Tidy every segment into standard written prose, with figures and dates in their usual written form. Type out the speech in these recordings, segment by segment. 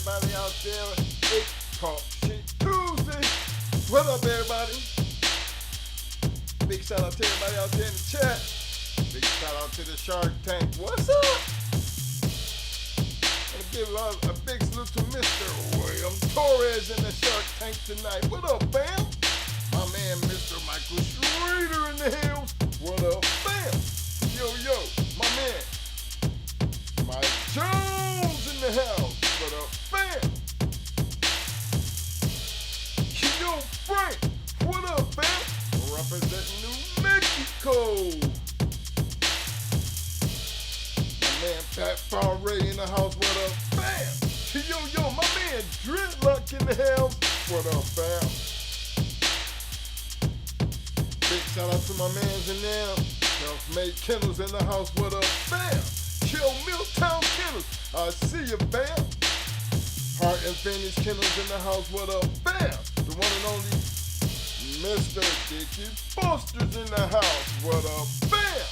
everybody out there. It's Talk Shit Tuesday. What up, everybody? Big shout out to everybody out there in the chat. Big shout out to the Shark Tank. What's up? I'm gonna give a big salute to Mr. William Torres in the Shark Tank tonight. What up, fam? My man, Mr. Michael Schrader in the hills. What up, fam? Yo, my man, Mike Jones in the house. What up, fam? Yo, Frank. What up, fam? Representing New Mexico. My man, Pat Ray in the house. What up, fam? Yo, my man, Dreadlock in the house. What up, fam? Big shout out to my mans in there. Self-made Kennels in the house. What up, fam? Kill Milltown Kennels. I see you, fam. Heart and Finish Kennels in the house. What up, fam? The one and only Mr. Dickie Foster's in the house. What up, fam?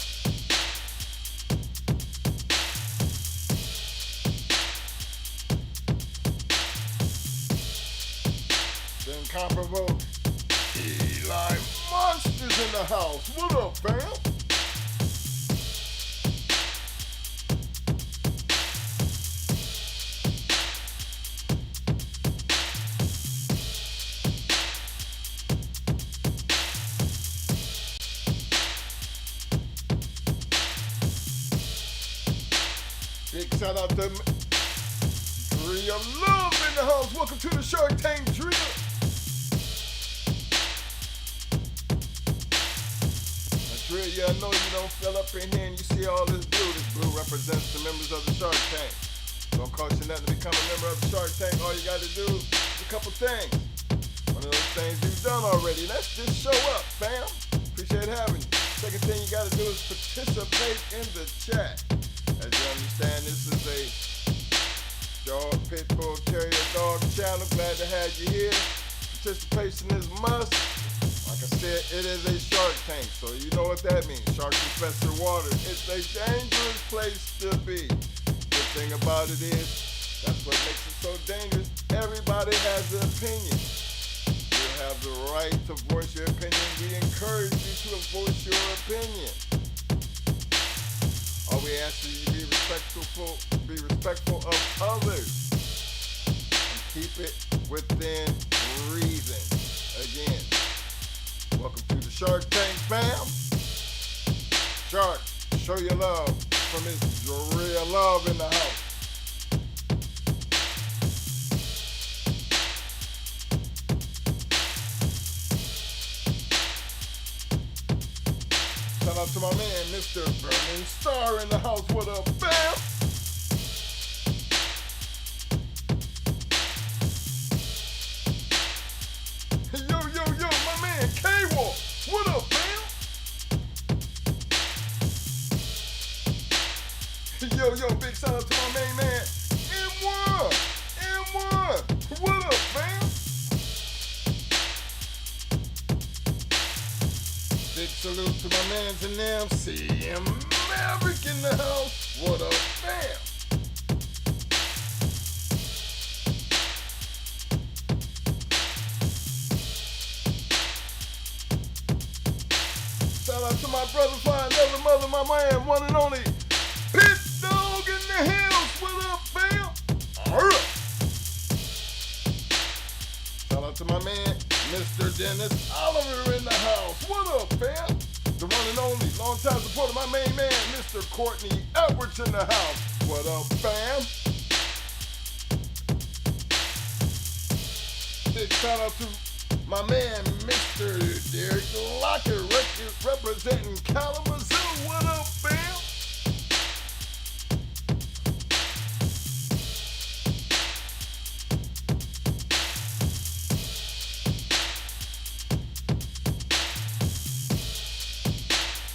The incomparable Eli Monsters in the house. What up, fam? Big shout out to Drea Love in the house. Welcome to the Shark Tank, Drea. Yeah, I know you don't fill up in here and you see all this blue. This blue represents the members of the Shark Tank. Don't cost you nothing to become a member of the Shark Tank. All you got to do is a couple things. One of those things you've done already. That's just show up, fam. Appreciate having you. Second thing you got to do is participate in the chat. As you understand, this is a dog, pit bull, terrier, dog channel. Glad to have you here. Participation is must. Like I said, it is a Shark Tank, so you know what that means. Shark infested water. It's a dangerous place to be. Good thing about it is, that's what makes it so dangerous. Everybody has an opinion. You have the right to voice your opinion. We encourage you to voice your opinion. All we ask is you be respectful of others. And keep it within reason. Again. Welcome to the Shark Tank, fam. Shark, show your love from Miss Drea Love in the house. Shout out to my man, Mr. Burning Star in the house. What up, fam? Yo, my man, K-Walk. What up, fam? Yo, big shout out to my main man, M1. What up, fam? Big salute to my mans in them. CM Maverick in the house. What up, fam? Shout out to my brother, fine never mother, my man, one and only Pit Dog in the hills. What up, fam? Shout out to my man, Mr. Dennis Oliver in the house. What up, fam? The one and only, long-time supporter, my main man, Mr. Courtney Edwards in the house. What up, fam? Big shout out to my man, Mr. Derek Locker, representing Kalamazoo. What up, fam?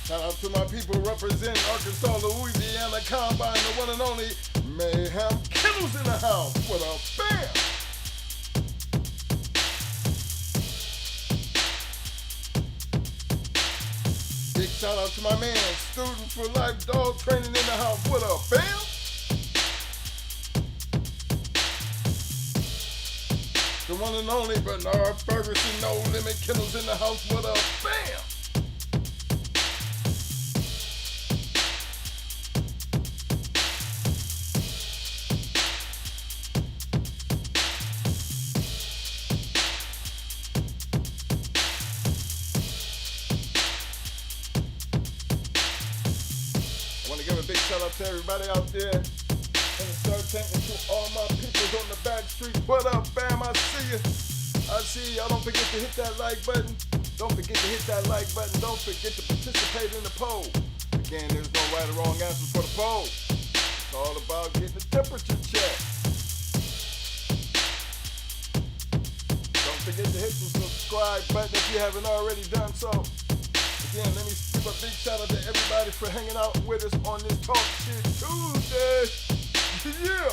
Shout out to my people representing Arkansas, Louisiana Combine, the one and only Mayhem Kennels in the house. What up, fam? Big shout out to my man, Student for Life Dog Training in the house. What up, fam? The one and only Bernard Ferguson, no limit. Kennels in the house. What up? Bam! I want to give a big shout out to everybody out there in the Shark Tank and to all my peoples on the back street. What up, fam? I see you. I see y'all. Don't forget to hit that like button. Don't forget to hit that like button. Don't forget to participate in the poll. Again, there's no right or wrong answer for the poll. It's all about getting the temperature checked. Don't forget to hit the subscribe button if you haven't already done so. Again, let me give a big shout out to everybody for hanging out with us on this Talk Shit Tuesday. Yeah.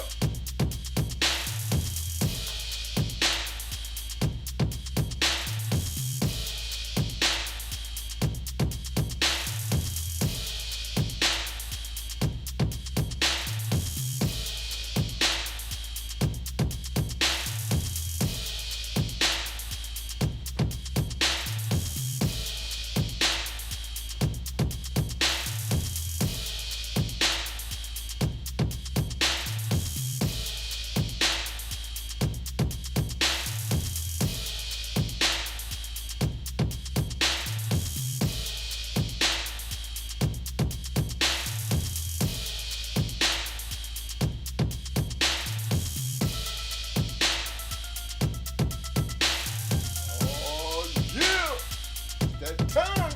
Time.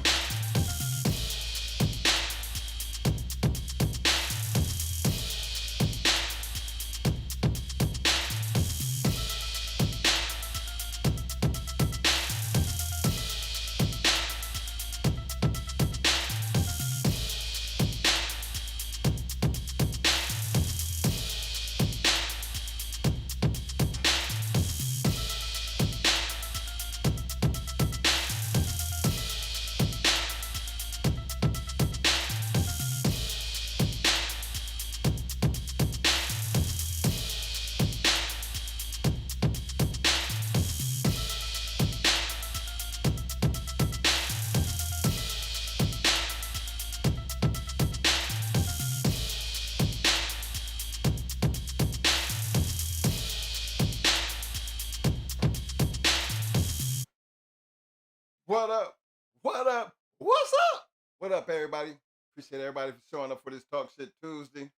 What up? What up? What's up? What up, everybody? Appreciate everybody for showing up for this Talk Shit Tuesday.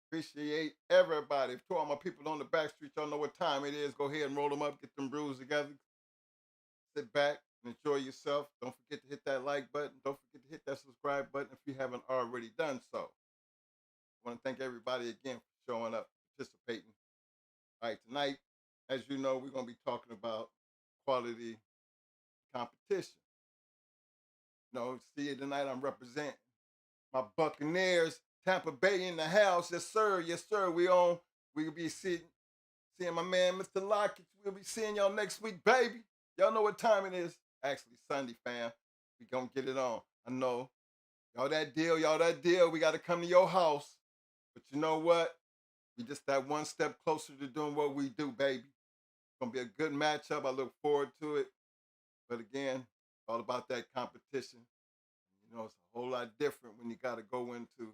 Appreciate everybody. To all my people on the back street, y'all know what time it is. Go ahead and roll them up, get them brews together. Sit back and enjoy yourself. Don't forget to hit that like button. Don't forget to hit that subscribe button if you haven't already done so. I want to thank everybody again for showing up, participating. All right, tonight, as you know, we're going to be talking about quality competition. You know, see, tonight I'm representing my Buccaneers, Tampa Bay in the house. Yes, sir. Yes, sir. We'll be seeing my man, Mr. Lockett. We'll be seeing y'all next week, baby. Y'all know what time it is. Actually, Sunday, fam. We gonna get it on. I know. Y'all that deal. We got to come to your house. But you know what? We just that one step closer to doing what we do, baby. It's gonna be a good matchup. I look forward to it. But again, all about that competition. You know, it's a whole lot different when you got to go into one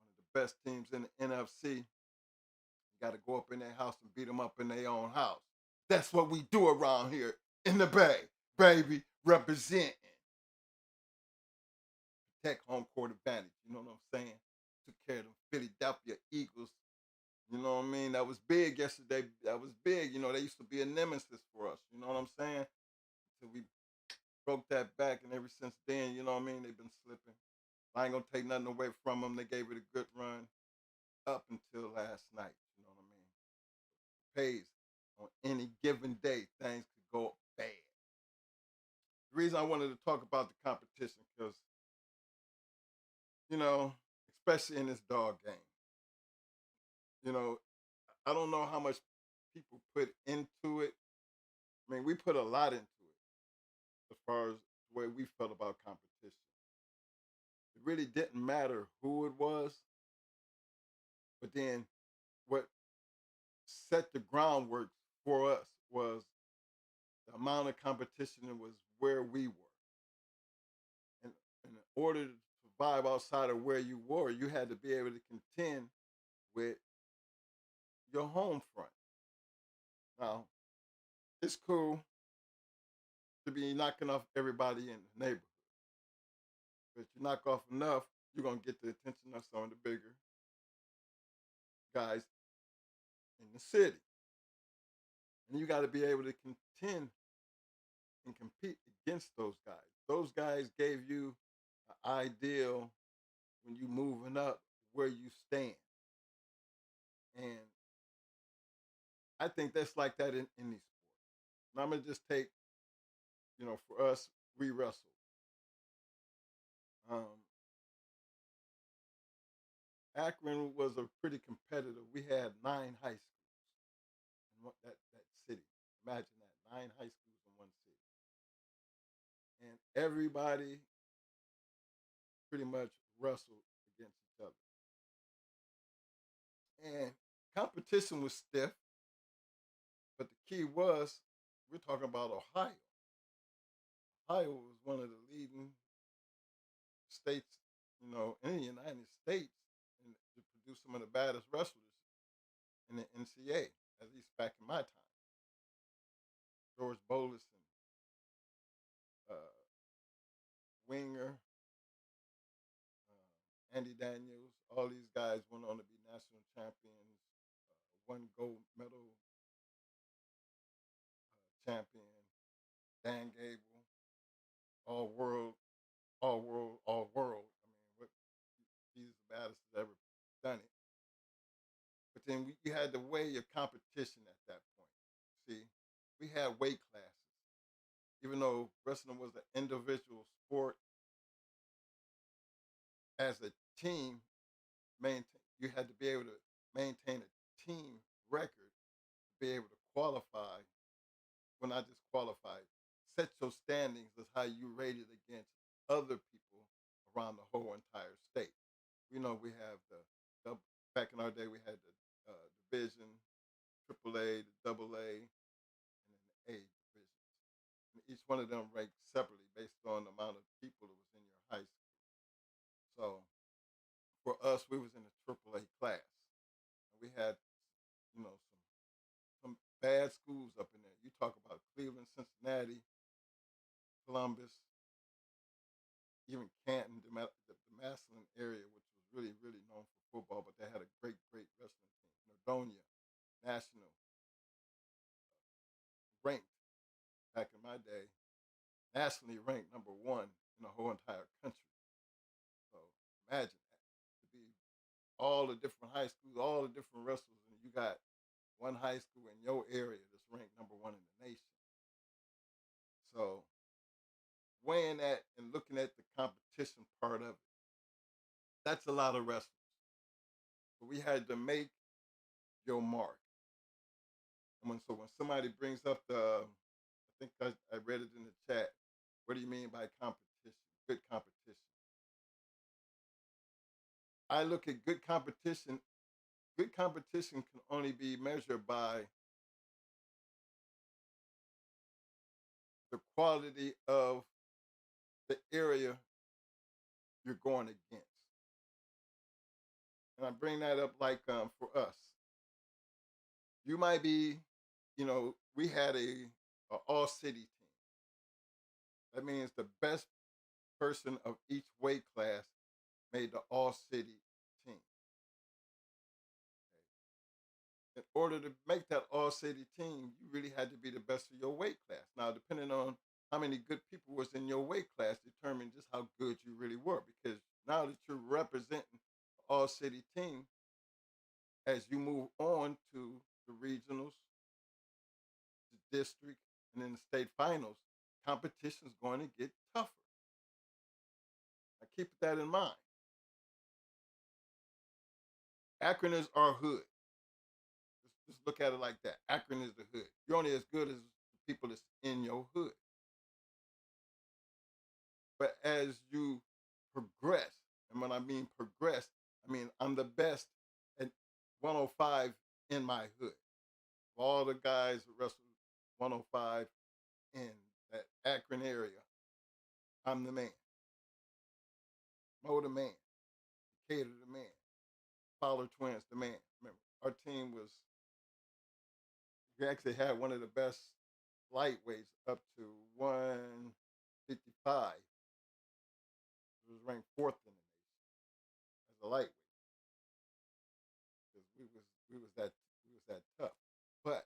of the best teams in the NFC. You got to go up in their house and beat them up in their own house. That's what we do around here in the Bay, baby, representing. Protect home court advantage. You know what I'm saying? Took care of them Philadelphia Eagles. You know what I mean? That was big yesterday. That was big. You know, they used to be a nemesis for us. You know what I'm saying? So we broke that back, and ever since then, you know what I mean, they've been slipping. I ain't gonna take nothing away from them. They gave it a good run up until last night. You know what I mean? Pays on any given day, things could go bad. The reason I wanted to talk about the competition, because, you know, especially in this dog game, you know, I don't know how much people put into it. I mean, we put a lot into it as far as the way we felt about competition. It really didn't matter who it was, but then what set the groundwork for us was the amount of competition that was where we were. And, and in order to survive outside of where you were, you had to be able to contend with your home front. Now, it's cool to be knocking off everybody in the neighborhood. But you knock off enough, you're gonna get the attention of some of the bigger guys in the city. And you gotta be able to contend and compete against those guys. Those guys gave you an ideal when you moving up where you stand. And I think that's like that in any sport. And I'm gonna just take, for us, we wrestle. Um, Akron was a pretty competitive. We had 9 high schools in that city. Imagine that, 9 high schools in one city, and everybody pretty much wrestled against each other. And competition was stiff, but the key was we're talking about Ohio. Ohio was one of the leading states, in the United States, and to produce some of the baddest wrestlers in the NCAA, at least back in my time. George Bolus and Winger, Andy Daniels, all these guys went on to be national champions, one gold medal champion, Dan Gable, all world, all world, all world. I mean, he's the baddest that ever done it. But then you had to weigh your competition at that point. See, we had weight classes. Even though wrestling was an individual sport, as a team, you had to be able to maintain a team record to be able to qualify. Well, not just qualify, set your standings as how you rated against other people around the whole entire state. We know we have back in our day, we had the division, AAA, the AA, and then the A divisions. And each one of them ranked separately based on the amount of people that was in your high school. So for us, we was in the AAA class. And we had, some bad schools up in there. You talk about Cleveland, Cincinnati, Columbus, even Canton, the Massillon area, which was really, really known for football, but they had a great, great wrestling team. Nordonia, national, ranked back in my day, nationally ranked #1 in the whole entire country. So imagine that, to be all the different high schools, all the different wrestlers, and you got one high school in your area that's ranked #1 in the nation. So weighing that and looking at the competition part of it, that's a lot of wrestlers. But we had to make your mark. And when somebody brings up I think I read it in the chat. What do you mean by competition? Good competition. I look at good competition. Good competition can only be measured by the quality of the area you're going against. And I bring that up like for us. You might be, we had a all city team. That means the best person of each weight class made the all city team. In order to make that all city team, you really had to be the best of your weight class. Now, depending on how many good people was in your weight class, determined just how good you really were. Because now that you're representing the all city team, as you move on to the regionals, the district, and then the state finals, competition is going to get tougher. Now, keep that in mind. Akron is our hood. Just look at it like that. Akron is the hood. You're only as good as the people that's in your hood. But as you progress, and when I mean progress, I mean I'm the best at 105 in my hood. All the guys wrestle 105 in that Akron area. I'm the man. Mo the man. Decatur the man. Fowler twins the man. Remember, our team was, we actually had one of the best lightweights up to 155. It was ranked fourth in the nation as a lightweight because we was that tough. But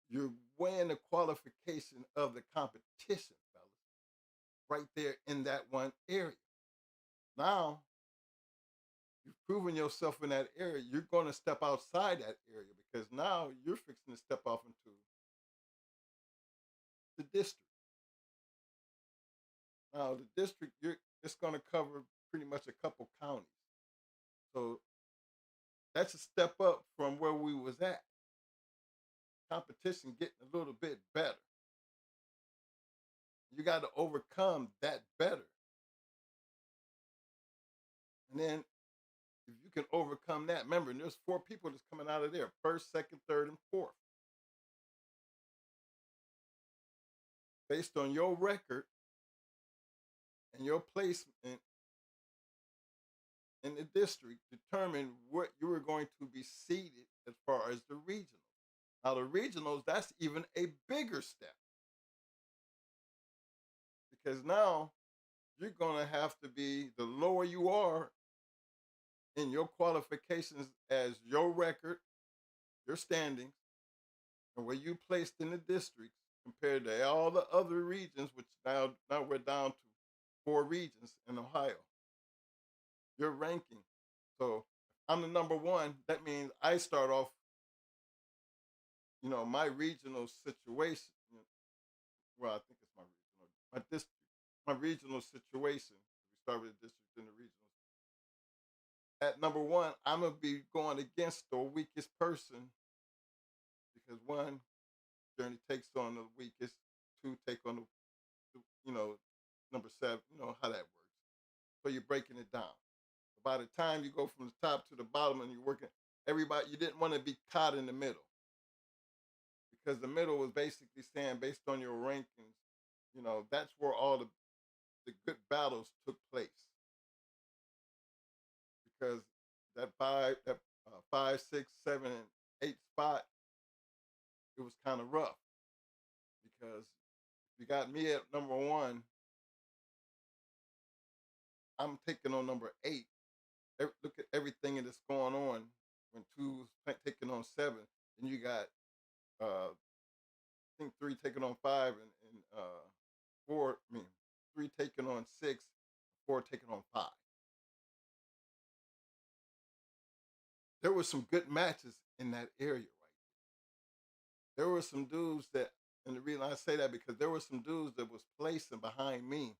you're weighing the qualification of the competition, fellas, right there in that one area. Now you've proven yourself in that area. You're going to step outside that area because now you're fixing to step off into the district. Now the district, it's going to cover pretty much a couple counties. So that's a step up from where we was at. Competition getting a little bit better. You got to overcome that better. And then if you can overcome that, remember, there's 4 people that's coming out of there: first, second, third, and fourth. Based on your record and your placement in the district, determine what you are going to be seated as far as the regionals. Now, the regionals, that's even a bigger step because now you're going to have to be, the lower you are in your qualifications as your record, your standings, and where you placed in the districts compared to all the other regions, which now we're down to 4 regions in Ohio. Your ranking. So I'm the number 1. That means I start off, my regional situation. Well, I think it's my regional situation. We start with the district and the regionals. At number 1, I'm gonna be going against the weakest person because 1, journey takes on the weakest. 2, take on number 7. You know how that works. So you're breaking it down. By the time you go from the top to the bottom and you're working, everybody, you didn't want to be caught in the middle because the middle was basically saying, based on your rankings, that's where all the good battles took place. Because that 5, 6, 7, and 8 spot, it was kind of rough because if you got me at number 1, I'm taking on number 8. Look at everything that's going on when 2's taking on 7, and you got I think 3 taking on 5 and 4. I mean 3 taking on 6, 4 taking on 5. There were some good matches in that area right there. There were some dudes that, and the reason I say that because there were some dudes that was placing behind me,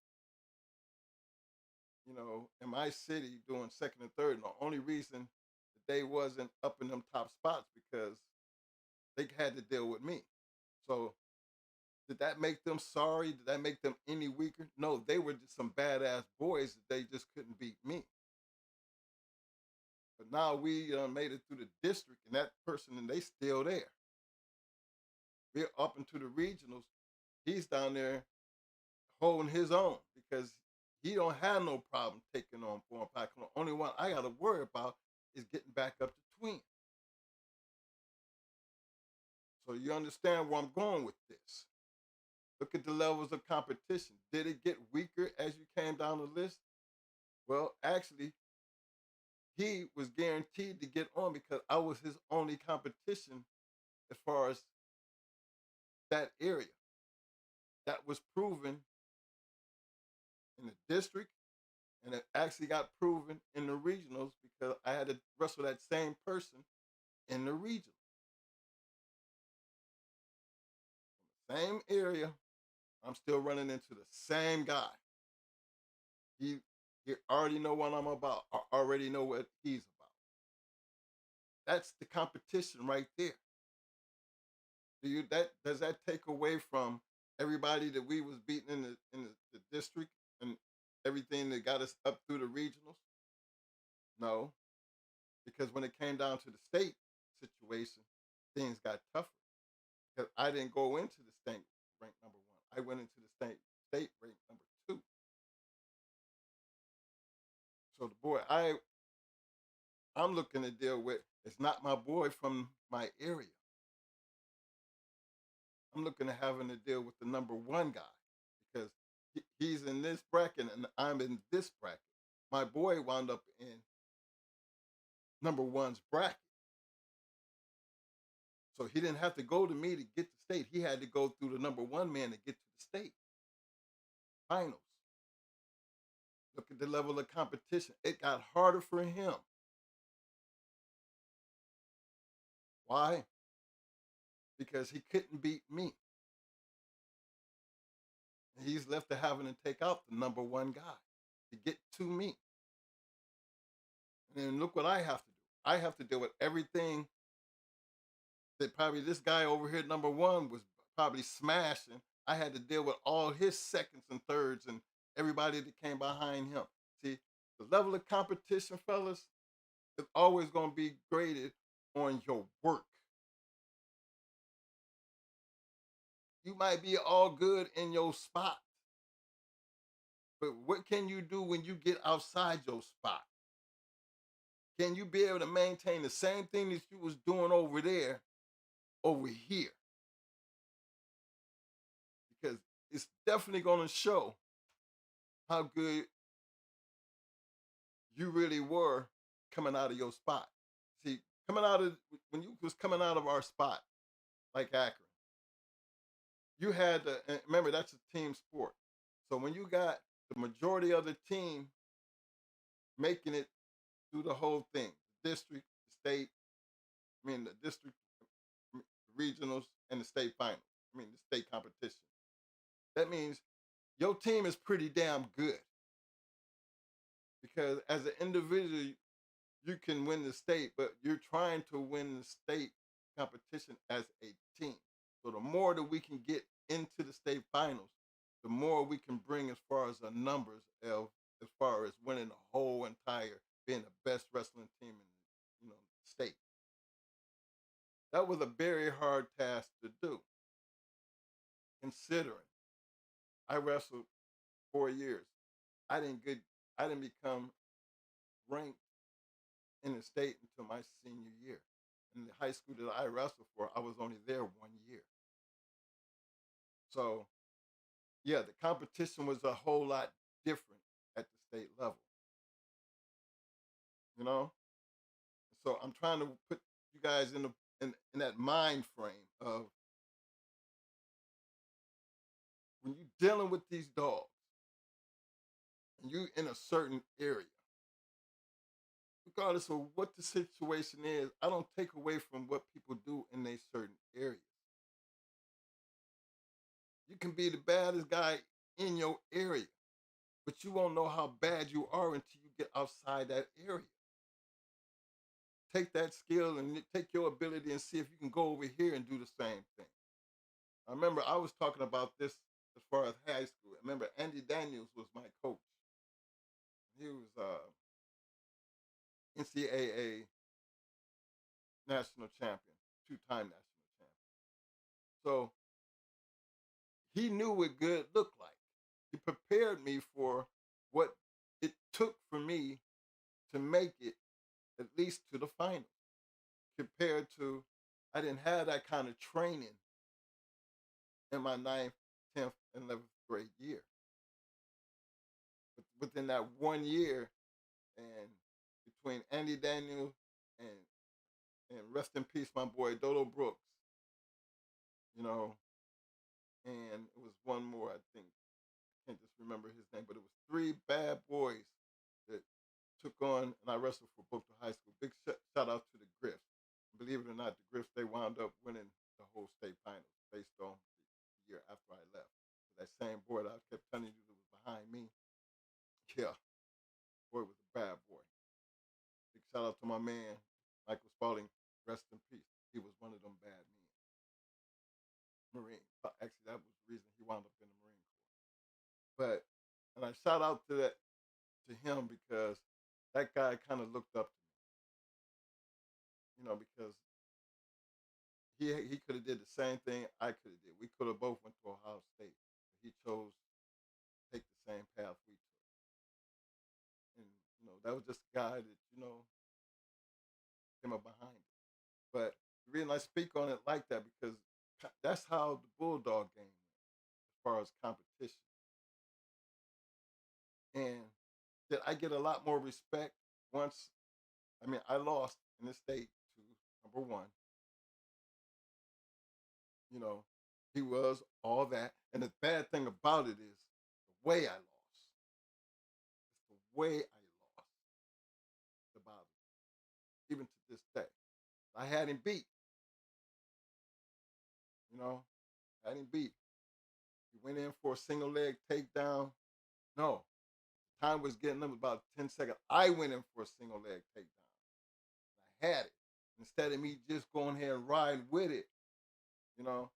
in my city doing second and third. And the only reason that they wasn't up in them top spots because they had to deal with me. So did that make them sorry? Did that make them any weaker? No, they were just some badass boys that they just couldn't beat me. But now we made it through the district, and that person, and they still there. We're up into the regionals. He's down there holding his own because he don't have no problem taking on 4 and 5. The only one I got to worry about is getting back up to twin. So you understand where I'm going with this. Look at the levels of competition. Did it get weaker as you came down the list? Well, actually, he was guaranteed to get on because I was his only competition as far as that area. That was proven in the district, and it actually got proven in the regionals because I had to wrestle that same person in the regional. Same area, I'm still running into the same guy. He already know what I'm about. I already know what he's about. That's the competition right there. Does that take away from everybody that we was beating in the district and everything that got us up through the regionals? No, because when it came down to the state situation, things got tougher. because I didn't go into the state ranked number one. I went into the state ranked number two. So the boy I'm looking to deal with is not my boy from my area. I'm looking at having to deal with the number one guy because he's in this bracket and I'm in this bracket. My boy wound up in number one's bracket. So he didn't have to go to me to get the state. He had to go through the number one man to get to the state finals. Look at the level of competition. It got harder for him. Why? Because he couldn't beat me. He's left to having to take out the number one guy to get to me. And then look what I have to do. I have to deal with everything that probably this guy over here, number one, was probably smashing. I had to deal with all his seconds and thirds and everybody that came behind him. See, the level of competition, fellas, is always going to be graded on your work. You might be all good in your spot, but what can you do when you get outside your spot? Can you be able to maintain the same thing that you was doing over there, over here? Because it's definitely going to show how good you really were coming out of your spot. See, when you was coming out of our spot, like Akron, you had to, and remember that's a team sport. So when you got the majority of the team making it through the whole thing, the district, the state, the district, the regionals, and the state finals, the state competition. That means your team is pretty damn good. Because as an individual, you can win the state, but you're trying to win the state competition as a team. So the more that we can get into the state finals, the more we can bring as far as the numbers of as far as winning the whole entire, being the best wrestling team in the state. That was a very hard task to do, considering I wrestled 4 years. I didn't become ranked in the state until my senior year. In the high school that I wrestled for, I was only there 1 year. So, yeah, the competition was a whole lot different at the state level. You know, so I'm trying to put you guys in that mind frame of when you're dealing with these dogs and you in a certain area, regardless of what the situation is, I don't take away from what people do in a certain area. You can be the baddest guy in your area, but you won't know how bad you are until you get outside that area. Take that skill and take your ability and see if you can go over here and do the same thing. I remember I was talking about this as far as high school. I remember Andy Daniels was my coach. He was NCAA national champion, two-time national champion. So he knew what good looked like. He prepared me for what it took for me to make it at least to the final. Compared to, I didn't have that kind of training in my 9th, 10th, and 11th grade year. But within that 1 year, and between Andy Daniels and rest in peace, my boy Dodo Brooks, and it was one more, I think, I can't just remember his name, but it was 3 bad boys that took on, and I wrestled for Booker High School. Big shout out to the Griffs. Believe it or not, the Griffs, they wound up winning the whole state finals based on the year after I left. That same boy that I kept telling you that was behind me, yeah, boy was a bad boy. Big shout out to my man, Michael Spalding, rest in peace. He was one of them bad men. Marine. Actually, that was the reason he wound up in the Marine Corps. But, and I shout out to him because that guy kind of looked up to me, because he could have did the same thing I could have did. We could have both went to Ohio State. But he chose to take the same path we took, and that was just a guy that came up behind it. But the reason I speak on it like that because that's how the Bulldog game went as far as competition. And did I get a lot more respect once? I mean, I lost in the state to number one. You know, he was all that. And the bad thing about it is the way I lost. It's the way I lost the bothers me, even to this day. I had him beat, you know, had him beat. He went in for a single leg takedown. No, time was getting them about 10 seconds. I went in for a single leg takedown. I had it. Instead of me just going here and riding with it, you know,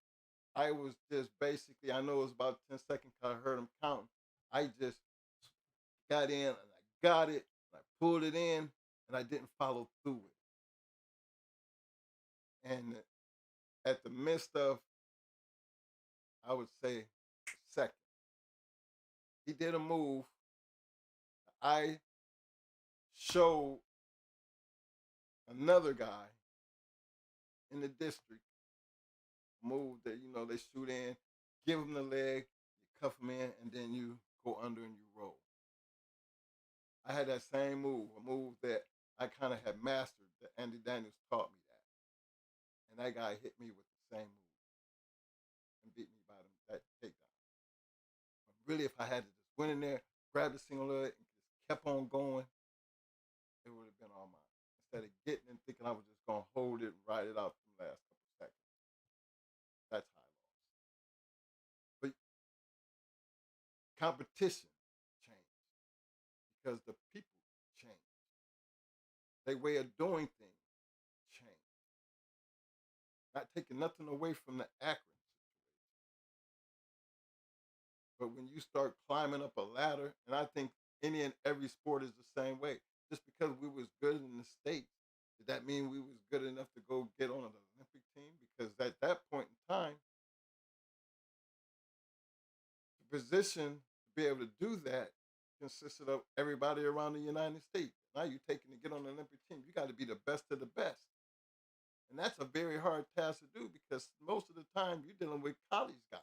I was just basically, I know it was about 10 seconds because I heard him counting. I just got in and I got it, and I pulled it in, and I didn't follow through with it. And at the midst of, I would say, second, he did a move. I showed another guy in the district move that they shoot in, give him the leg, you cuff him in, and then you go under and you roll. I had that same move, a move that I kind of had mastered. That Andy Daniels taught me that, and that guy hit me with the same move and beat me by that takedown. But really, if I had to just went in there, grabbed a single leg, and just kept on going, it would have been all mine. Instead of getting and thinking I was just gonna hold it and ride it out from the last couple seconds. That's how I lost. But competition changed because the people changed. Their way of doing things changed. Not taking nothing away from the Akron situation. But when you start climbing up a ladder, and I think any and every sport is the same way. Just because we was good in the States, did that mean we was good enough to go get on an Olympic team? Because at that point in time, the position to be able to do that consisted of everybody around the United States. Now you're taking to get on an Olympic team, you got to be the best of the best. And that's a very hard task to do because most of the time you're dealing with college guys.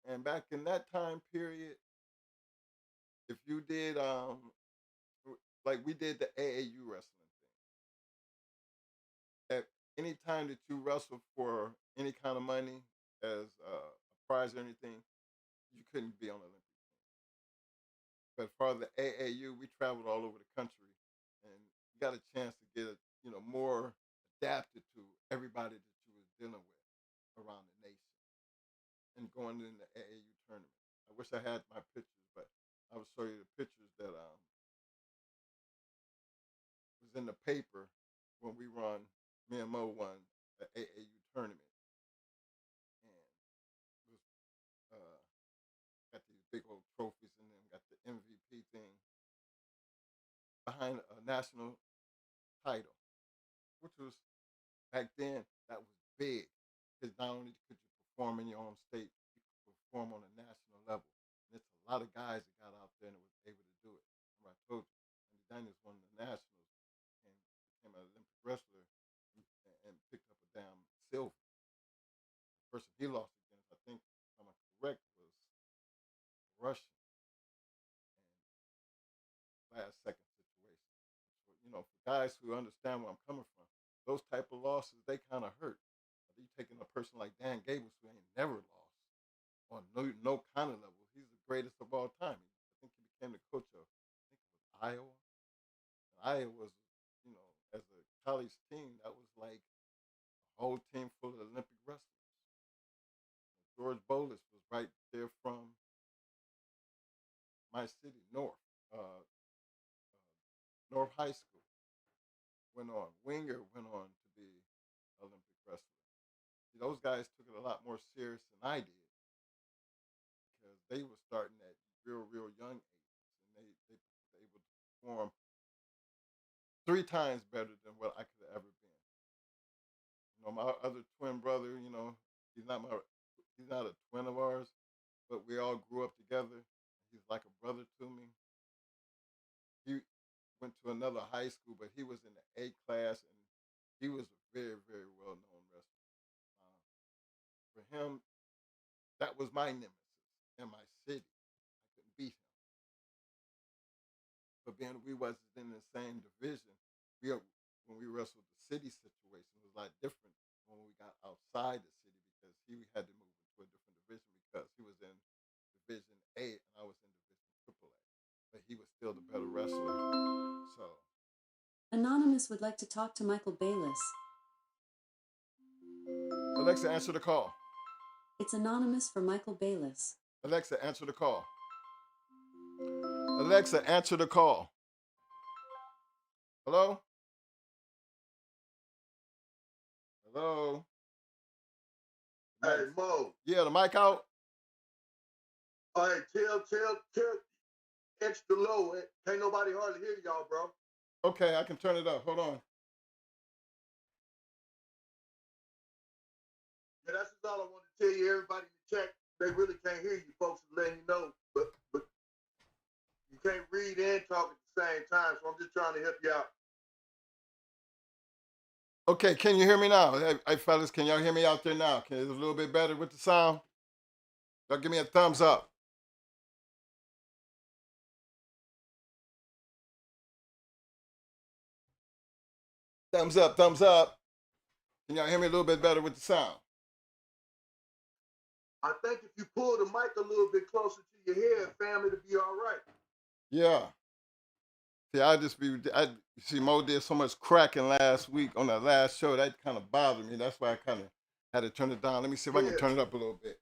And back in that time period, if you did like we did the AAU wrestling thing. At any time that you wrestled for any kind of money as a prize or anything, you couldn't be on the Olympic team. But for the AAU, we traveled all over the country and got a chance to get more adapted to everybody that you was dealing with around the nation and going in the AAU tournament. I wish I had my pictures, but I will show you the pictures that was in the paper when we run. Me and Mo won the AAU tournament, and it was got these big old trophies in them. Got the MVP thing behind a national title, which was back then that was big because not only could you perform in your own state, you could perform on a national level. And it's a lot of guys that got out there and was able to do it. Remember I told you, Andy Daniels won the nationals and became an Olympic wrestler and picked up a damn silver. The person he lost against, I think, if I'm correct, was Russian and last second situation. So, for guys who understand where I'm coming from, those type of losses they kind of hurt. But you taking a person like Dan Gables who ain't never lost on no kind of level. He's the greatest of all time. I think he became the coach of I think it was Iowa. And Iowa was as a college team that was like a whole team full of Olympic wrestlers. George Bolus was right there from my city, North High School. Went on. Winger went on to be Olympic wrestler. See, those guys took it a lot more serious than I did because they were starting at real young ages, and they were able to perform 3 times better than what I could have ever been. my other twin brother, he's not a twin of ours, but we all grew up together. He's like a brother to me. He went to another high school, but he was in the A class, and he was a very, very well known wrestler. For him, that was my nemesis in my city. I couldn't beat him. But being we wasn't in the same division, when we wrestled the city situation, it was a lot different when we got outside the city because he had to move into a different division because he was in Division A and I was in Division Triple A. But he was still the better wrestler. So Anonymous would like to talk to Michael Bayless. Alexa, answer the call. It's Anonymous for Michael Bayless. Alexa, answer the call. Alexa, answer the call. Hello? Hello? Hey, Mo. Yeah, the mic out? All right, tell extra low. Can't nobody hardly hear y'all, bro. Okay, I can turn it up. Hold on. Yeah, that's just all I want to tell you. Everybody in the chat, they really can't hear you, folks. Letting you know, but you can't read and talk at the same time. So I'm just trying to help you out. Okay, can you hear me now? Hey, fellas, can y'all hear me out there now? Can it a little bit better with the sound? Y'all give me a thumbs up. Thumbs up, thumbs up. Can y'all hear me a little bit better with the sound? I think if you pull the mic a little bit closer to your head, fam, it'll be all right. Yeah. See, Mo did so much cracking last week on that last show. That kind of bothered me. That's why I kind of had to turn it down. Let me see if I can turn it up a little bit.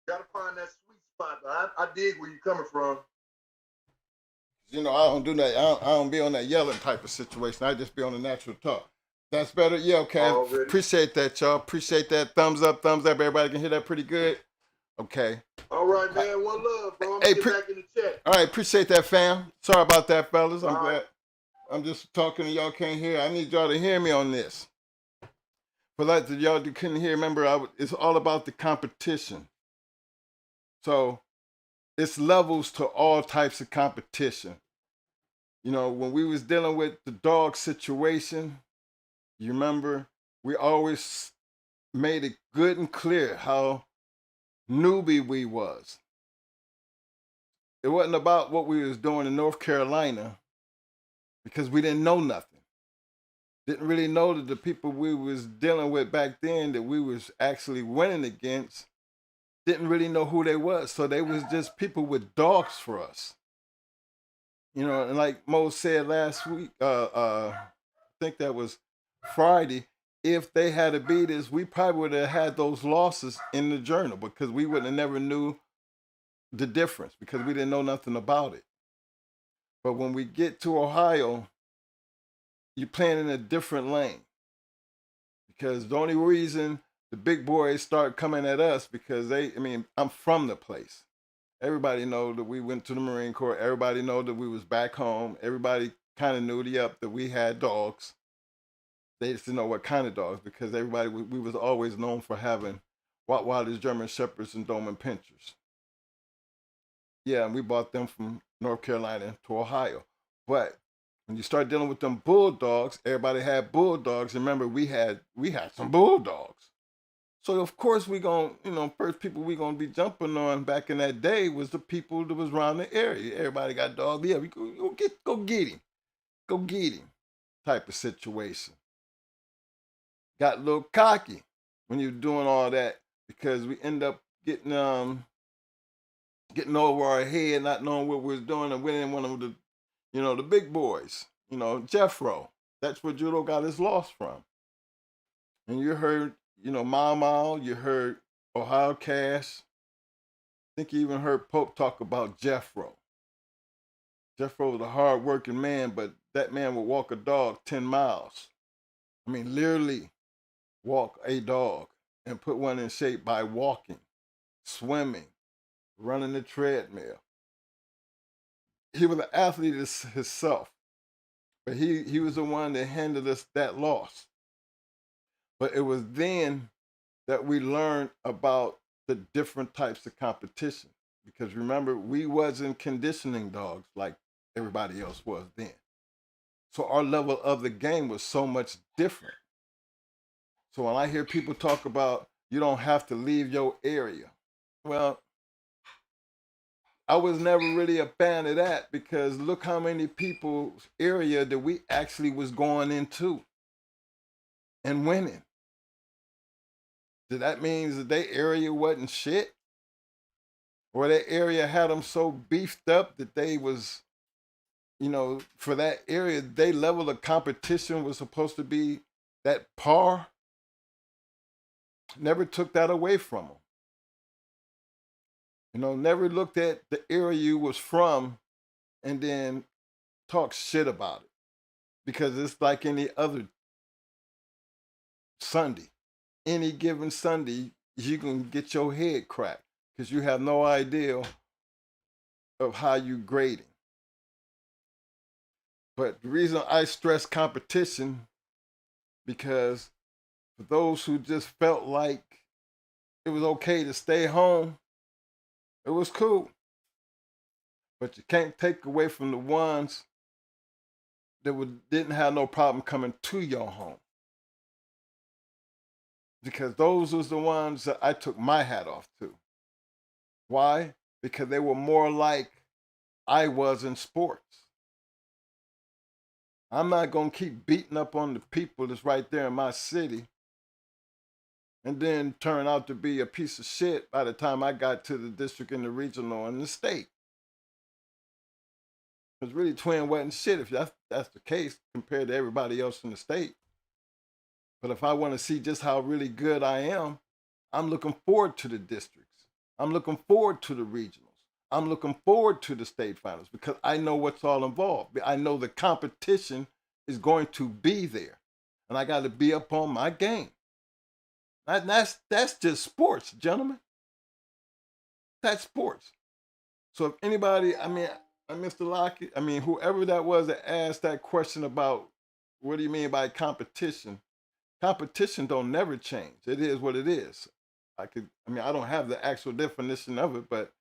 Gotta find that sweet spot. I dig where you're coming from. I don't do that. I don't be on that yelling type of situation. I just be on the natural talk. That's better. Yeah, okay. Already. Appreciate that, y'all. Appreciate that. Thumbs up, thumbs up. Everybody can hear that pretty good. Okay. All right, man. One love, bro. I'm gonna get back in the chat. All right, appreciate that, fam. Sorry about that, fellas. I'm glad. I'm just talking and y'all can't hear. I need y'all to hear me on this. For like y'all that couldn't hear, remember, it's all about the competition. So it's levels to all types of competition. When we was dealing with the dog situation, you remember, we always made it good and clear how newbie we was. It wasn't about what we was doing in North Carolina because we didn't know nothing. Didn't really know that the people we was dealing with back then that we was actually winning against didn't really know who they was. So they was just people with dogs for us. And like Mo said last week, I think that was Friday, if they had beat us, we probably would have had those losses in the journal because we would have never knew the difference because we didn't know nothing about it. But when we get to Ohio, you're playing in a different lane because the only reason the big boys start coming at us because I'm from the place. Everybody know that we went to the Marine Corps. Everybody know that we was back home. Everybody kind of knew that we had dogs. They just didn't know what kind of dogs because we was always known for having Rottweilers, German Shepherds, and Doberman Pinschers. Yeah, and we bought them from North Carolina to Ohio. But when you start dealing with them bulldogs, everybody had bulldogs. Remember, we had some bulldogs. So of course first people we gonna be jumping on back in that day was the people that was around the area. Everybody got dogs. Yeah, we go get him, type of situation. Got a little cocky when you're doing all that because we end up getting over our head, not knowing what we was doing, and winning one of the big boys. Jeffro. That's where judo got his loss from. And you heard, Mao, you heard Ohio Cash. I think you even heard Pope talk about Jeffro. Jeffro was a hard-working man, but that man would walk a dog 10 miles. Literally walk a dog and put one in shape by walking, swimming, running the treadmill. He was an athlete himself, but he was the one that handed us that loss. But it was then that we learned about the different types of competition. Because remember, we wasn't conditioning dogs like everybody else was then. So our level of the game was so much different. So when I hear people talk about you don't have to leave your area, well, I was never really a fan of that because look how many people's area that we actually was going into and winning. Did that mean that their area wasn't shit? Or that area had them so beefed up that they was, for that area, their level of competition was supposed to be that par? Never took that away from them. Never looked at the area you was from and then talk shit about it. Because it's like any other Sunday. Any given Sunday, you can get your head cracked because you have no idea of how you grading. But the reason I stress competition, because for those who just felt like it was okay to stay home, it was cool. But you can't take away from the ones that didn't have no problem coming to your home. Because those was the ones that I took my hat off to. Why? Because they were more like I was in sports. I'm not going to keep beating up on the people that's right there in my city and then turn out to be a piece of shit by the time I got to the district and the regional and the state. Because really, Twin wasn't shit if that's the case compared to everybody else in the state. But if I want to see just how really good I am, I'm looking forward to the districts. I'm looking forward to the regionals. I'm looking forward to the state finals because I know what's all involved. I know the competition is going to be there. And I got to be up on my game. And that's just sports, gentlemen. That's sports. So if anybody, Mr. Lockett, whoever that was that asked that question about what do you mean by competition? Competition don't never change. It is what it is. I don't have the actual definition of it, but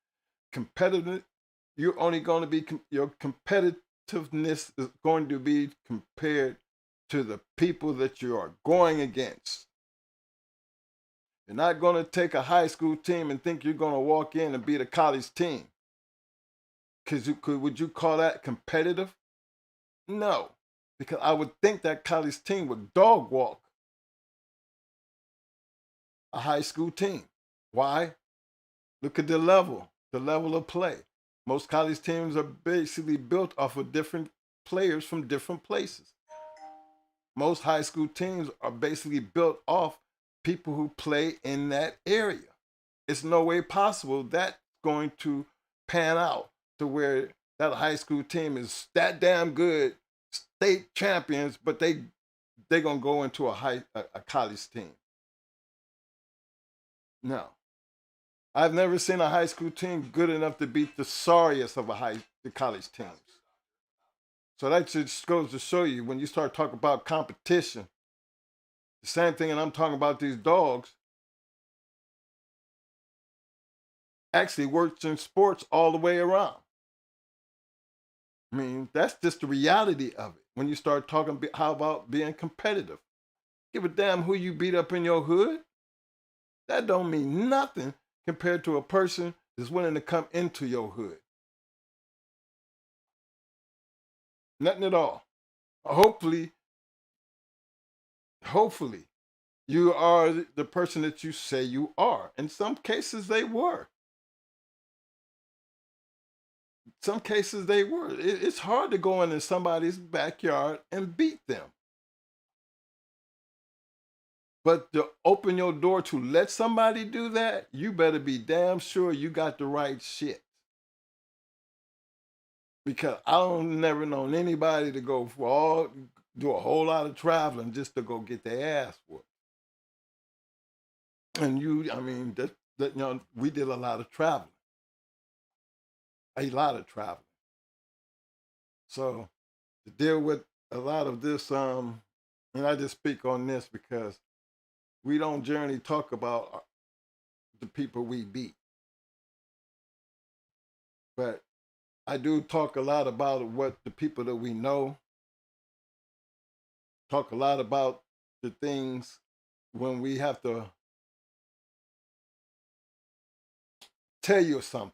competitive, you're only going to be, your competitiveness is going to be compared to the people that you are going against. You're not going to take a high school team and think you're going to walk in and beat a college team. Would you call that competitive? No, because I would think that college team would dog walk a high school team. Why? Look at the level of play. Most college teams are basically built off of different players from different places. Most high school teams are basically built off people who play in that area. It's no way possible that's going to pan out to where that high school team is that damn good, state champions, but they're gonna go into a college team. No. I've never seen a high school team good enough to beat the sorriest of the college teams. So that just goes to show you when you start talking about competition, the same thing, and I'm talking about these dogs, actually works in sports all the way around. That's just the reality of it. When you start talking, how about being competitive? Give a damn who you beat up in your hood. That don't mean nothing compared to a person that's willing to come into your hood. Nothing at all. Hopefully, you are the person that you say you are. In some cases, they were. It's hard to go into somebody's backyard and beat them. But to open your door to let somebody do that, you better be damn sure you got the right shit. Because I don't never known anybody to do a whole lot of traveling just to go get their ass whooped. And we did a lot of traveling. A lot of traveling. So to deal with a lot of this, and I just speak on this because we don't generally talk about the people we beat. But I do talk a lot about what the people that we know, talk a lot about the things when we have to tell you something,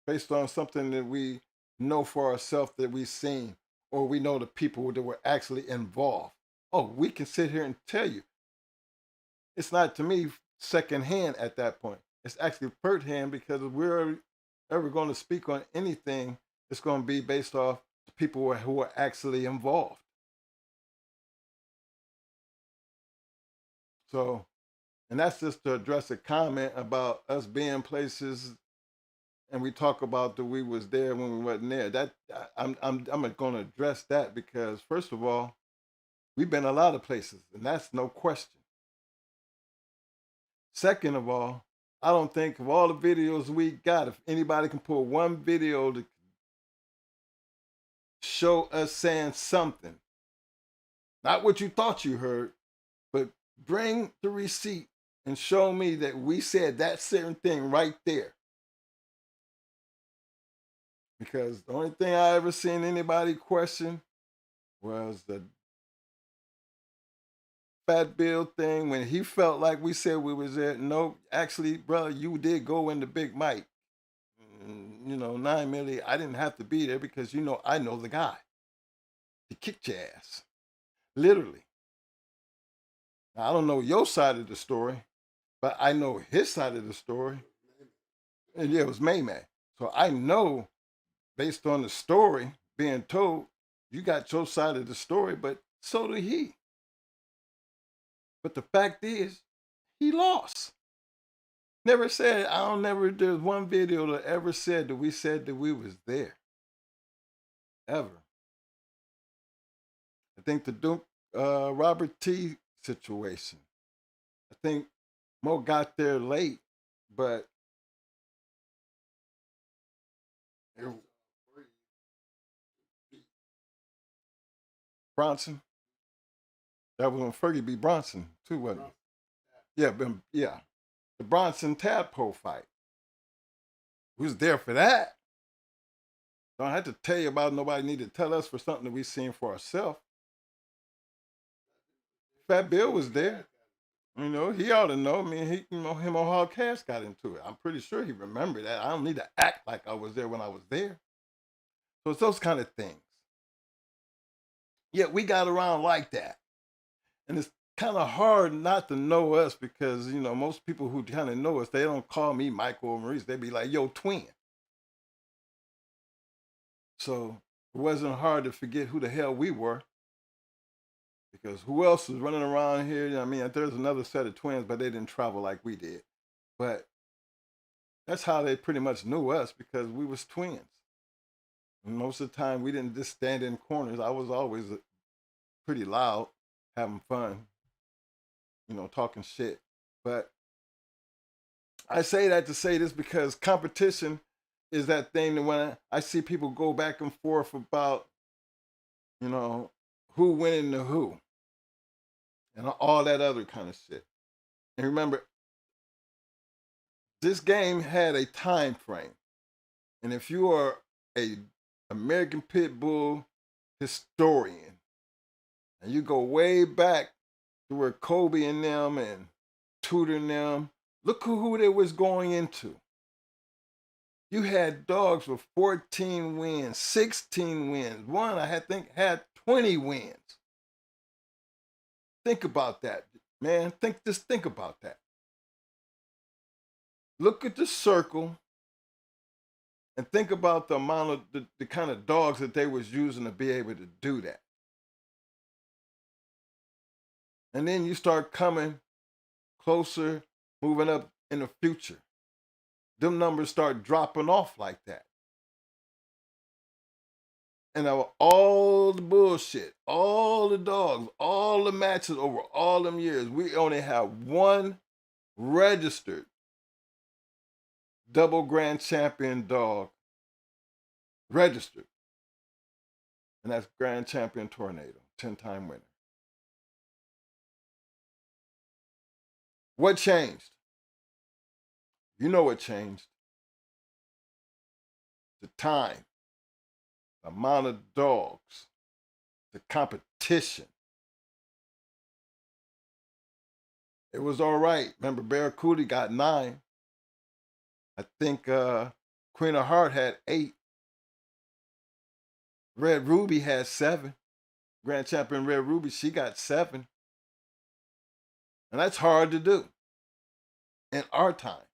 based on something that we know for ourselves that we've seen, or we know the people that were actually involved. Oh, we can sit here and tell you. It's not, to me, secondhand at that point. It's actually third hand, because if we're ever going to speak on anything, it's going to be based off the people who are actually involved. So, and that's just to address a comment about us being places, and we talk about that we was there when we wasn't there. That I'm going to address that, because first of all, we've been a lot of places, and that's no question. Second of all, I don't think of all the videos we got, if anybody can pull one video to show us saying something, not what you thought you heard, but bring the receipt and show me that we said that certain thing right there. Because the only thing I ever seen anybody question was the Fat Bill thing, when he felt like we said we was there. No, actually, brother, you did go into Big Mike. 9 million, I didn't have to be there, because I know the guy. He kicked your ass. Literally. Now, I don't know your side of the story, but I know his side of the story. And yeah, it was May. So I know, based on the story being told, you got your side of the story, but so did he. But the fact is, he lost. Never said, there's one video that ever said that we said that we was there. Ever. I think the Duke Robert T situation, I think Mo got there late, but Bronson, that was when Fergie beat Bronson too, wasn't it? Yeah. The Bronson Tadpole fight. We was there for that. Don't have to tell you about, nobody need to tell us for something that we seen for ourselves. Fat Bill was there. He ought to know. I mean, him and Hog Cash got into it. I'm pretty sure he remembered that. I don't need to act like I was there when I was there. So it's those kind of things. Yet we got around like that. And it's kind of hard not to know us, because, most people who kind of know us, they don't call me Michael or Maurice. They be like, yo, twin. So it wasn't hard to forget who the hell we were, because who else was running around here? I mean, there's another set of twins, but they didn't travel like we did. But that's how they pretty much knew us, because we was twins. And most of the time, we didn't just stand in corners. I was always pretty loud, having fun, talking shit. But I say that to say this, because competition is that thing that when I see people go back and forth about, who winning the who, and all that other kind of shit. And remember, this game had a time frame. And if you are a American Pit Bull historian, and you go way back to where Kobe and them and Tudor and them, look who they was going into. You had dogs with 14 wins, 16 wins. One, I think, had 20 wins. Think about that, man. Just think about that. Look at the circle and think about the amount of the kind of dogs that they was using to be able to do that. And then you start coming closer, moving up in the future. Them numbers start dropping off like that. And all the bullshit, all the dogs, all the matches over all them years, we only have one registered double grand champion dog registered. And that's Grand Champion Tornado, 10-time winner. What changed? You know what changed. The time, the amount of dogs, the competition. It was all right. Remember, Barracuda got 9. I think Queen of Heart had 8. Red Ruby had 7. Grand Champion Red Ruby, she got 7. And that's hard to do in our time.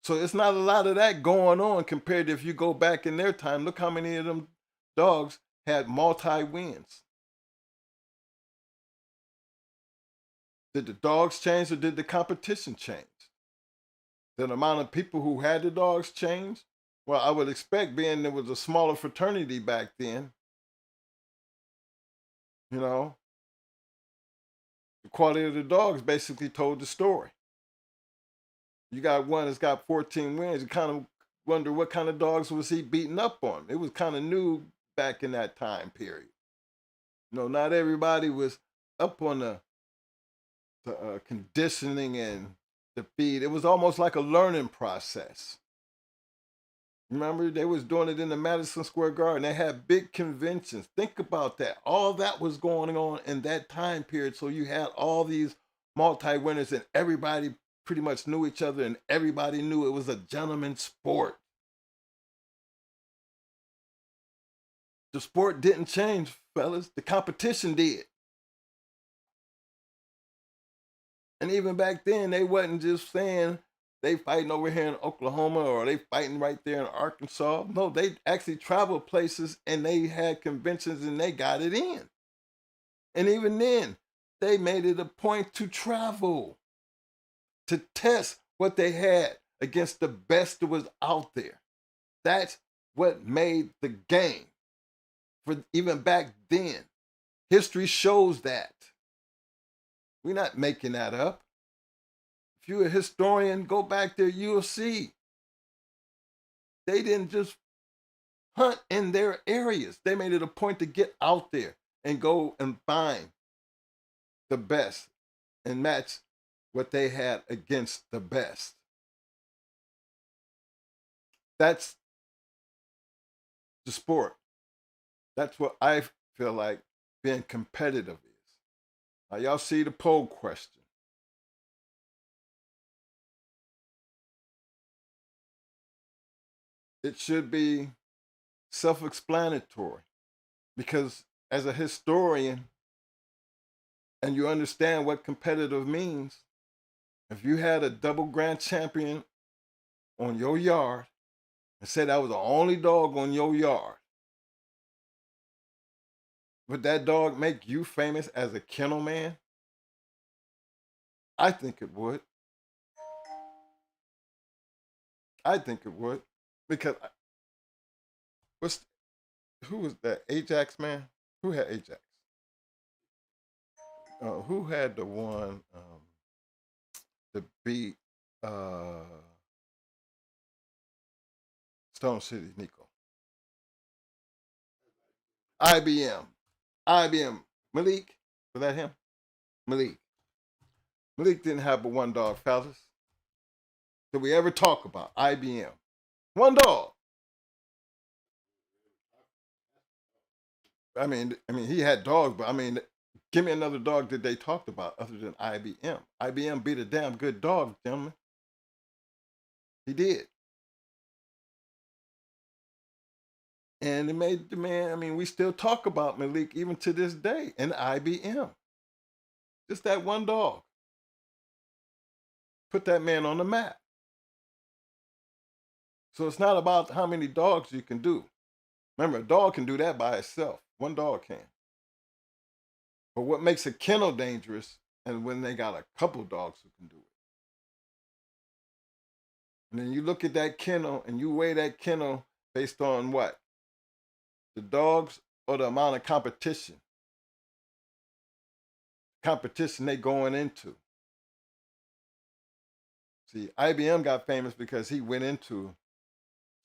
So it's not a lot of that going on compared to if you go back in their time. Look how many of them dogs had multi-wins. Did the dogs change or did the competition change? Did the amount of people who had the dogs change? Well, I would expect, being there was a smaller fraternity back then, you know, the quality of the dogs basically told the story. You got one that's got 14 wins. You kind of wonder what kind of dogs was he beating up on. It was kind of new back in that time period. You know, not everybody was up on the conditioning and the feed. It was almost like a learning process. Remember, they was doing it in the Madison Square Garden. They had big conventions. Think about that. All that was going on in that time period. So you had all these multi-winners and everybody pretty much knew each other and everybody knew it was a gentleman's sport. The sport didn't change, fellas. The competition did. And even back then, they wasn't just saying they fighting over here in Oklahoma or they fighting right there in Arkansas. No, they actually traveled places and they had conventions and they got it in. And even then, they made it a point to travel, to test what they had against the best that was out there. That's what made the game. For even back then, history shows that. We're not making that up. If you're a historian, go back there, you'll see. They didn't just hunt in their areas. They made it a point to get out there and go and find the best and match what they had against the best. That's the sport. That's what I feel like being competitive is. Now, y'all see the poll question. It should be self-explanatory because as a historian and you understand what competitive means, if you had a double grand champion on your yard and said that was the only dog on your yard, would that dog make you famous as a kennel man? I think it would. I think it would. Because who was that? Ajax man? Who had Ajax? Who had the one to beat Stone City Nico? IBM. IBM. Malik? Was that him? Malik. Malik didn't have but one dog, fellas. Did we ever talk about IBM? One dog. I mean, he had dogs, but I mean, give me another dog that they talked about other than IBM. IBM beat a damn good dog, gentlemen. He did. And it made the man, I mean, we still talk about Malik even to this day in IBM. Just that one dog. Put that man on the map. So it's not about how many dogs you can do. Remember, a dog can do that by itself. One dog can. But what makes a kennel dangerous and when they got a couple dogs who can do it. And then you look at that kennel and you weigh that kennel based on what? The dogs or the amount of competition? Competition they going into. See, IBM got famous because he went into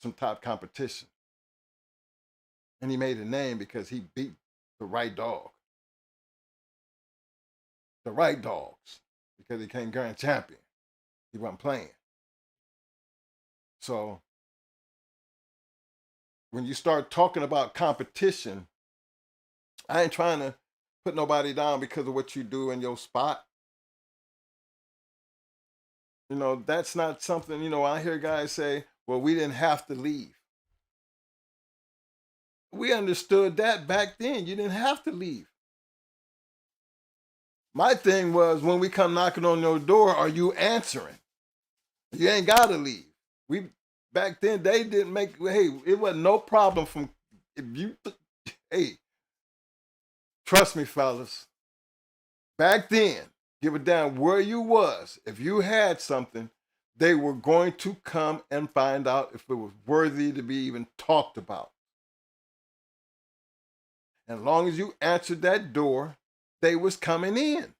some top competition. And he made a name because he beat the right dog. The right dogs, because he became grand champion. He wasn't playing. So when you start talking about competition, I ain't trying to put nobody down because of what you do in your spot. You know, that's not something, you know, I hear guys say, well, we didn't have to leave. We understood that back then. You didn't have to leave. My thing was when we come knocking on your door, are you answering? You ain't got to leave. We back then they didn't make. Hey, it wasn't no problem from if you. Hey, trust me, fellas. Back then, give a damn where you was. If you had something, they were going to come and find out if it was worthy to be even talked about. And as long as you answered that door, they was coming in.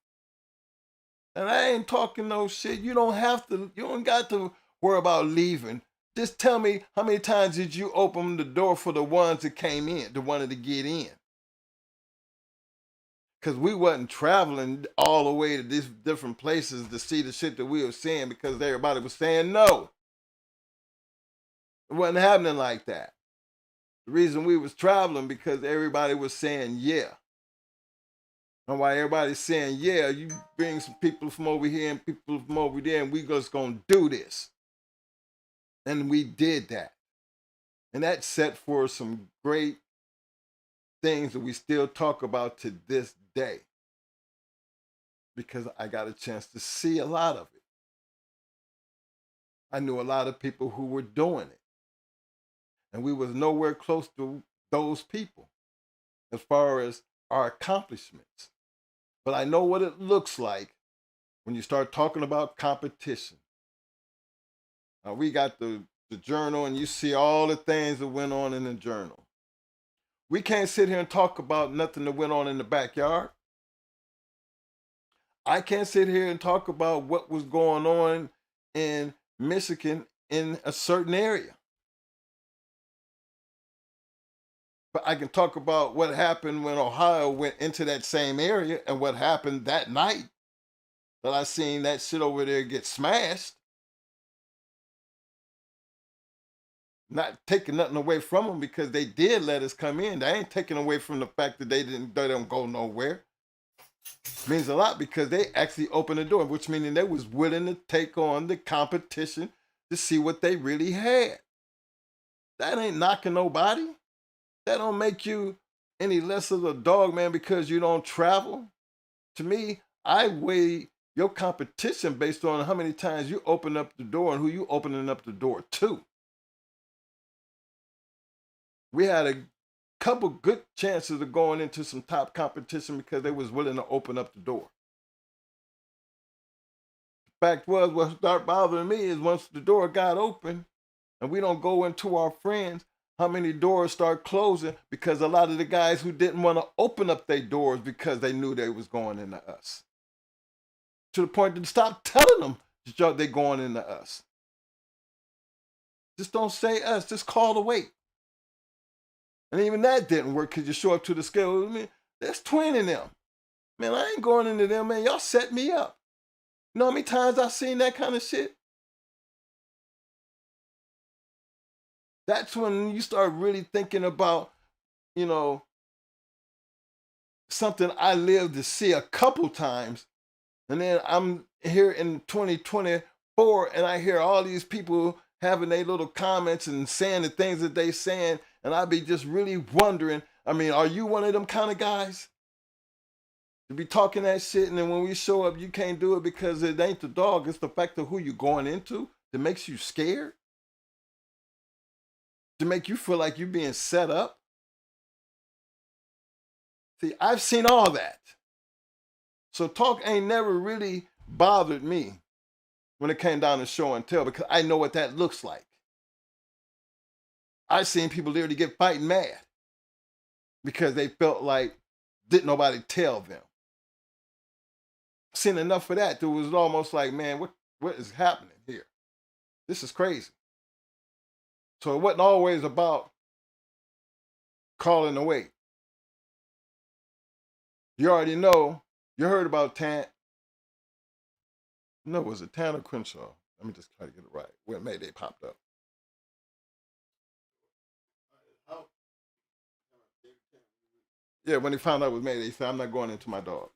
And I ain't talking no shit. You don't have to, you don't got to worry about leaving. Just tell me how many times did you open the door for the ones that came in, that wanted to get in? Because we wasn't traveling all the way to these different places to see the shit that we were seeing because everybody was saying no. It wasn't happening like that. The reason we was traveling because everybody was saying yeah. And while everybody's saying yeah, you bring some people from over here and people from over there and we just gonna do this. And we did that. And that set for some great things that we still talk about to this day. Because I got a chance to see a lot of it. I knew a lot of people who were doing it. And we was nowhere close to those people as far as our accomplishments. But I know what it looks like when you start talking about competition. We got the journal and you see all the things that went on in the journal. We can't sit here and talk about nothing that went on in the backyard. I can't sit here and talk about what was going on in Michigan in a certain area. But I can talk about what happened when Ohio went into that same area and what happened that night that I seen that shit over there get smashed. Not taking nothing away from them because they did let us come in. They ain't taking away from the fact that they don't go nowhere. Means a lot because they actually opened the door, which meaning they was willing to take on the competition to see what they really had. That ain't knocking nobody. That don't make you any less of a dog man because you don't travel. To me, I weigh your competition based on how many times you open up the door and who you opening up the door to. We had a couple good chances of going into some top competition because they was willing to open up the door. The fact was, what started bothering me is once the door got open and we don't go into our friends, how many doors start closing because a lot of the guys who didn't want to open up their doors because they knew they was going into us. To the point that stop telling them that they going into us. Just don't say us, just call the weight. And even that didn't work because you show up to the scale. I mean, there's 20 in them. Man, I ain't going into them, man. Y'all set me up. You know how many times I've seen that kind of shit? That's when you start really thinking about, you know, something I lived to see a couple times. And then I'm here in 2024 and I hear all these people having their little comments and saying the things that they saying. And I be just really wondering, I mean, are you one of them kind of guys? To be talking that shit and then when we show up, you can't do it because it ain't the dog. It's the fact of who you're going into that makes you scared. To make you feel like you're being set up. See, I've seen all that. So talk ain't never really bothered me when it came down to show and tell because I know what that looks like. I've seen people literally get fighting mad because they felt like didn't nobody tell them. Seen enough of that. It was almost like, man, what is happening here? This is crazy. So it wasn't always about calling the weight. You already know. You heard about Tant. No, was it Tanner Crenshaw? Let me just try to get it right. When Mayday popped up. Yeah, when he found out it was Mayday, he said, I'm not going into my dog.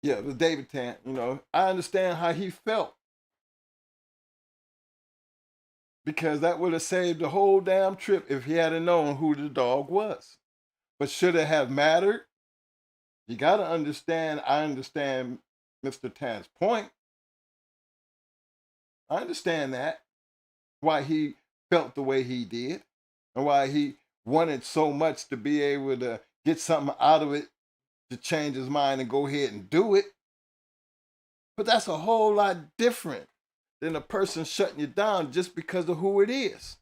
Yeah, it was David Tant. You know, I understand how he felt because that would have saved the whole damn trip if he had known who the dog was. But should it have mattered? You got to understand, I understand Mr. Tant's point. I understand that, why he felt the way he did, and why he wanted so much to be able to get something out of it to change his mind and go ahead and do it. But that's a whole lot different than a person shutting you down just because of who it is.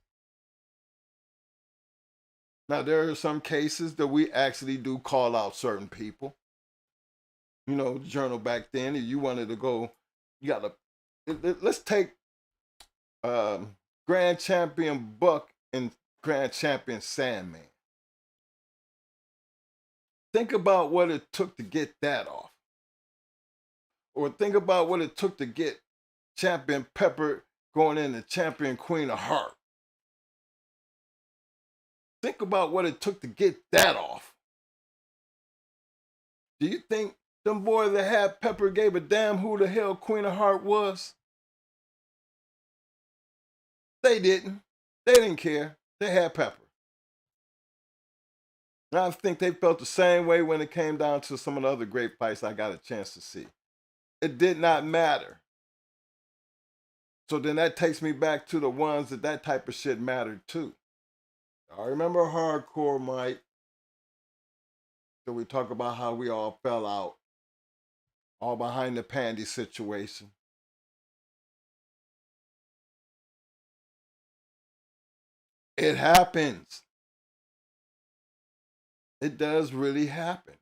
Now, there are some cases that we actually do call out certain people. You know, the journal back then, if you wanted to go, you got to, let's take Grand Champion Buck and Grand Champion Sandman. Think about what it took to get that off. Or think about what it took to get Champion Pepper going into Champion Queen of Heart. Think about what it took to get that off. Do you think them boys that had Pepper gave a damn who the hell Queen of Heart was? They didn't. They didn't care. They had Pepper. And I think they felt the same way when it came down to some of the other great fights I got a chance to see. It did not matter. So then that takes me back to the ones that type of shit mattered too. I remember Hardcore Mike. So we talk about how we all fell out, all behind the pandy situation. It happens. It does really happen.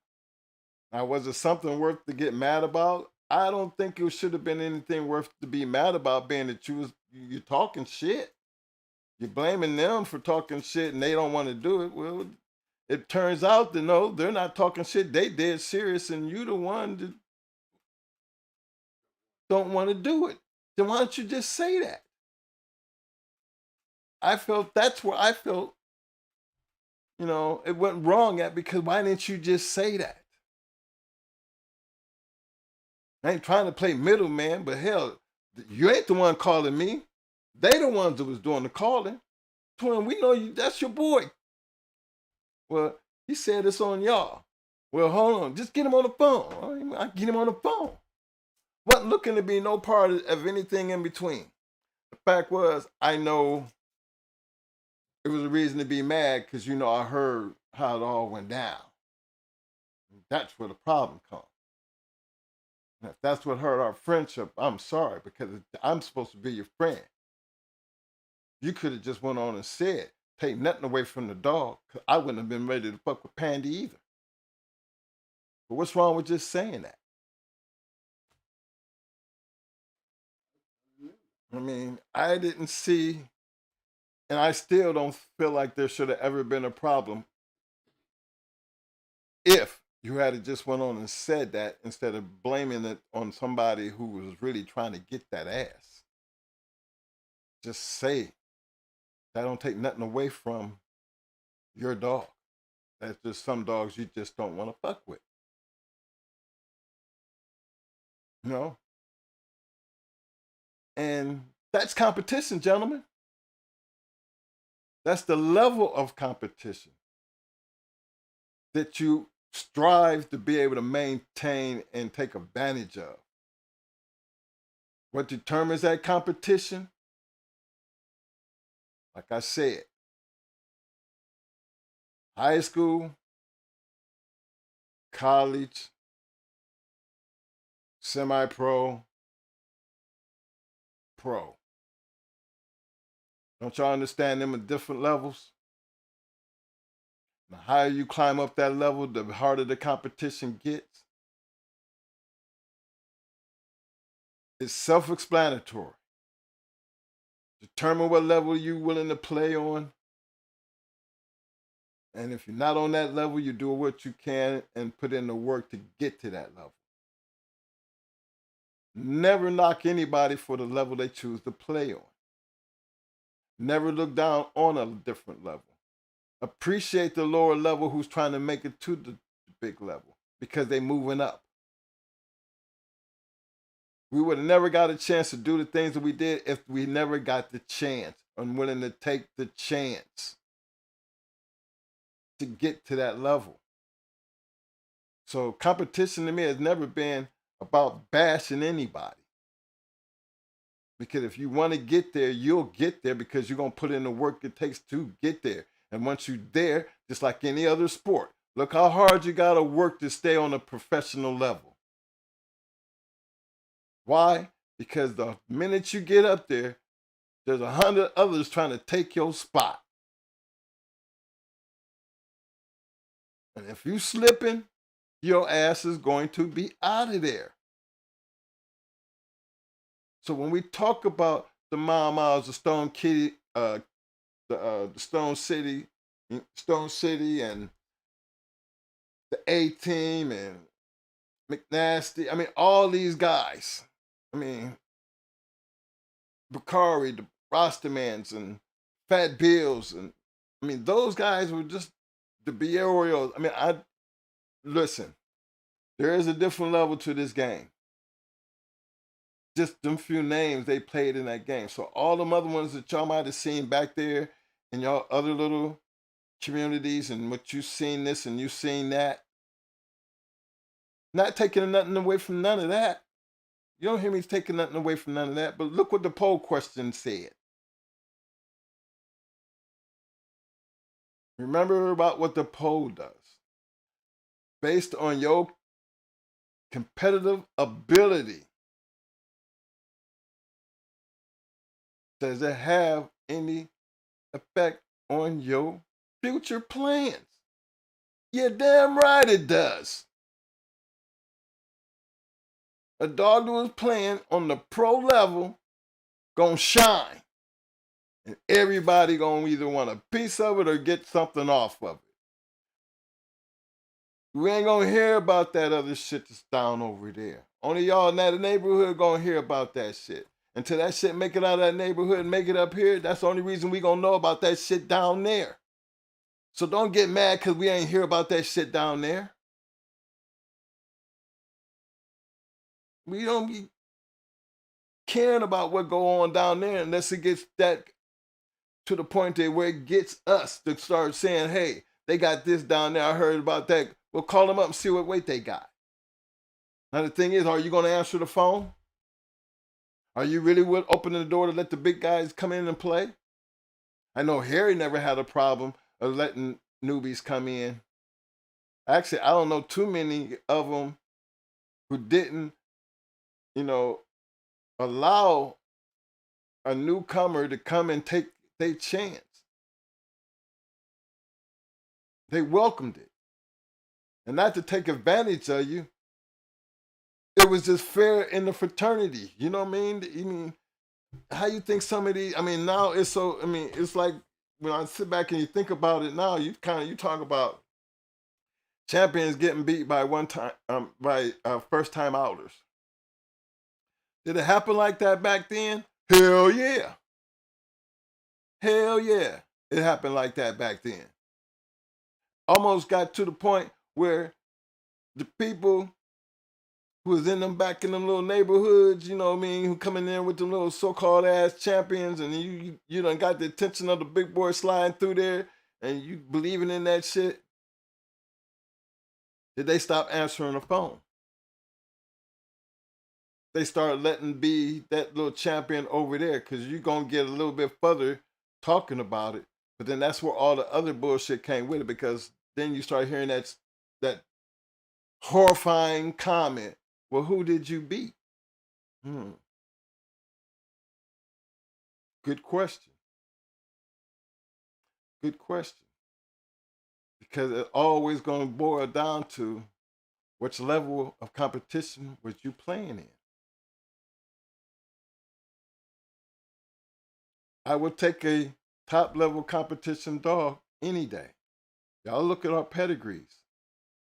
Now, was it something worth to get mad about? I don't think it should have been anything worth to be mad about, being that you're talking shit. You're blaming them for talking shit and they don't want to do it. Well, it turns out that no, they're not talking shit. They dead serious, and you the one that don't want to do it. Then why don't you just say that? I felt that's where I felt, you know, it went wrong at, because why didn't you just say that? I ain't trying to play middleman, but hell, you ain't the one calling me. They the ones that was doing the calling. Twin, we know you. That's your boy. Well, he said it's on y'all. Well, hold on. Just get him on the phone. I get him on the phone. Wasn't looking to be no part of anything in between. The fact was, I know it was a reason to be mad because, you know, I heard how it all went down. That's where the problem comes. And if that's what hurt our friendship, I'm sorry, because I'm supposed to be your friend. You could have just went on and said, take nothing away from the dog, because I wouldn't have been ready to fuck with Pandy either. But what's wrong with just saying that? I mean, I didn't see, and I still don't feel like there should have ever been a problem if you had just went on and said that instead of blaming it on somebody who was really trying to get that ass. Just say, that don't take nothing away from your dog. That's just some dogs you just don't want to fuck with. You know? And that's competition, gentlemen. That's the level of competition that you strive to be able to maintain and take advantage of. What determines that competition? Like I said, high school, college, semi-pro, pro. Don't y'all understand them at different levels? The higher you climb up that level, the harder the competition gets. It's self-explanatory. Determine what level you're willing to play on. And if you're not on that level, you do what you can and put in the work to get to that level. Never knock anybody for the level they choose to play on. Never look down on a different level. Appreciate the lower level who's trying to make it to the big level because they moving up. We would have never got a chance to do the things that we did if we never got the chance. I'm willing to take the chance to get to that level. So competition to me has never been about bashing anybody. Because if you want to get there, you'll get there because you're going to put in the work it takes to get there. And once you're there, just like any other sport, look how hard you got to work to stay on a professional level. Why? Because the minute you get up there, there's 100 others trying to take your spot. And if you slipping, your ass is going to be out of there. So when we talk about the miles of Stone Kitty, the Stone City, and the A-Team and McNasty, I mean, all these guys. I mean, Bakari, the Rastamans, and Fat Bills, and I mean, those guys were just the Bioreos. I mean, listen. There is a different level to this game. Just them few names they played in that game. So all them other ones that y'all might have seen back there in y'all other little communities and what you seen this and you seen that. Not taking nothing away from none of that. You don't hear me taking nothing away from none of that, but look what the poll question said. Remember about what the poll does. Based on your competitive ability, does it have any effect on your future plans? You're damn right it does. A dog that was playing on the pro level gonna shine. And everybody gonna either want a piece of it or get something off of it. We ain't gonna hear about that other shit that's down over there. Only y'all in that neighborhood gonna hear about that shit. Until that shit make it out of that neighborhood and make it up here, that's the only reason we gonna know about that shit down there. So don't get mad because we ain't hear about that shit down there. We don't be caring about what go on down there unless it gets that to the point that where it gets us to start saying, hey, they got this down there. I heard about that. We'll call them up and see what weight they got. Now the thing is, are you going to answer the phone? Are you really opening the door to let the big guys come in and play? I know Harry never had a problem of letting newbies come in. Actually, I don't know too many of them who didn't, allow a newcomer to come and take their chance. They welcomed it. And not to take advantage of you. It was just fair in the fraternity. You know what I mean? How you think some of these, now it's so, it's like when I sit back and you think about it now, you talk about champions getting beat by first time outers. Did it happen like that back then? Hell yeah. Hell yeah. It happened like that back then. Almost got to the point where the people who was in them back in them little neighborhoods, who coming in with them little so-called ass champions, and you done got the attention of the big boy sliding through there, and you believing in that shit. Did they stop answering the phone? They started letting be that little champion over there because you're going to get a little bit further talking about it. But then that's where all the other bullshit came with it, because then you start hearing that horrifying comment. Well, who did you beat? Good question. Good question. Because it's always going to boil down to which level of competition was you playing in. I would take a top level competition dog any day. Y'all look at our pedigrees.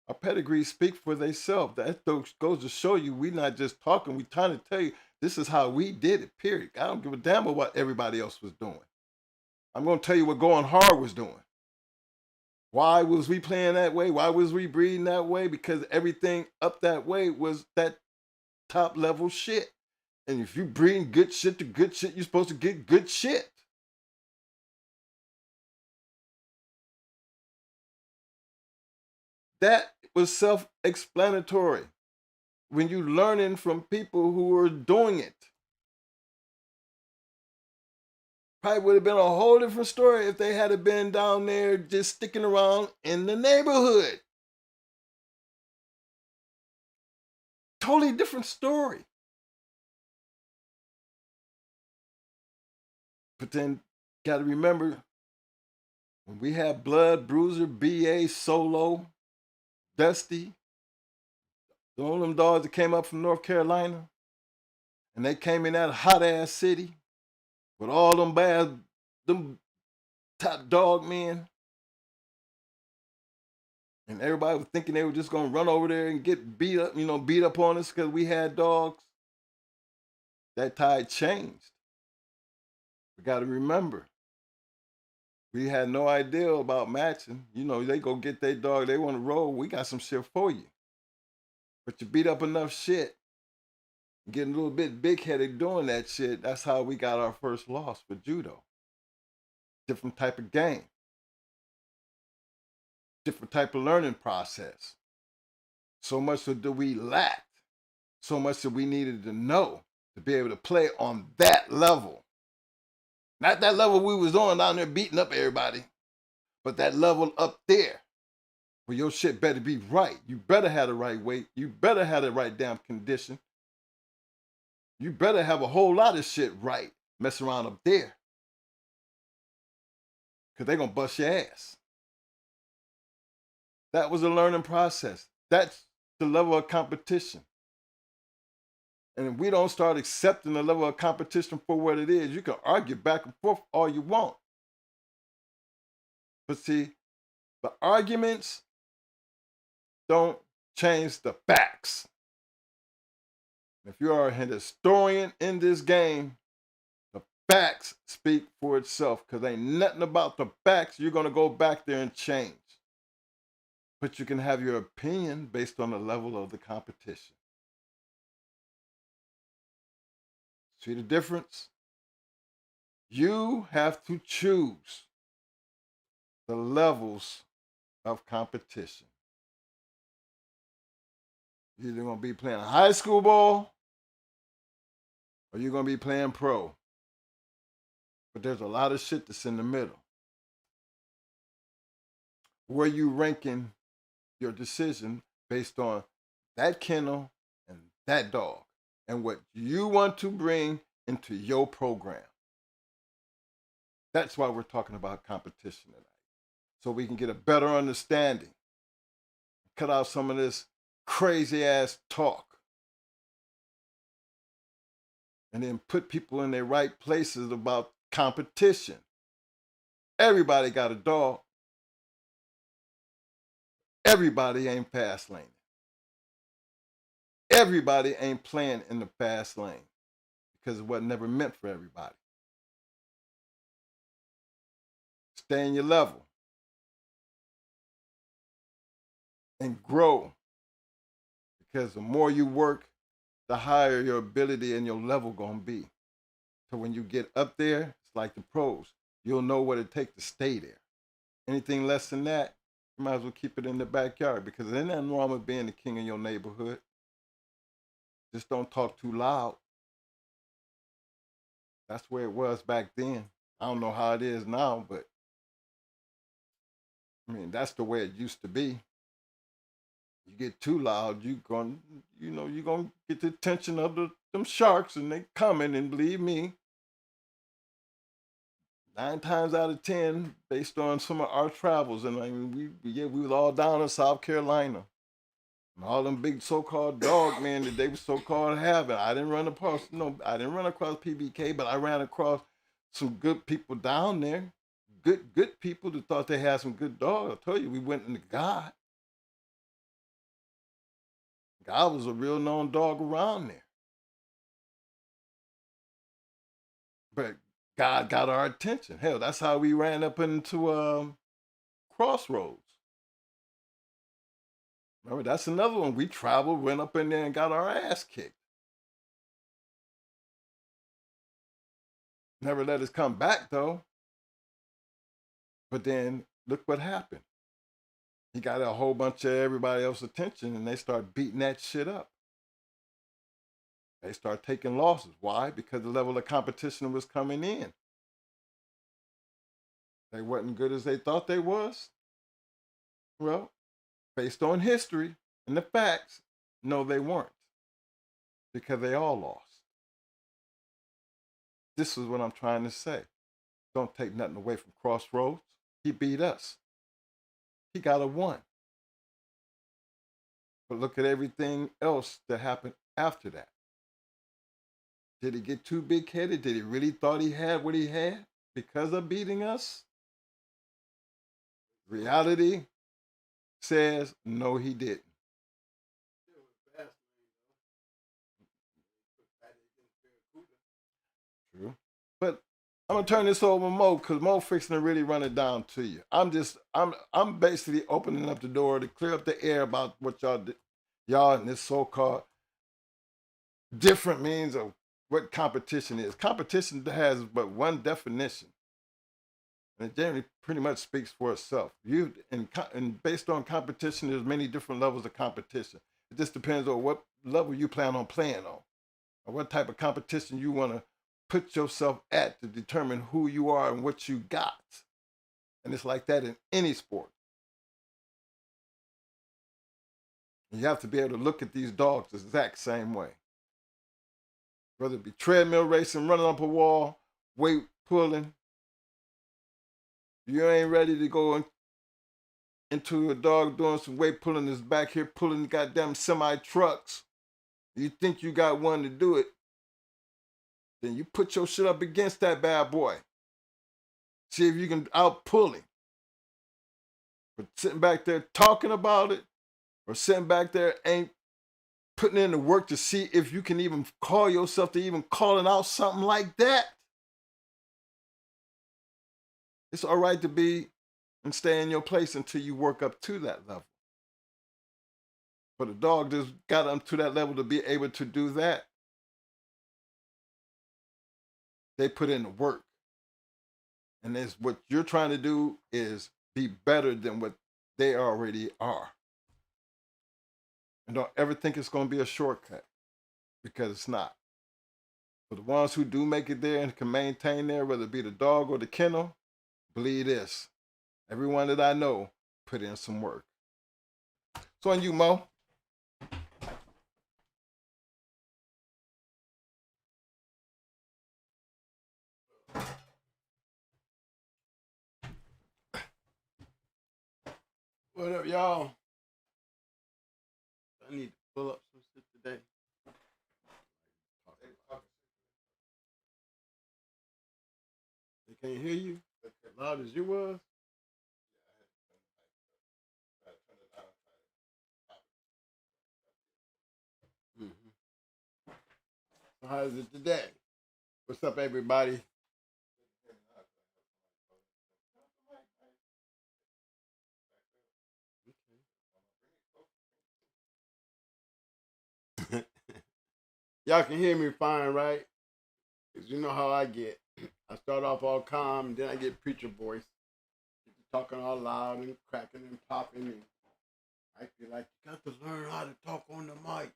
Our pedigrees speak for themselves. That goes to show you we not just talking, we trying to tell you this is how we did it, period. I don't give a damn about what everybody else was doing. I'm going to tell you what Going Hard was doing. Why was we playing that way? Why was we breeding that way? Because everything up that way was that top level shit. And if you breeding good shit to good shit, you're supposed to get good shit. That was self-explanatory when you learning from people who were doing it. Probably would have been a whole different story if they had been down there just sticking around in the neighborhood. Totally different story. But then, got to remember, when we had Blood, Bruiser, BA, Solo, Dusty, all of them dogs that came up from North Carolina, and they came in that hot-ass city with all them top dog men, and everybody was thinking they were just going to run over there and get beat up on us because we had dogs. That tide changed. We got to remember, we had no idea about matching. They go get their dog, they want to roll, we got some shit for you. But you beat up enough shit, getting a little bit big-headed doing that shit, that's how we got our first loss with judo. Different type of game. Different type of learning process. So much so that we lacked. So much that we needed to know to be able to play on that level. Not that level we was on down there beating up everybody, but that level up there where your shit better be right. You better have the right weight. You better have the right damn condition. You better have a whole lot of shit right messing around up there. Because they're going to bust your ass. That was a learning process. That's the level of competition. And if we don't start accepting the level of competition for what it is, you can argue back and forth all you want. But see, the arguments don't change the facts. If you are a historian in this game, the facts speak for itself, because ain't nothing about the facts you're going to go back there and change. But you can have your opinion based on the level of the competition. See the difference? You have to choose the levels of competition. You're either going to be playing high school ball or you're going to be playing pro. But there's a lot of shit that's in the middle. Where you ranking your decision based on that kennel and that dog and what you want to bring into your program. That's why we're talking about competition tonight. So we can get a better understanding. Cut out some of this crazy ass talk. And then put people in their right places about competition. Everybody got a dog. Everybody ain't fast lane. Everybody ain't playing in the fast lane because it wasn't never meant for everybody. Stay in your level and grow, because the more you work, the higher your ability and your level gonna be. So when you get up there, it's like the pros. You'll know what it takes to stay there. Anything less than that, you might as well keep it in the backyard, because there ain't nothing wrong with being the king of your neighborhood. Just don't talk too loud. That's where it was back then. I don't know how it is now, but I mean, that's the way it used to be. You get too loud, you're gonna get the attention of them sharks, and they coming. And believe me, 9 times out of 10, based on some of our travels, and I mean, we was all down in South Carolina, and all them big so-called dog men that they were so-called having. I didn't run across PBK, but I ran across some good people down there. Good people that thought they had some good dogs. I told you, we went into God. God was a real known dog around there. But God got our attention. Hell, that's how we ran up into Crossroads. Remember, that's another one. We traveled, went up in there and got our ass kicked. Never let us come back, though. But then, look what happened. He got a whole bunch of everybody else's attention, and they start beating that shit up. They start taking losses. Why? Because the level of competition was coming in. They wasn't good as they thought they was. Well, based on history and the facts, no, they weren't. Because they all lost. This is what I'm trying to say. Don't take nothing away from Crossroads. He beat us. He got a 1. But look at everything else that happened after that. Did he get too big-headed? Did he really thought he had what he had because of beating us? Reality says no, he didn't. True. But I'm gonna turn this over to Mo because Mo fixing to really run it down to you. I'm basically opening up the door to clear up the air about what y'all and this so-called different means of what competition is. Competition has but one definition, and it generally pretty much speaks for itself. And based on competition, there's many different levels of competition. It just depends on what level you plan on playing on, or what type of competition you want to put yourself at to determine who you are and what you got. And it's like that in any sport. You have to be able to look at these dogs the exact same way. Whether it be treadmill racing, running up a wall, weight pulling, you ain't ready to go into a dog doing some weight pulling is back here pulling goddamn semi-trucks. You think you got one to do it, then you put your shit up against that bad boy. See if you can out-pull him. But sitting back there talking about it, or sitting back there ain't putting in the work to see if you can even call yourself to even calling out something like that. It's all right to be and stay in your place until you work up to that level. But a dog just got up to that level to be able to do that. They put in the work. And it's what you're trying to do is be better than what they already are. And don't ever think it's going to be a shortcut, because it's not. For the ones who do make it there and can maintain there, whether it be the dog or the kennel, believe this. Everyone that I know put in some work. So on you, Mo. What up, y'all? I need to pull up some shit today. They can't hear you as loud as you was. Mm-hmm. So how is it today? What's up, everybody? Y'all can hear me fine, right? Because you know how I get. I start off all calm, then I get preacher voice. Talking all loud and cracking and popping. And I feel like you got to learn how to talk on the mic.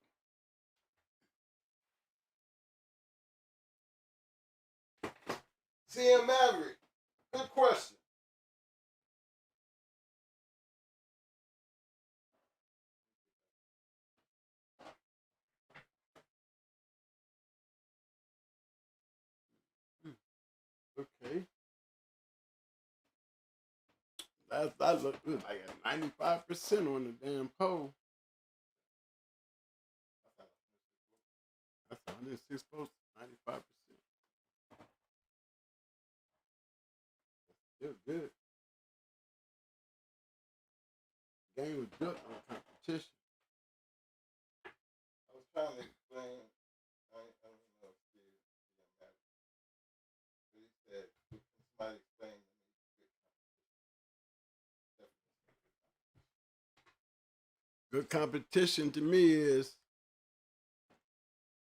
CM Maverick, good question. Okay. That look good. Like at 95% on the damn poll. That's 106 votes, 95%. Still good. Game was built on competition. trying to explain. I don't know if he matter. But he said, somebody explain to me Good competition to me is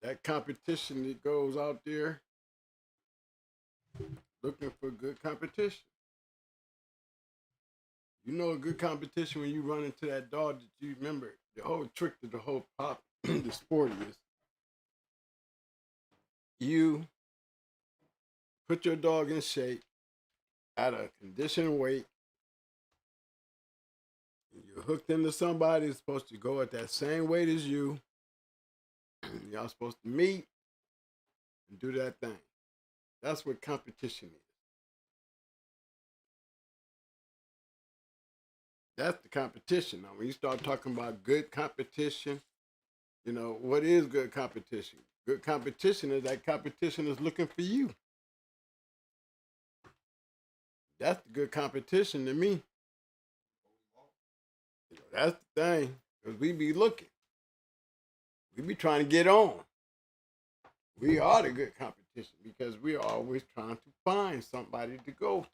that competition that goes out there looking for good competition. You know a good competition when you run into that dog that you remember. The whole trick to the whole pop, the sport is you put your dog in shape at a conditioned weight. You're hooked into somebody that's supposed to go at that same weight as you. Y'all supposed to meet and do that thing. That's what competition is. That's the competition. Now, when you start talking about good competition, you know, what is good competition? Good competition is that competition is looking for you. That's the good competition to me. You know, that's the thing, because we be looking. We be trying to get on. We are the good competition because we are always trying to find somebody to go to.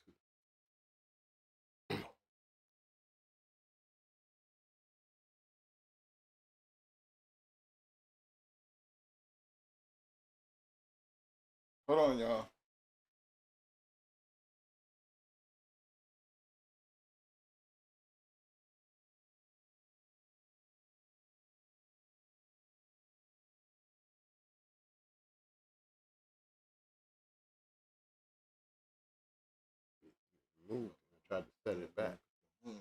Hold on, y'all. Moved. I tried to set it back. Mm.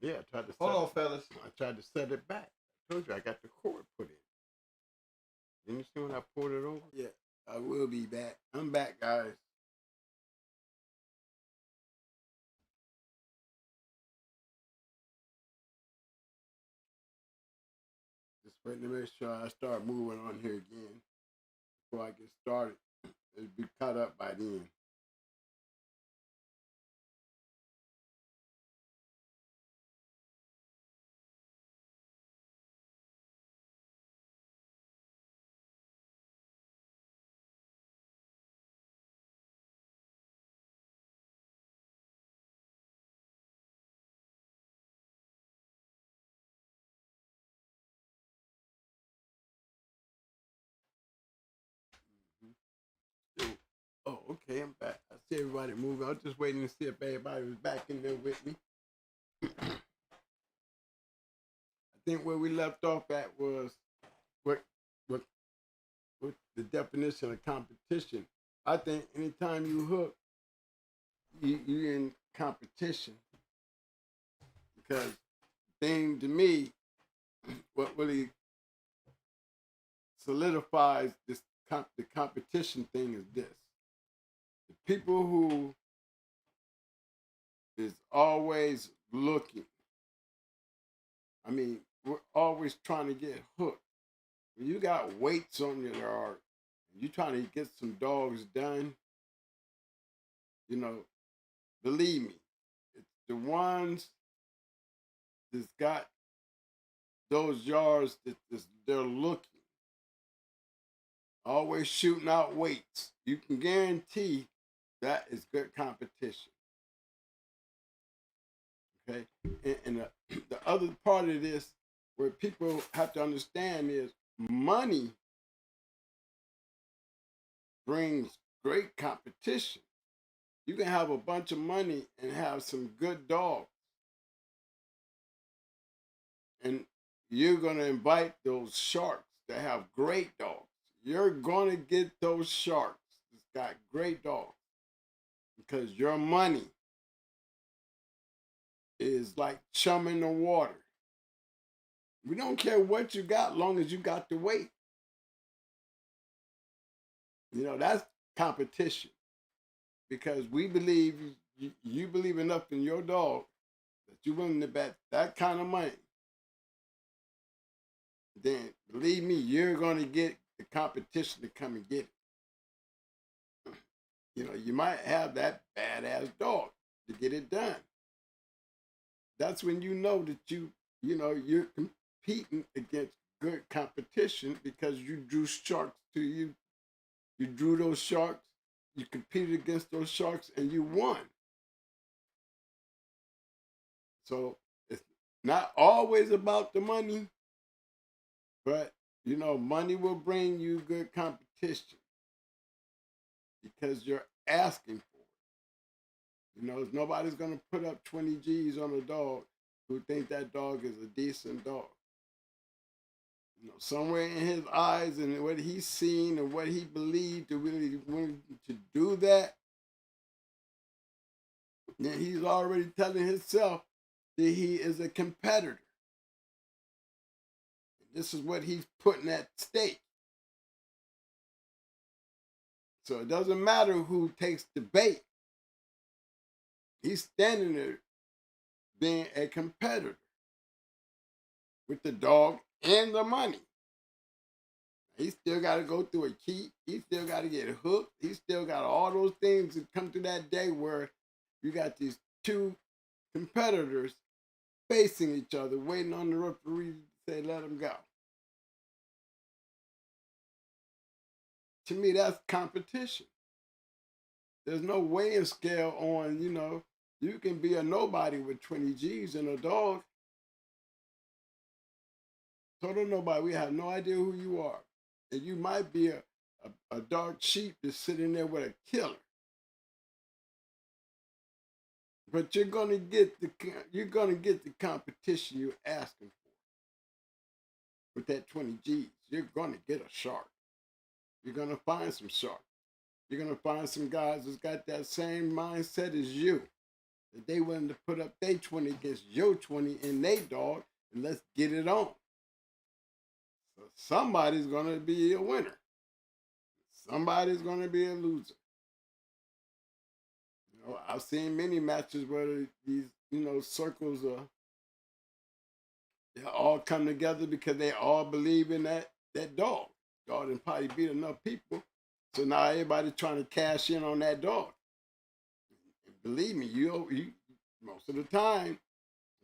Yeah, I tried to Hold on, fellas. I tried to set it back. I told you I got the cord put in. Didn't you see when I pulled it over? Yeah, I will be back. I'm back, guys. Just waiting to make sure I start moving on here again before I get started. It'll be caught up by then. Oh, okay, I'm back. I see everybody moving. I was just waiting to see if everybody was back in there with me. I think where we left off at was what the definition of competition. I think anytime you hook, you in competition, because thing to me, what really solidifies the competition thing is this: the people who is always looking. I mean, we're always trying to get hooked. When you got weights on your yard, you trying to get some dogs done, you know, believe me, it's the ones that's got those yards they're looking. Always shooting out weights. You can guarantee that is good competition. Okay? And the other part of this, where people have to understand, is money brings great competition. You can have a bunch of money and have some good dogs. And you're going to invite those sharks that have great dogs. You're going to get those sharks that's got great dogs because your money is like chumming the water. We don't care what you got, long as you got the weight. You know, that's competition, because we believe you believe enough in your dog that you're willing to bet that kind of money. Then believe me, you're going to get the competition to come and get it. You know, you might have that badass dog to get it done. That's when you know that you're competing against good competition because you drew sharks to you. You drew those sharks, you competed against those sharks, and you won. So it's not always about the money, but money will bring you good competition because you're asking for it. Nobody's gonna put up 20 G's on a dog who think that dog is a decent dog. Somewhere in his eyes and what he's seen and what he believed to really want to do that, then he's already telling himself that he is a competitor. This is what he's putting at stake. So it doesn't matter who takes the bait. He's standing there being a competitor with the dog and the money. He still got to go through a keep. He still got to get hooked. He still got all those things that come to that day where you got these two competitors facing each other, waiting on the referee to say, let them go. To me, that's competition. There's no weighing scale on, you can be a nobody with 20 G's and a dog. Total nobody. We have no idea who you are. And you might be a dark sheep that's sitting there with a killer. But you're gonna get the competition you're asking for. With that 20 G's, you're gonna get a shark. You're gonna find some sharks. You're gonna find some guys that's got that same mindset as you. That they willing to put up their 20 against your 20 and they dog, and let's get it on. So somebody's gonna be a winner. Somebody's gonna be a loser. I've seen many matches where these, circles they all come together because they all believe in that dog. Dog done probably beat enough people. So now everybody's trying to cash in on that dog. And believe me, you most of the time,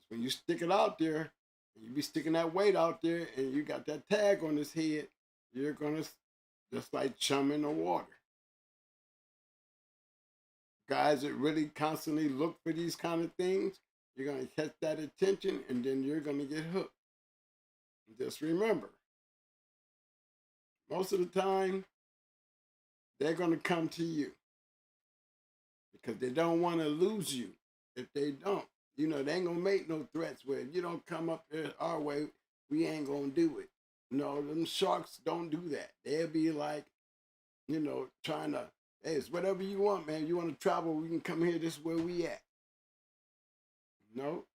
when you stick it out there, and you be sticking that weight out there, and you got that tag on his head, you're gonna just like chum in the water. Guys that really constantly look for these kind of things, you're gonna catch that attention, and then you're gonna get hooked. And just remember, most of the time, they're gonna come to you because they don't want to lose you. If they don't, they ain't gonna make no threats where if you don't come up there our way, we ain't gonna do it. No, them sharks don't do that. They'll be like, trying to, hey, it's whatever you want, man. You want to travel, we can come here. This is where we at. No.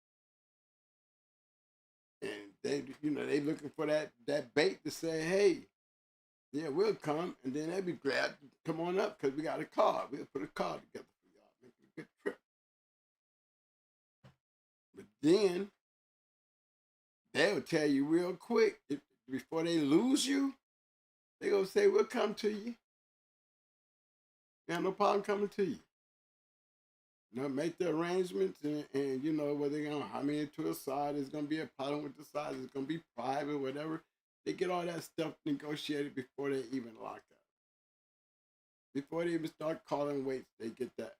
And they looking for that bait to say, hey, yeah, we'll come. And then they'll be glad to come on up because we got a car. We'll put a car together for y'all. Make it a good trip. But then they'll tell you real quick, before they lose you, they gonna say, we'll come to you. Got no problem coming to you. Make the arrangements and whether they're gonna hire me into a side, there's gonna be a problem with the side, it's gonna be private, whatever. They get all that stuff negotiated before they even lock up. Before they even start calling weights, they get that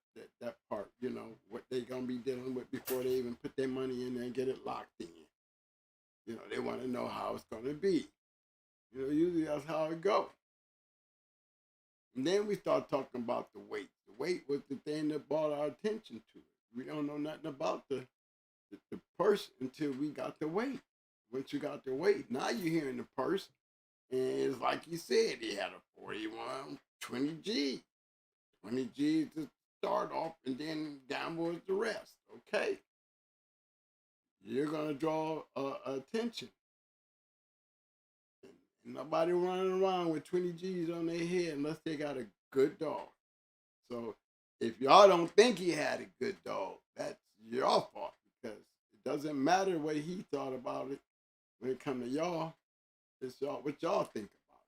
part, what they gonna be dealing with before they even put their money in there and get it locked in. They want to know how it's gonna be. Usually that's how it goes. And then we start talking about the weight. The weight was the thing that brought our attention to it. We don't know nothing about the purse until we got the weight. Once you got the weight, now you're hearing the purse. And it's like you said, he had a 41, 20 G. 20 G to start off and then gamble with the rest, okay? You're going to draw attention. And nobody running around with 20 G's on their head unless they got a good dog. So if y'all don't think he had a good dog, that's your fault because it doesn't matter what he thought about it when it comes to y'all. It's what y'all think about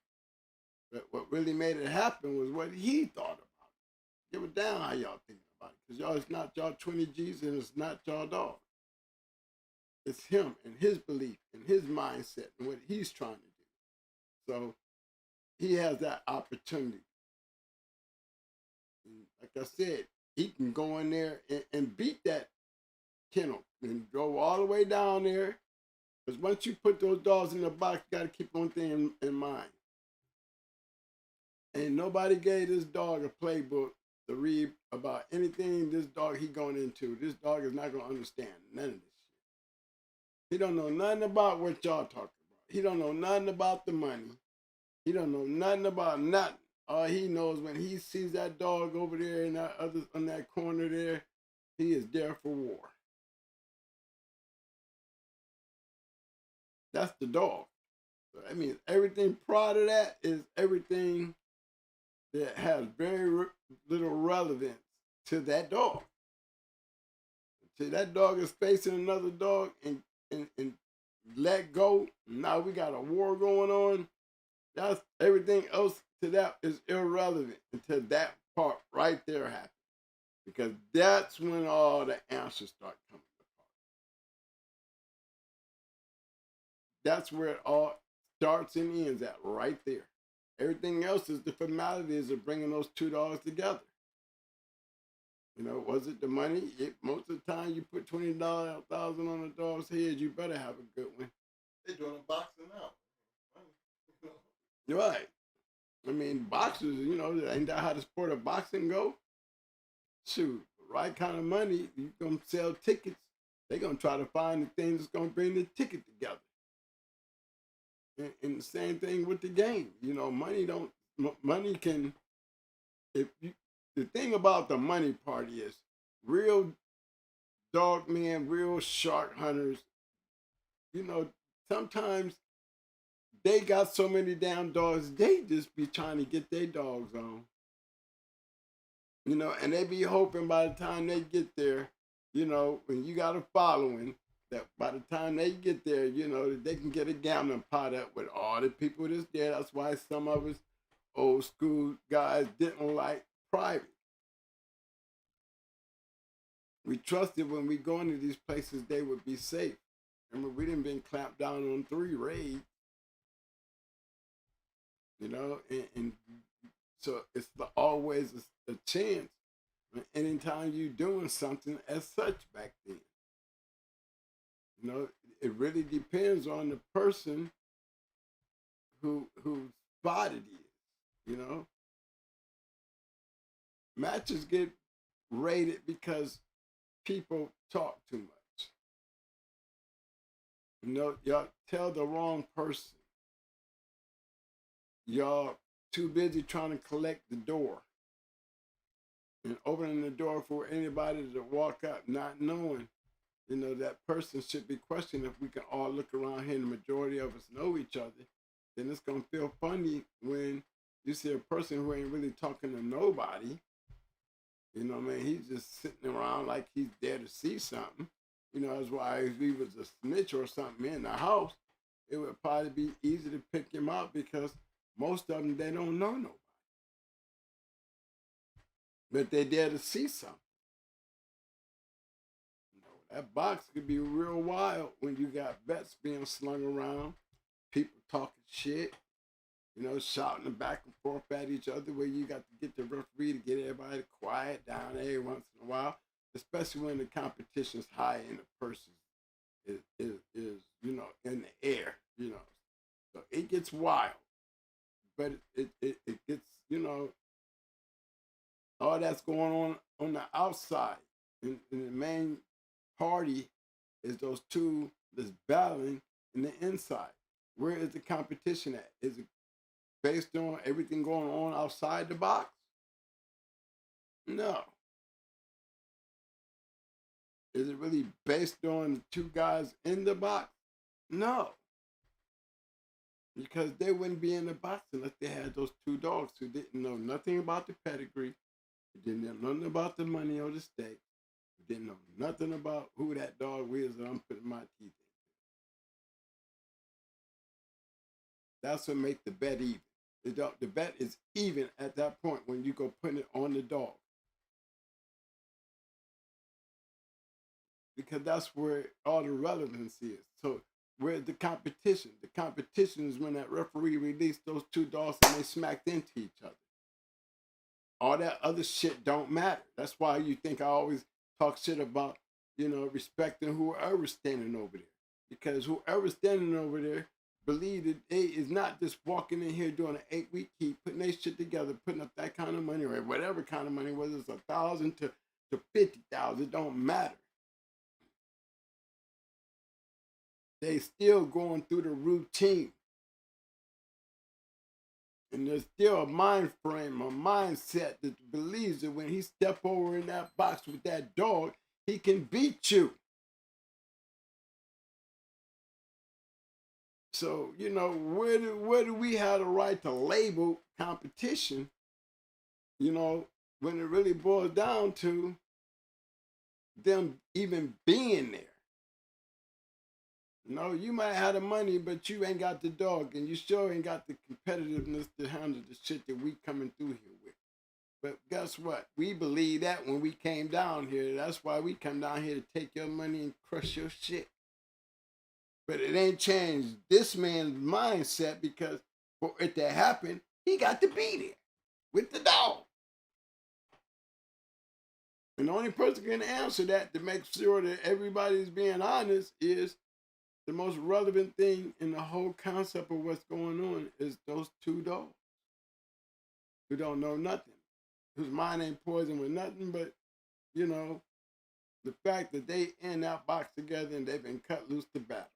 it. But what really made it happen was what he thought about it. Give it down how y'all think about it because y'all, it's not y'all 20 G's and it's not y'all dog. It's him and his belief and his mindset and what he's trying to do. So he has that opportunity. And like I said, he can go in there and beat that kennel and go all the way down there. Because once you put those dogs in the box, you got to keep one thing in mind. Ain't nobody gave this dog a playbook to read about anything this dog he going into. This dog is not going to understand none of this shit. He don't know nothing about what y'all talking about. He don't know nothing about the money. He don't know nothing about nothing. All he knows when he sees that dog over there in that other on that corner there, he is there for war. That's the dog. So that means everything prior to that is everything that has very little relevance to that dog. See, that dog is facing another dog and let go. Now we got a war going on. That's everything else to that is irrelevant until that part right there happens. Because that's when all the answers start coming apart. That's where it all starts and ends at, right there. Everything else is the formalities of bringing those two dogs together. You know, was it the money? Most of the time you put $20,000 on a dog's head, you better have a good one. They're doing a boxing now. You're right. I mean, boxers, you know, ain't that how the sport of boxing go? Shoot, right kind of money, you gonna sell tickets. They gonna try to find the thing that's gonna bring the ticket together. And the same thing with the game. You know, money can, the thing about the money part is real dog men, real shark hunters, you know, sometimes they got so many damn dogs, they just be trying to get their dogs on. You know, and they be hoping by the time they get there, you know, when you got a following, that by the time they get there, you know, they can get a gambling pot up with all the people that's there. That's why some of us old school guys didn't like private. We trusted when we go into these places they would be safe. Remember, we didn't been clamped down on 3 raids. You know, and so it's always a chance anytime you're doing something as such back then. You know, it really depends on the person whose spot it is, you know. Matches get raided because people talk too much. You know, y'all tell the wrong person. Y'all too busy trying to collect the door and opening the door for anybody to walk up, not knowing, you know, that person should be questioned. If we can all look around here and the majority of us know each other, then it's going to feel funny when you see a person who ain't really talking to nobody. You know what I mean? He's just sitting around like he's there to see something. You know, that's why if he was a snitch or something in the house, it would probably be easy to pick him out because most of them, they don't know nobody. But they're there to see something. You know, that box could be real wild when you got bets being slung around, people talking shit, you know, shouting back and forth at each other where you got to get the referee to get everybody quiet down every once in a while, especially when the competition's high and the person is you know, in the air, you know. So it gets wild. But it gets, you know, all that's going on the outside. And the main party is those two that's battling in the inside. Where is the competition at? Is it based on everything going on outside the box? No. Is it really based on the two guys in the box? No. Because they wouldn't be in the box unless they had those two dogs who didn't know nothing about the pedigree, who didn't know nothing about the money or the stake, who didn't know nothing about who that dog is that I'm putting my teeth in. That's what makes the bet even. The bet is even at that point when you go putting it on the dog. because that's where all the relevance is. So where's the competition? The competition is when that referee released those two dogs and they smacked into each other. All that other shit don't matter. That's why you think I always talk shit about, respecting whoever's standing over there. Because whoever's standing over there believe that they is not just walking in here doing an 8-week keep, putting their shit together, putting up that kind of money or whatever kind of money, whether it's 1,000 to 50,000, it don't matter. They still going through the routine. And there's still a mind frame, a mindset that believes that when he step over in that box with that dog, he can beat you. So, where do we have the right to label competition, when it really boils down to them even being there? You might have the money, but you ain't got the dog, and you sure ain't got the competitiveness to handle the shit that we coming through here with. But guess what? We believe that when we came down here. That's why we come down here to take your money and crush your shit. But it ain't changed this man's mindset, because for it to happen, he got to be there with the dog. And the only person can answer that to make sure that everybody's being honest is the most relevant thing in the whole concept of what's going on is those two dogs who don't know nothing, whose mind ain't poisoned with nothing but, the fact that they in that box together and they've been cut loose to battle.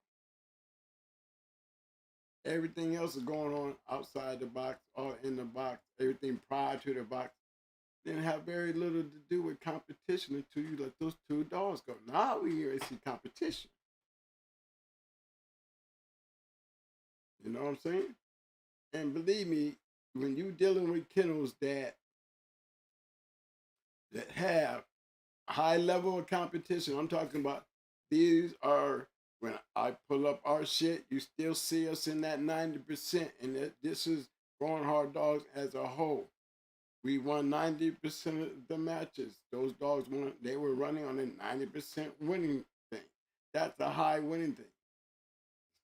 Everything else is going on outside the box or in the box. Everything prior to the box didn't have very little to do with competition until you let those two dogs go. Now we here and see competition. You know what I'm saying? And believe me, when you dealing with kennels that have a high level of competition, I'm talking about these are, when I pull up our shit, you still see us in that 90%. And this is Growing Hard Dogs as a whole. We won 90% of the matches. Those dogs they were running on a 90% winning thing. That's a high winning thing.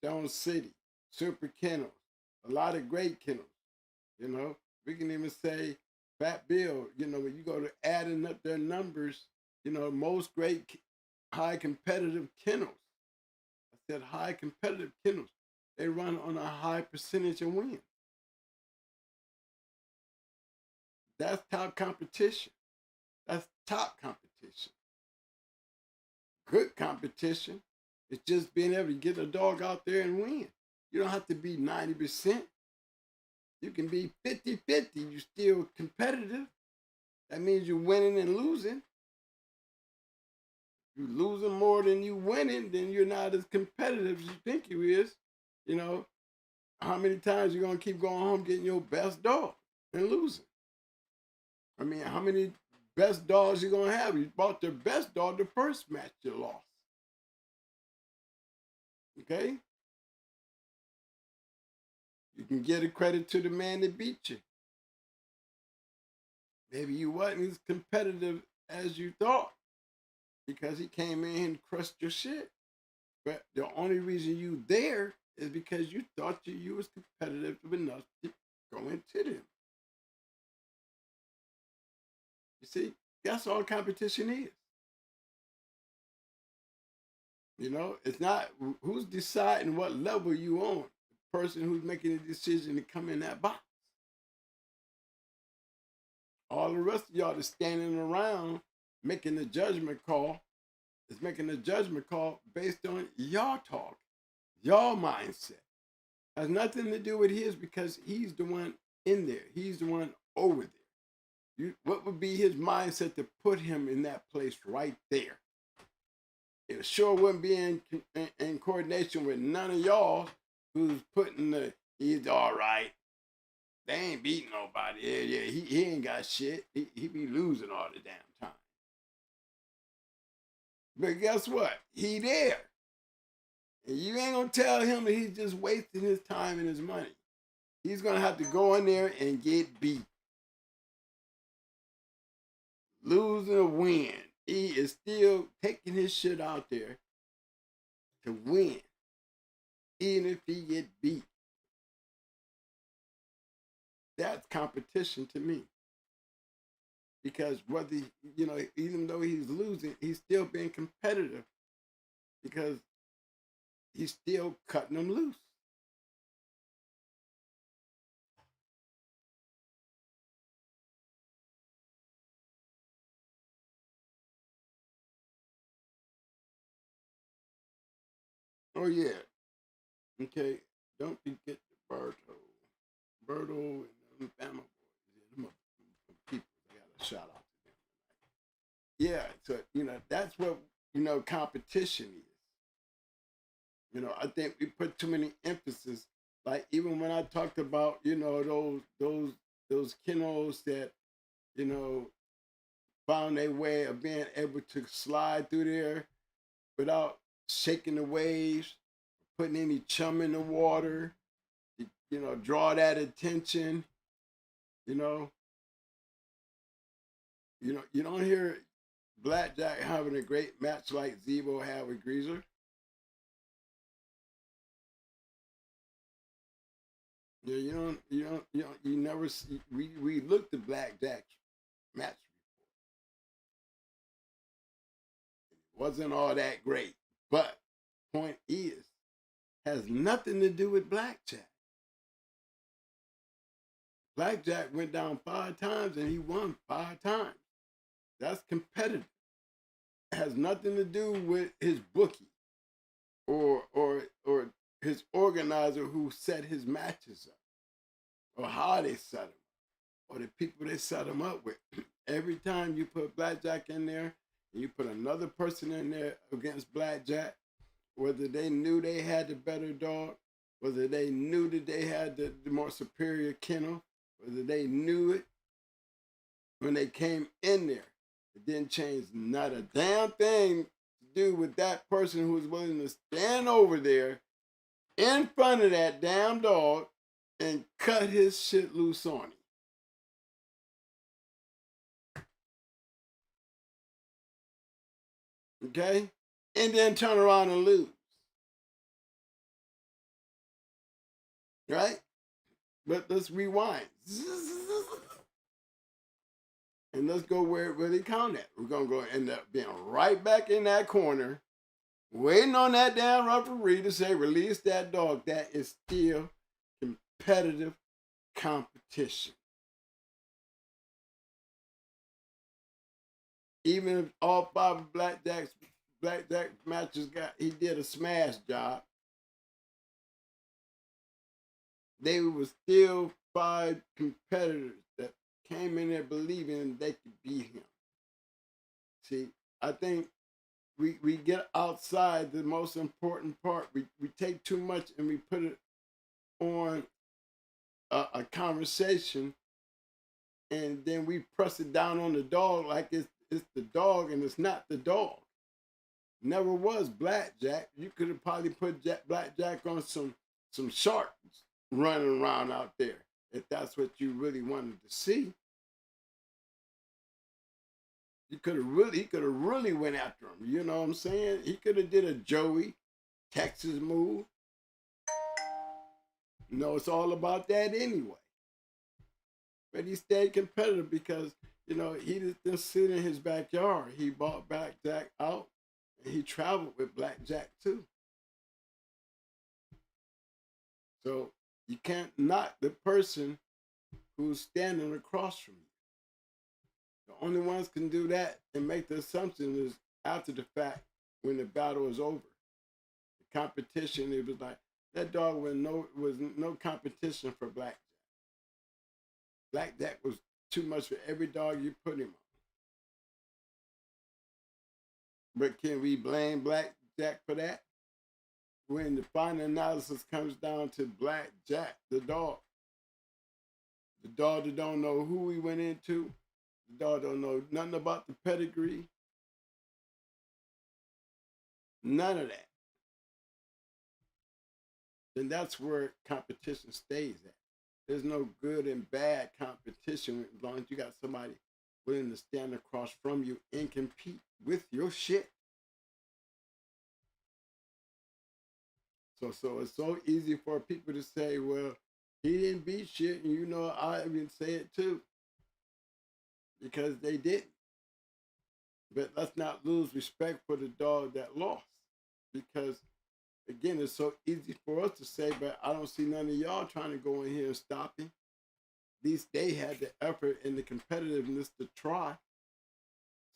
Stone City, Super Kennels, a lot of great kennels. We can even say Fat Bill, when you go to adding up their numbers, most great high competitive kennels. I said high competitive kennels. They run on a high percentage of win. That's top competition. That's top competition. Good competition is just being able to get a dog out there and win. You don't have to be 90%. You can be 50-50. You're still competitive. That means you're winning and losing. If you're losing more than you winning, then you're not as competitive as you think you is. How many times you going to keep going home getting your best dog and losing? I mean, how many best dogs you going to have? You bought the best dog the first match you lost. Okay? You can get a credit to the man that beat you. Maybe you wasn't as competitive as you thought because he came in and crushed your shit. But the only reason you there is because you thought you was competitive enough to go into them. You see, that's all competition is. It's not who's deciding what level you on. The person who's making the decision to come in that box. All the rest of y'all that's standing around making the judgment call is making a judgment call based on y'all talk, y'all mindset. Has nothing to do with his because he's the one in there. He's the one over there. What would be his mindset to put him in that place right there? It sure wouldn't be in coordination with none of y'all who's putting he's all right. They ain't beating nobody. Yeah, he ain't got shit. He be losing all the damn time. But guess what? He there. And you ain't going to tell him that he's just wasting his time and his money. He's going to have to go in there and get beat. Lose or win. he is still taking his shit out there to win, even if he get beat. That's competition to me. Because whether, even though he's losing, he's still being competitive because he's still cutting them loose. Oh yeah. Okay. Don't forget the Berto and them Bama boys. Yeah, them people. I got a shout out to them. Yeah. So that's what competition is. I think we put too many emphasis. Like even when I talked about those Kennels that found their way of being able to slide through there without shaking the waves, putting any chum in the water, draw that attention. You don't hear Blackjack having a great match like Zebo had with Greaser. Yeah, you never see. We looked at Blackjack's match. It wasn't all that great, but point is, has nothing to do with Blackjack. Blackjack went down 5 times and he won 5 times. That's competitive. It has nothing to do with his bookie or his organizer who set his matches up, or how they set them, or the people they set them up with. Every time you put Blackjack in there, and you put another person in there against Blackjack, whether they knew they had the better dog, whether they knew that they had the more superior kennel, whether they knew it when they came in there, it didn't change not a damn thing to do with that person who was willing to stand over there in front of that damn dog and cut his shit loose on him. Okay? And then turn around and lose. Right? But let's rewind. And let's go where they count at. We're going to go end up being right back in that corner, waiting on that damn referee to say, release that dog. That is still competitive competition. Even if all 5 of Blackjack matches he did a smash job, they were still 5 competitors that came in there believing they could beat him. See, I think we get outside the most important part. We take too much and we put it on a conversation, and then we press it down on the dog like it's the dog, and it's not the dog. Never was Blackjack. You could have probably put Blackjack on some sharks running around out there if that's what you really wanted to see. He could have really went after him. You know what I'm saying? He could have did a Joey Texas move. It's all about that anyway. But he stayed competitive because, he didn't sit in his backyard. He bought Blackjack out, and he traveled with Blackjack too. So you can't knock the person who's standing across from you. The only ones can do that and make the assumption is after the fact, when the battle is over. The competition, it was like, that dog was no competition for Blackjack. Blackjack was too much for every dog you put him on. But can we blame Blackjack for that? When the final analysis comes down to Blackjack, the dog that don't know who he went into, the dog don't know nothing about the pedigree, none of that. Then that's where competition stays at. There's no good and bad competition as long as you got somebody willing to stand across from you and compete with your shit. So it's so easy for people to say, well, he didn't beat shit, and you know, I even say it too. Because they didn't. But let's not lose respect for the dog that lost. Because again, it's so easy for us to say, but I don't see none of y'all trying to go in here and stop him. At least they had the effort and the competitiveness to try.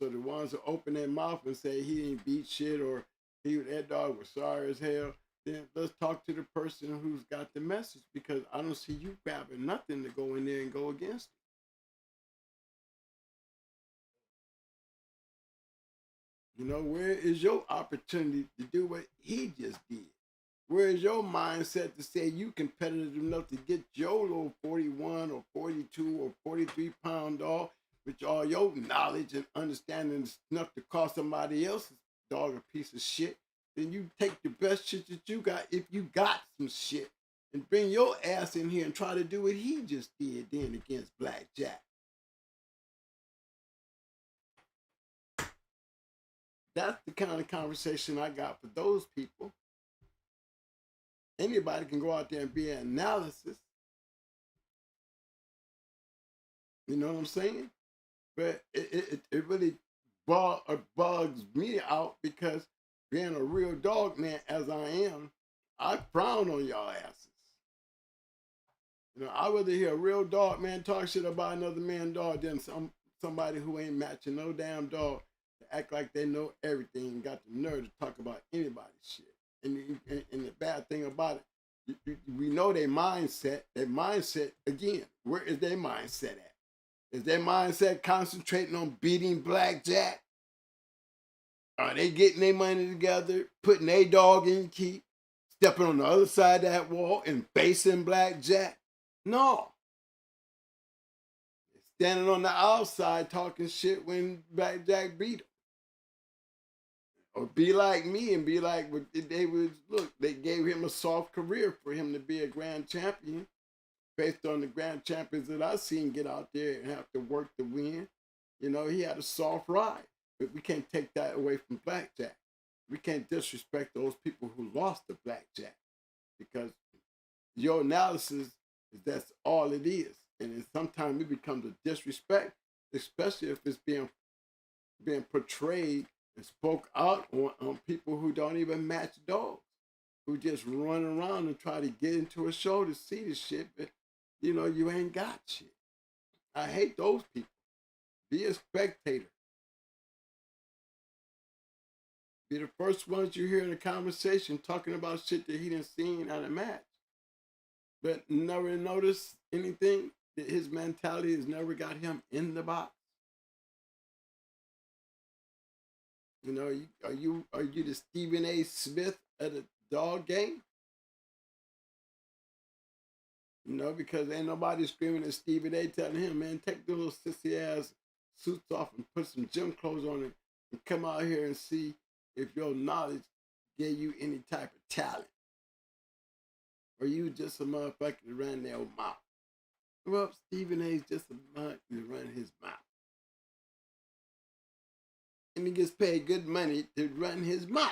So the ones that open their mouth and say he didn't beat shit or that dog was sorry as hell, then let's talk to the person who's got the message, because I don't see you grabbing nothing to go in there and go against it. You know, where is your opportunity to do what he just did? Where is your mindset to say you competitive enough to get your little 41 or 42 or 43 pound dog with all your knowledge and understanding enough to cost somebody else's dog a piece of shit? Then you take the best shit that you got, if you got some shit, and bring your ass in here and try to do what he just did then against Black Jack. That's the kind of conversation I got for those people. Anybody can go out there and be an analysis. You know what I'm saying? But it really bugs me out, because being a real dog man as I am, I frown on y'all asses. You know, I'd rather hear a real dog man talk shit about another man dog than somebody who ain't matching no damn dog to act like they know everything and got the nerve to talk about anybody's shit. And the bad thing about it, we know their mindset. Their mindset, again, where is their mindset at? Is their mindset concentrating on beating Black Jack? Are they getting their money together, putting their dog in keep, stepping on the other side of that wall and facing Black Jack? No. They're standing on the outside talking shit when Black Jack beat them. Or be like me and be like, they gave him a soft career for him to be a grand champion based on the grand champions that I've seen get out there and have to work to win. You know, he had a soft ride, but we can't take that away from Black Jack. We can't disrespect those people who lost to Black Jack, because your analysis is that's all it is. And sometimes it becomes a disrespect, especially if it's being portrayed and spoke out on people who don't even match dogs, who just run around and try to get into a show to see the shit, but you know, you ain't got shit. I hate those people. Be a spectator. Be the first ones you hear in a conversation talking about shit that he done seen at a match, but never notice anything, that his mentality has never got him in the box. You know, are you the Stephen A. Smith of the dog game? You know, because ain't nobody screaming at Stephen A. telling him, man, take the little sissy ass suits off and put some gym clothes on it and come out here and see if your knowledge gave you any type of talent. Or you just a motherfucker to run their mouth. Well, Stephen A.'s just a motherfucker to run his mouth. And he gets paid good money to run his mouth.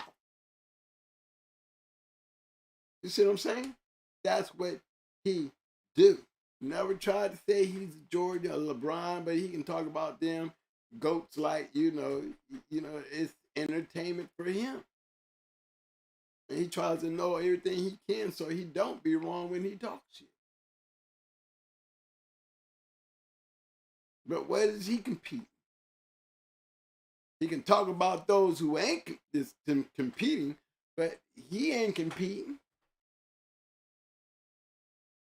You see what I'm saying? That's what he do. Never tried to say he's Jordan or LeBron, but he can talk about them goats like, you know, it's entertainment for him. And he tries to know everything he can so he don't be wrong when he talks shit. But where does he compete? He can talk about those who ain't competing, but he ain't competing.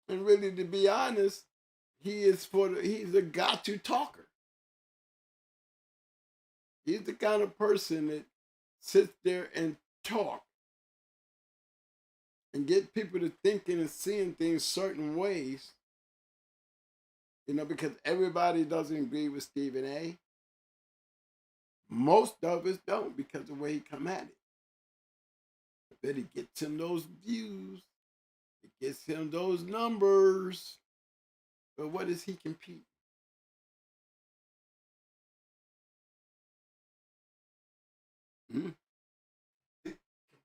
And really, to be honest, he's a got-to talker. He's the kind of person that sits there and talk and get people to thinking and seeing things certain ways. You know, because everybody doesn't agree with Stephen A. Most of us don't, because of the way he come at it. But it gets him those views. It gets him those numbers. But what does he compete?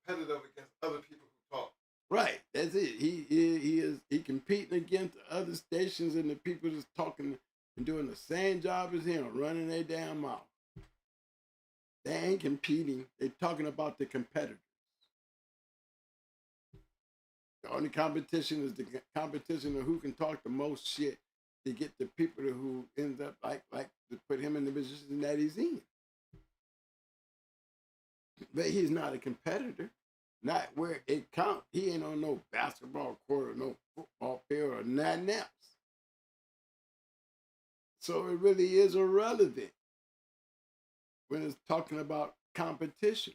competitive against other people who talk. Right, that's it. He competing against other stations and the people that's talking and doing the same job as him, running their damn mouth. They ain't competing. They're talking about the competitors. The only competition is the competition of who can talk the most shit to get the people who end up like to put him in the position that he's in. But he's not a competitor. Not where it counts. He ain't on no basketball court or no football field or nothing else. So it really is irrelevant when it's talking about competition.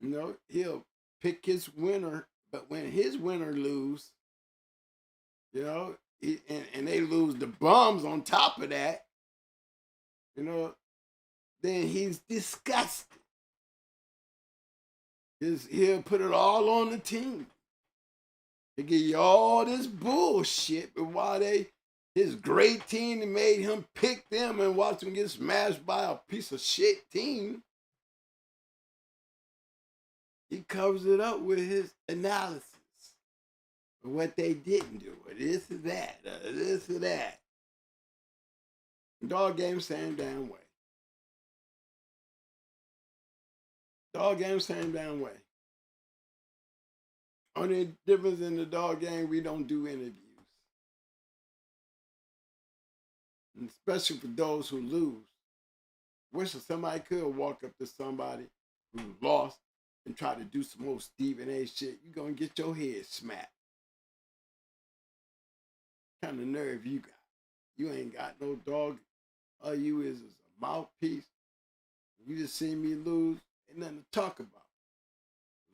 You know, he'll pick his winner, but when his winner lose, you know, and they lose the bums on top of that, you know, then he's disgusted. He'll put it all on the team. He give you all this bullshit, but while his great team that made him pick them and watch them get smashed by a piece of shit team, he covers it up with his analysis of what they didn't do, or this or that, or this or that. Dog game, same damn way. Dog game, same damn way. Only difference in the dog game, we don't do interviews. And especially for those who lose. Wish that somebody could walk up to somebody who lost and try to do some old Stephen A shit. You're going to get your head smacked. What kind of nerve you got? You ain't got no dog. All you is a mouthpiece. You just see me lose. Ain't nothing to talk about.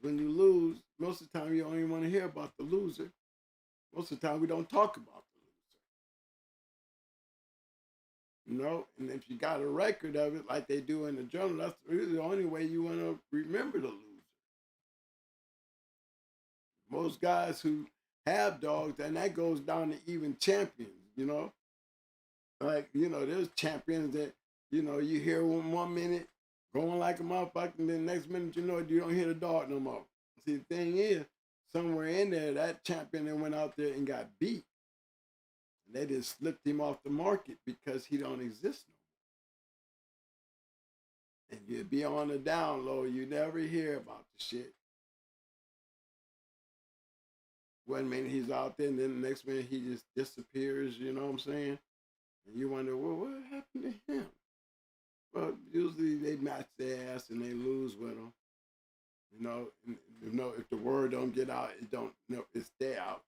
When you lose, most of the time you don't even want to hear about the loser. Most of the time we don't talk about the loser. You know, and if you got a record of it like they do in the journal, that's really the only way you want to remember the loser. Most guys who have dogs, and that goes down to even champions, you know. Like, you know, there's champions that, you know, you hear one minute going like a motherfucker, and then the next minute, you know, you don't hear the dog no more. See, the thing is, somewhere in there, that champion that went out there and got beat. And they just slipped him off the market because he don't exist no more. And you'd be on the down low, you never hear about the shit. One minute he's out there, and then the next minute he just disappears, you know what I'm saying? And you wonder, well, what happened to him? Well, usually they match their ass and they lose with them. You know, if the word don't get out, it don't, you know, it stay out.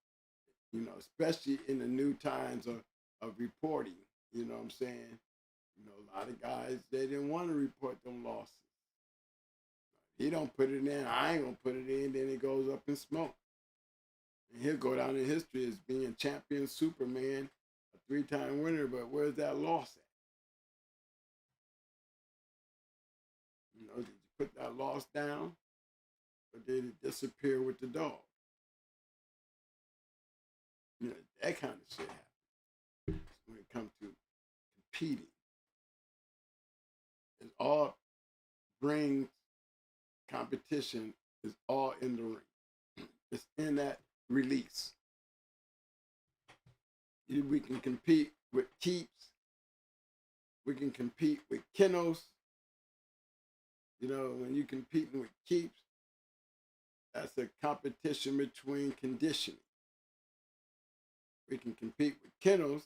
You know, especially in the new times of reporting. You know what I'm saying? You know, a lot of guys, they didn't want to report them losses. He don't put it in, I ain't gonna put it in, then it goes up in smoke. And he'll go down in history as being champion Superman, a 3-time winner, but where's that loss at? You know, did you put that loss down? Or did it disappear with the dog? You know, that kind of shit happens when it comes to competing. It all brings competition, is all in the ring. It's in that release. We can compete with keeps. We can compete with kennels. You know, when you're competing with keeps, that's a competition between conditioning. We can compete with kennels.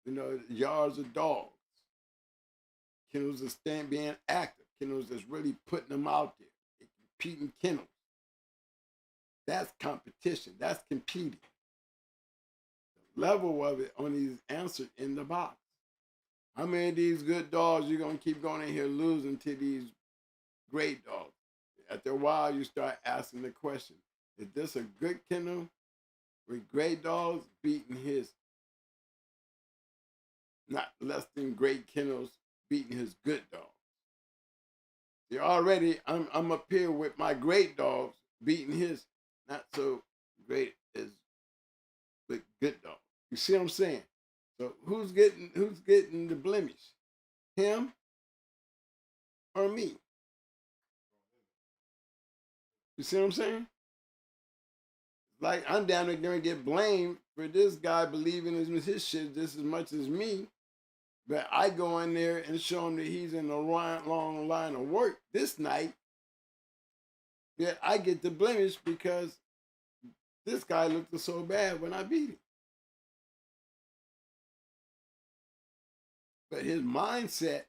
You know, yards of dogs. Kennels is being active. Kennels is really putting them out there. They competing kennels. That's competition. That's competing. The level of it only is answered in the box. How many of these good dogs you're going to keep going in here losing to these great dogs? After a while, you start asking the question, is this a good kennel with great dogs beating his not less than great kennels beating his good dogs? See, already I'm up here with my great dogs beating his not so great as the good dogs. You see what I'm saying? So who's getting the blemish? Him or me? You see what I'm saying? Like, I'm down there going to get blamed for this guy believing in his shit just as much as me. But I go in there and show him that he's in the long line of work this night. Yet I get the blemish because this guy looked so bad when I beat him. But his mindset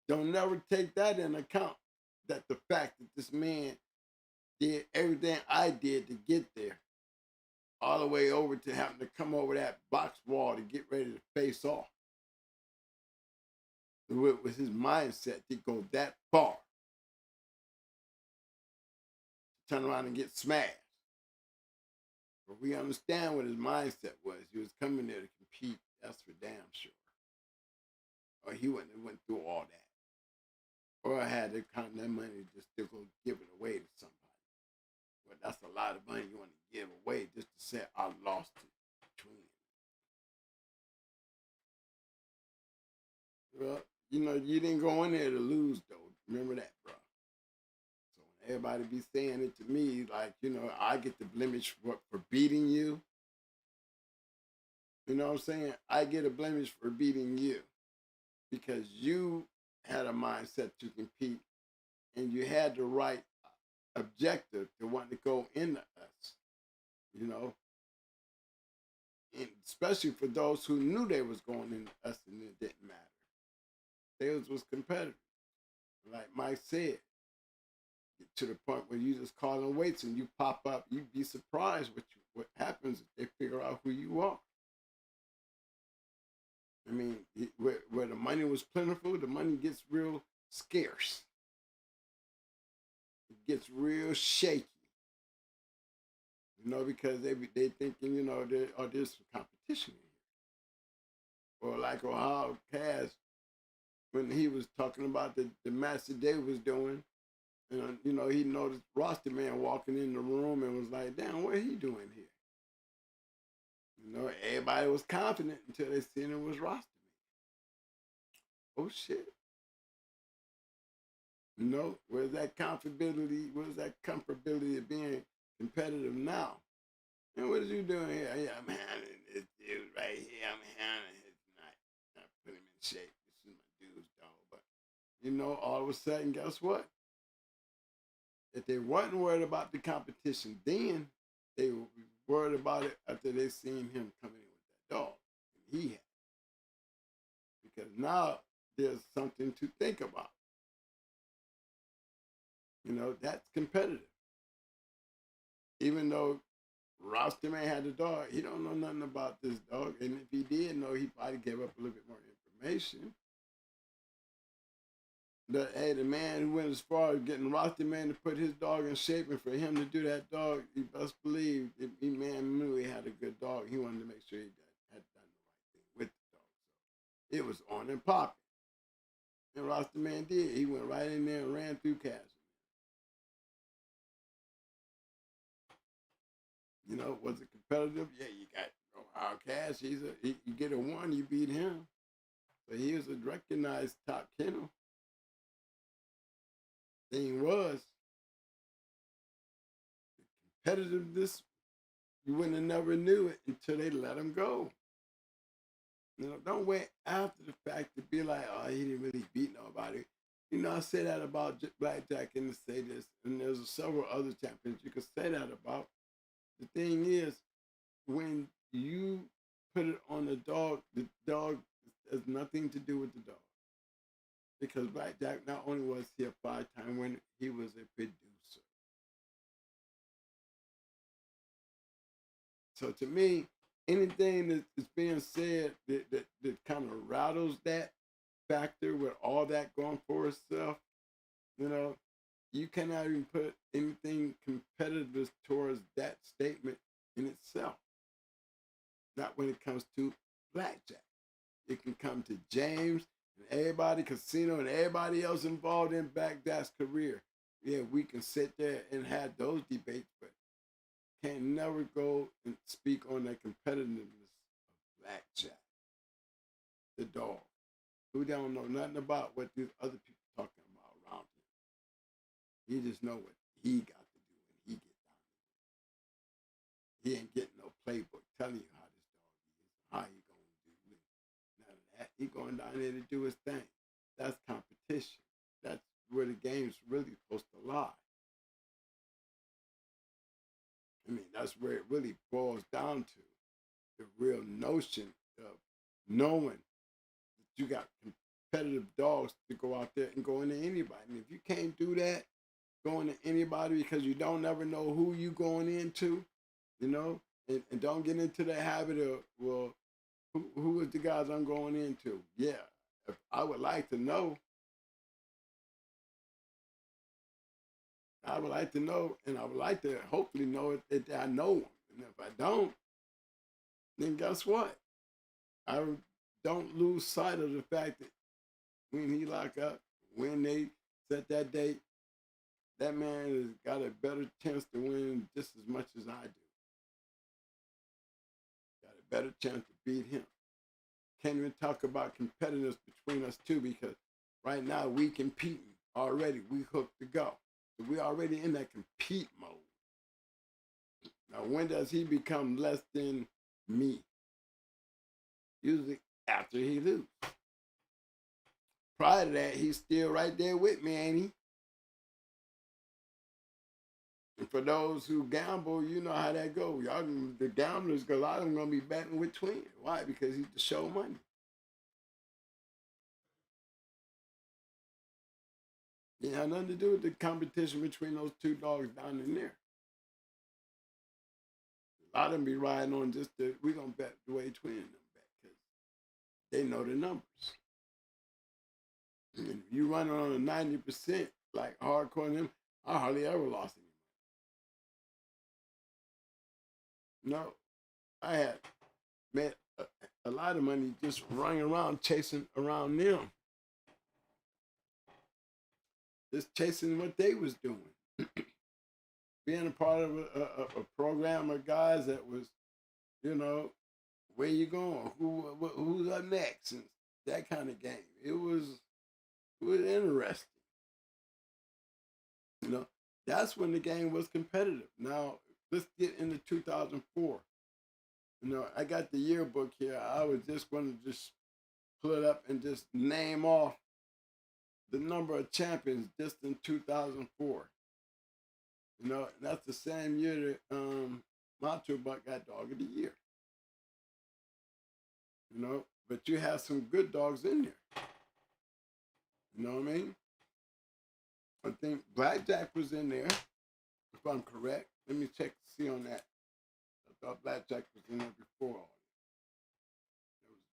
don't never take that into account. That the fact that this man did everything I did to get there, all the way over to having to come over that box wall to get ready to face off. With his mindset to go that far, turn around and get smashed. But we understand what his mindset was. He was coming there to compete. That's for damn sure. Or he wouldn't have went through all that. Or I had the kind of that money just to go give it away to somebody. But that's a lot of money you want to give away just to say I lost it between. Well, you know, you didn't go in there to lose though. Remember that, bro. So when everybody be saying it to me, like, you know, I get the blemish for beating you. You know what I'm saying? I get a blemish for beating you because you had a mindset to compete and you had the right objective to want to go into us, you know? And especially for those who knew they was going into us and it didn't matter. They was competitive. Like Mike said, to the point where you just call them weights and you pop up, you'd be surprised what happens if they figure out who you are. I mean, where the money was plentiful, the money gets real scarce. It gets real shaky. You know, because they thinking, you know, there's some competition here. Or like Ohio Cass, when he was talking about the match that they was doing, and, you know, he noticed roster man walking in the room and was like, damn, what he doing here? You know, everybody was confident until they seen it was roster man. Oh, shit. You know, where's that comfortability of being competitive now? And what is you doing here? Yeah, I'm handling this dude right here. I'm handling his night. I put him in shape. This is my dude's dog. But, you know, all of a sudden, guess what? If they weren't worried about the competition then, they were worried about it after they seen him coming in with that dog. And he had. Because now there's something to think about. You know, that's competitive. Even though Roster Man had the dog, he don't know nothing about this dog. And if he did know, he probably gave up a little bit more information. But hey, the man who went as far as getting Roster Man to put his dog in shape, and for him to do that dog, he best believe if he man knew he had a good dog. He wanted to make sure he had done the right thing with the dog. So it was on and popping. And Roster Man did. He went right in there and ran through Cass. You know, was it competitive? Yeah, you got Ohio Cass. You get a 1, you beat him. But he was a recognized top kennel. Thing was, competitiveness, you wouldn't have never knew it until they let him go. You know, don't wait after the fact to be like, oh, he didn't really beat nobody. You know, I say that about Blackjack and to say this, and there's several other champions you could say that about. The thing is, when you put it on the dog has nothing to do with the dog. Because Blackjack, not only was he a 5-time winner, he was a producer. So to me, anything that's being said that kind of rattles that factor with all that going for itself, you know, you cannot even put anything competitive towards that statement in itself. Not when it comes to Blackjack. It can come to James and everybody, Casino, and everybody else involved in Blackjack's career. Yeah, we can sit there and have those debates, but can never go and speak on that competitiveness of Blackjack, the dog, who don't know nothing about what these other people talking about around him. He just know what he got to do when he get down. He ain't getting no playbook telling you how this dog is, how he gonna do it. None of that. He going down there to do his thing. That's competition. That's where the game's really supposed to lie. I mean, that's where it really boils down to. The real notion of knowing that you got competitive dogs to go out there and go into anybody. And if you can't do that, going to anybody because you don't ever know who you going into, you know, and don't get into the habit of, well, who is the guys I'm going into? Yeah, if I would like to know. I would like to know, and I would like to hopefully know that I know them. And if I don't, then guess what? I don't lose sight of the fact that when he lock up, when they set that date, that man has got a better chance to win just as much as I do. Got a better chance to beat him. Can't even talk about competitiveness between us two because right now we competing already. We hooked to go. So we already in that compete mode. Now, when does he become less than me? Usually after he loses. Prior to that, he's still right there with me, ain't he? And for those who gamble, you know how that goes. Y'all, the gamblers, a lot of them gonna be betting with twins. Why? Because he's to show money. It had nothing to do with the competition between those two dogs down in there. A lot of them be riding on just the, we gonna bet the way twin them bet because they know the numbers. And if you run on a 90% like hardcore in them, I hardly ever lost any money. No, I had made a lot of money just running around chasing around them. Just chasing what they was doing. Being a part of a program of guys that was, you know, where you going? Who's up next? And that kind of game. It was interesting. You know, that's when the game was competitive. Now, let's get into 2004. You know, I got the yearbook here. I was just going to just pull it up and just name off the number of champions just in 2004. You know, that's the same year that Macho Buck got Dog of the Year. You know, but you have some good dogs in there. You know what I mean? I think Blackjack was in there, if I'm correct. Let me check to see on that. I thought Blackjack was in there before all this. It was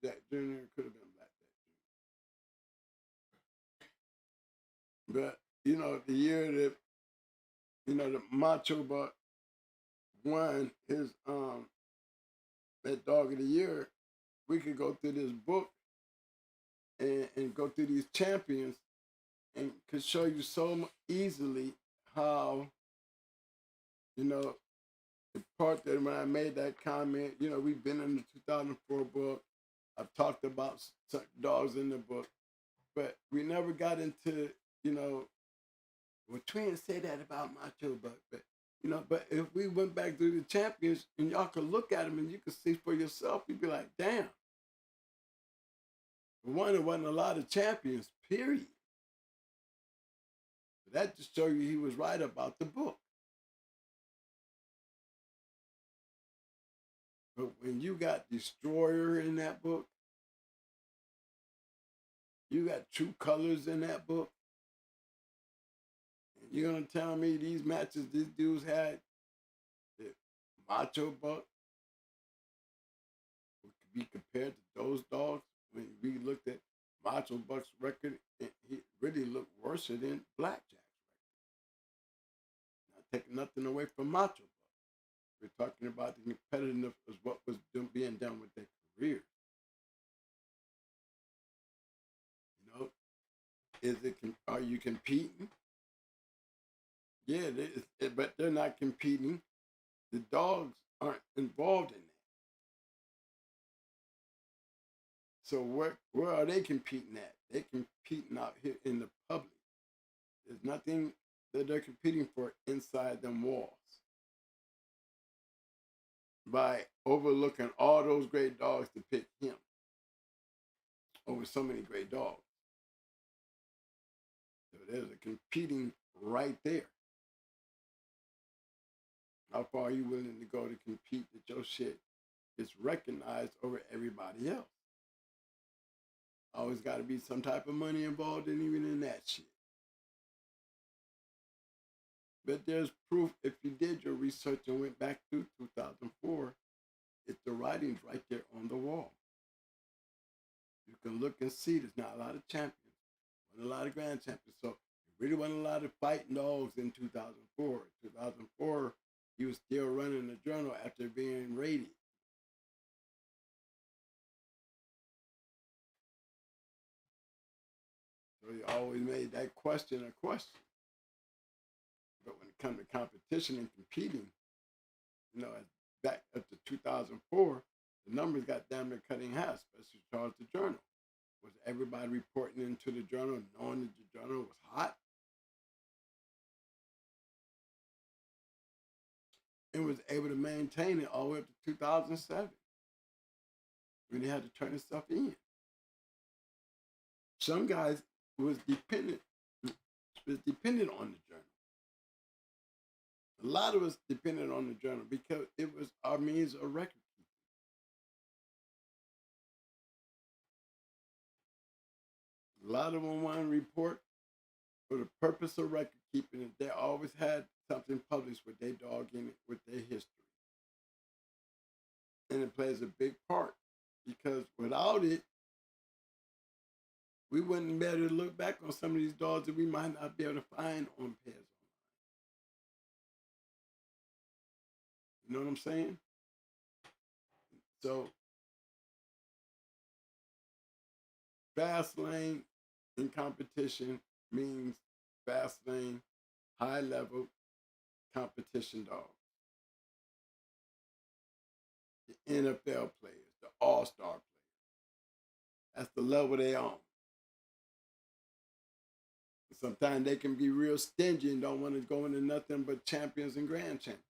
Blackjack Jr., it could have been Blackjack Jr. But, you know, the year that, you know, the Macho Buck won his, that Dog of the Year, we could go through this book and go through these champions and could show you so easily how, you know, the part that when I made that comment, you know, we've been in the 2004 book. I've talked about some dogs in the book, but we never got into, you know, well, twins say that about Macho Buck, but, you know, but if we went back to the champions and y'all could look at them and you could see for yourself, you'd be like, damn. For one, there wasn't a lot of champions, period. But that just show you he was right about the book. But when you got Destroyer in that book, you got True Colors in that book, and you're going to tell me these matches these dudes had, that Macho Buck could be compared to those dogs? When we looked at Macho Buck's record, he really looked worse than Blackjack's record. Not taking nothing away from Macho Buck. We're talking about the competitiveness of what was being done with their careers. You know, are you competing? Yeah, but they're not competing. The dogs aren't involved in that. So where are they competing at? They're competing out here in the public. There's nothing that they're competing for inside them walls by overlooking all those great dogs to pick him over so many great dogs. So there's a competing right there. How far are you willing to go to compete that your shit is recognized over everybody else? Always got to be some type of money involved in even in that shit. But there's proof if you did your research and went back through 2004, it's the writing's right there on the wall. You can look and see there's not a lot of champions, wasn't a lot of grand champions. So there really wasn't a lot of fighting dogs in 2004. In 2004, he was still running the journal after being raided. So he always made that question a question. But when it comes to competition and competing, you know, back up to 2004, the numbers got damn near cut in half, especially as far as the journal. Was everybody reporting into the journal knowing that the journal was hot? And was able to maintain it all the way up to 2007 when he had to turn himself in. Some guys was dependent on the journal. A lot of us depended on the journal because it was our means of record keeping. A lot of them want to report for the purpose of record keeping, and they always had something published with their dog in it, with their history. And it plays a big part because without it, we wouldn't be able to look back on some of these dogs that we might not be able to find on pairs online. You know what I'm saying? So, fast lane in competition means fast lane, high level competition dogs. The NFL players, the all-star players. That's the level they on. Sometimes they can be real stingy and don't want to go into nothing but champions and grand champions.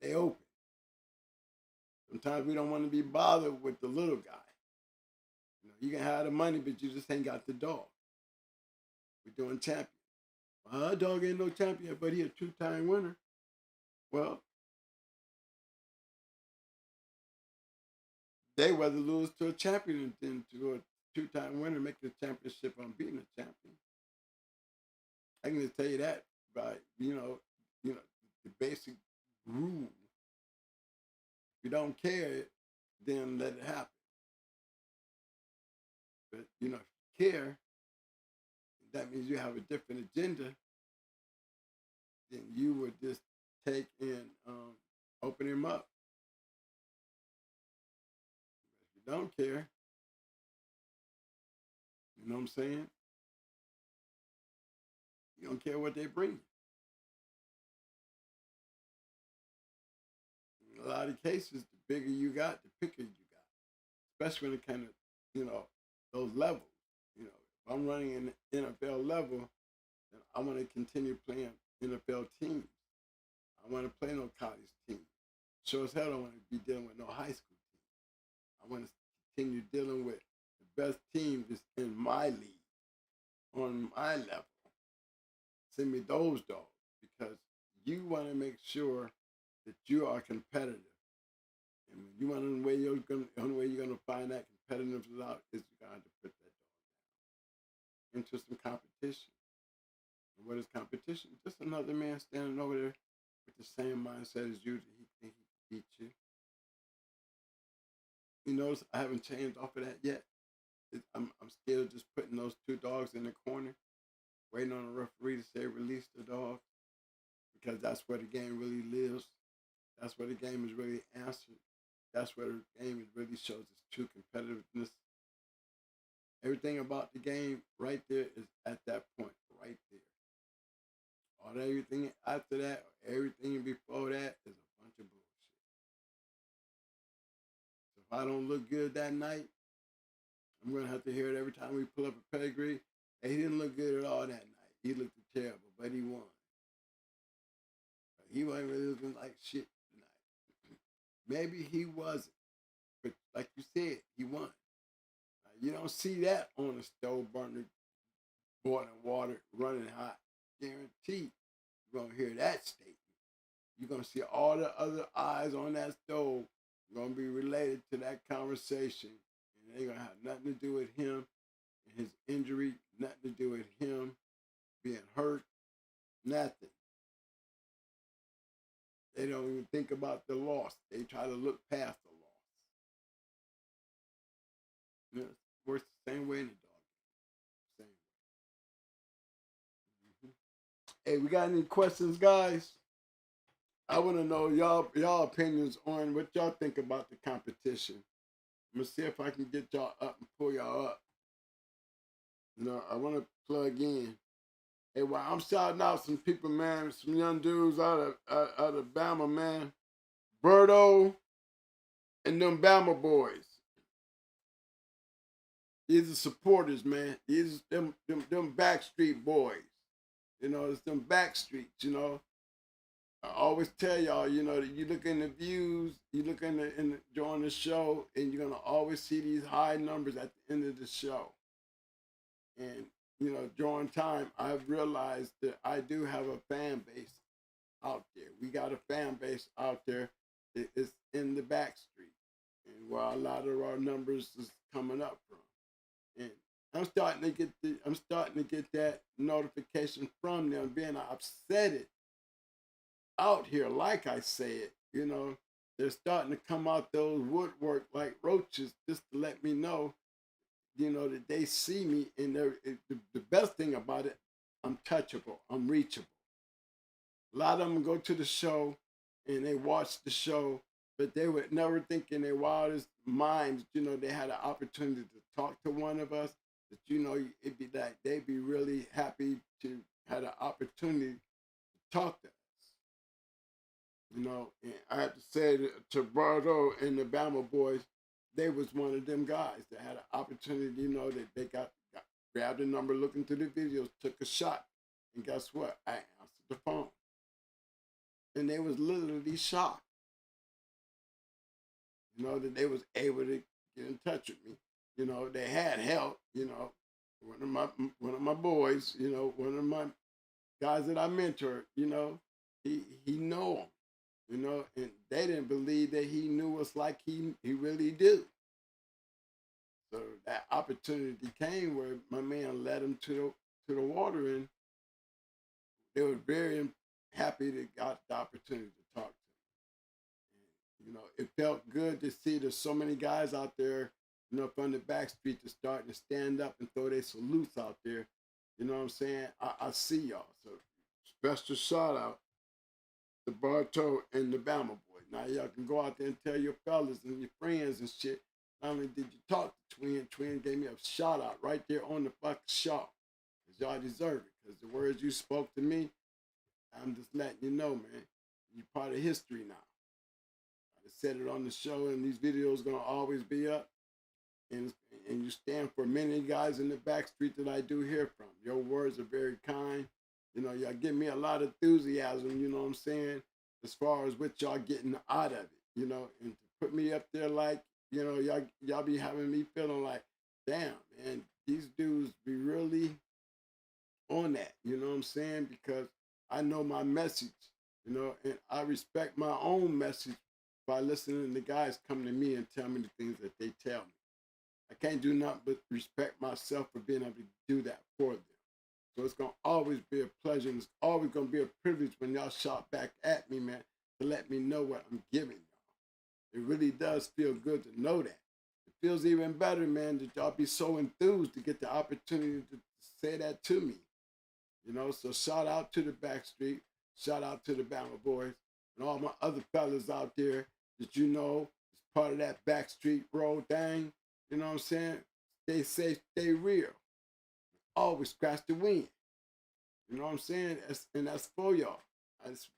They open. Sometimes we don't want to be bothered with the little guy. You know, you can have the money, but you just ain't got the dog. We're doing champions. Well, our dog ain't no champion, but he a two-time winner. Well, they rather lose to a champion than to a two-time winner, make the championship on beating a champion. I can just tell you that by, you know, the basic rule. If you don't care, then let it happen. But, you know, if you care, that means you have a different agenda, then you would just take and open him up. If you don't care, you know what I'm saying? You don't care what they bring you. In a lot of cases, the bigger you got, the picker you got. Especially when it kind of, you know, those levels. You know, if I'm running an NFL level, then I want to continue playing NFL teams. I want to play no college team. Sure as hell I don't want to be dealing with no high school team. I want to continue dealing with the best team that's in my league, on my level. Send me those dogs because you want to make sure that you are competitive. And when you want to know the only way you're going to find that competitiveness out is you're going to have to put that dog down into some competition. And what is competition? Just another man standing over there with the same mindset as you that he think he can beat you. You notice I haven't changed off of that yet. I'm still just putting those two dogs in the corner, waiting on the referee to say release the dog, because that's where the game really lives. That's where the game is really answered. That's where the game really shows its true competitiveness. Everything about the game right there is at that point, right there. All everything after that, everything before that is a bunch of bullshit. So if I don't look good that night, I'm going to have to hear it every time we pull up a pedigree. Hey, he didn't look good at all that night. He looked terrible, but he won. He wasn't really looking like shit tonight. Maybe he wasn't, but like you said, he won. You don't see that on a stove burning, boiling water, running hot. Guaranteed, you're gonna hear that statement. You're gonna see all the other eyes on that stove gonna be related to that conversation, and they're gonna have nothing to do with him and his injury, nothing to do with him being hurt, nothing. They don't even think about the loss. They try to look past the loss. You know, it works the same way in the dog game. Same way. Hey, we got any questions, guys? I want to know y'all opinions on what y'all think about the competition. I'm gonna see if I can get y'all up and pull y'all up. You know, I want to plug in. Hey, well, I'm shouting out some people, man, some young dudes out of Bama, man. Berto and them Bama boys. These are supporters, man. These are them Backstreet boys. You know, it's them Backstreets, you know. I always tell y'all, you know, that you look in the views, you look in the during the show, and you're gonna always see these high numbers at the end of the show. And you know, during time, I've realized that I do have a fan base out there. We got a fan base out there that is in the Backstreet, and where a lot of our numbers is coming up from. And I'm starting to get that notification from them, being I've said it out here, like I said, you know, they're starting to come out those woodwork like roaches just to let me know, you know, that they see me, and the best thing about it, I'm touchable, I'm reachable. A lot of them go to the show and they watch the show, but they would never think in their wildest minds, you know, they had an opportunity to talk to one of us, that, you know, it'd be like, they'd be really happy to have an opportunity to talk to us. You know, and I have to say to Bardo and the Bama boys, they was one of them guys that had an opportunity, you know, that they got grabbed a number, looking through the videos, took a shot, and guess what? I answered the phone. And they was literally shocked, you know, that they was able to get in touch with me. You know, they had help, you know, one of my boys, you know, one of my guys that I mentored, you know, he know him. You know, and they didn't believe that he knew us like he really do. So that opportunity came where my man led him to the water, and they were very happy to got the opportunity to talk to him. And, you know, it felt good to see there's so many guys out there, you know, from the Backstreet to starting to stand up and throw their salutes out there. You know what I'm saying? I see y'all. So special shout out the Bartow and the Bama boy. Now y'all can go out there and tell your fellas and your friends and shit. Not only did you talk to Twin gave me a shout out right there on the fucking show. Because y'all deserve it. Because the words you spoke to me, I'm just letting you know, man. You're part of history now. I said it on the show, and these videos gonna always be up. And you stand for many guys in the Backstreet that I do hear from. Your words are very kind. You know, y'all give me a lot of enthusiasm, you know what I'm saying, as far as what y'all getting out of it, you know, and to put me up there like, you know, y'all be having me feeling like, damn, man, these dudes be really on that, you know what I'm saying, because I know my message, you know, and I respect my own message by listening to guys come to me and tell me the things that they tell me. I can't do nothing but respect myself for being able to do that for them. So it's going to always be a pleasure, and it's always going to be a privilege when y'all shout back at me, man, to let me know what I'm giving y'all. It really does feel good to know that. It feels even better, man, that y'all be so enthused to get the opportunity to say that to me. You know, so shout out to the Backstreet, shout out to the Bama boys, and all my other fellas out there that you know is part of that Backstreet road thing. You know what I'm saying? Stay safe, stay real. Always scratch the wind. You know what I'm saying? That's for y'all.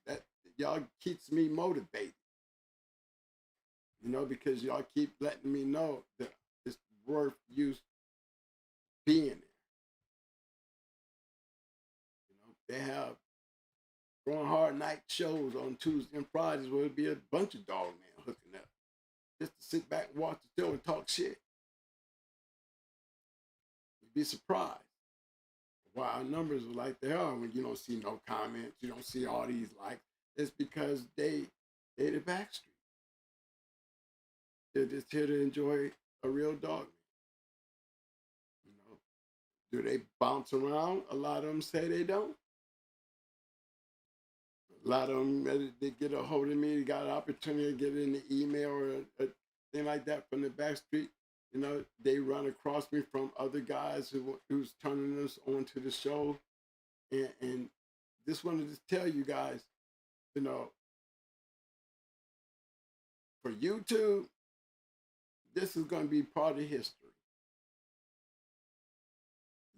That y'all keeps me motivated. You know, because y'all keep letting me know that it's worth you being there. You know, they have Going Hard night shows on Tuesday and Fridays where it'd be a bunch of dog men hooking up just to sit back and watch the show and talk shit. You'd be surprised why our numbers are like they are when you don't see no comments, you don't see all these likes. It's because they the backstreet. They're just here to enjoy a real dog. You know, do they bounce around? A lot of them say they don't. A lot of them, they get a hold of me, they got an opportunity to get in the email or a thing like that from the backstreet. You know, they run across me from other guys who's turning us onto the show. And just wanted to tell you guys, you know, for YouTube, this is going to be part of history.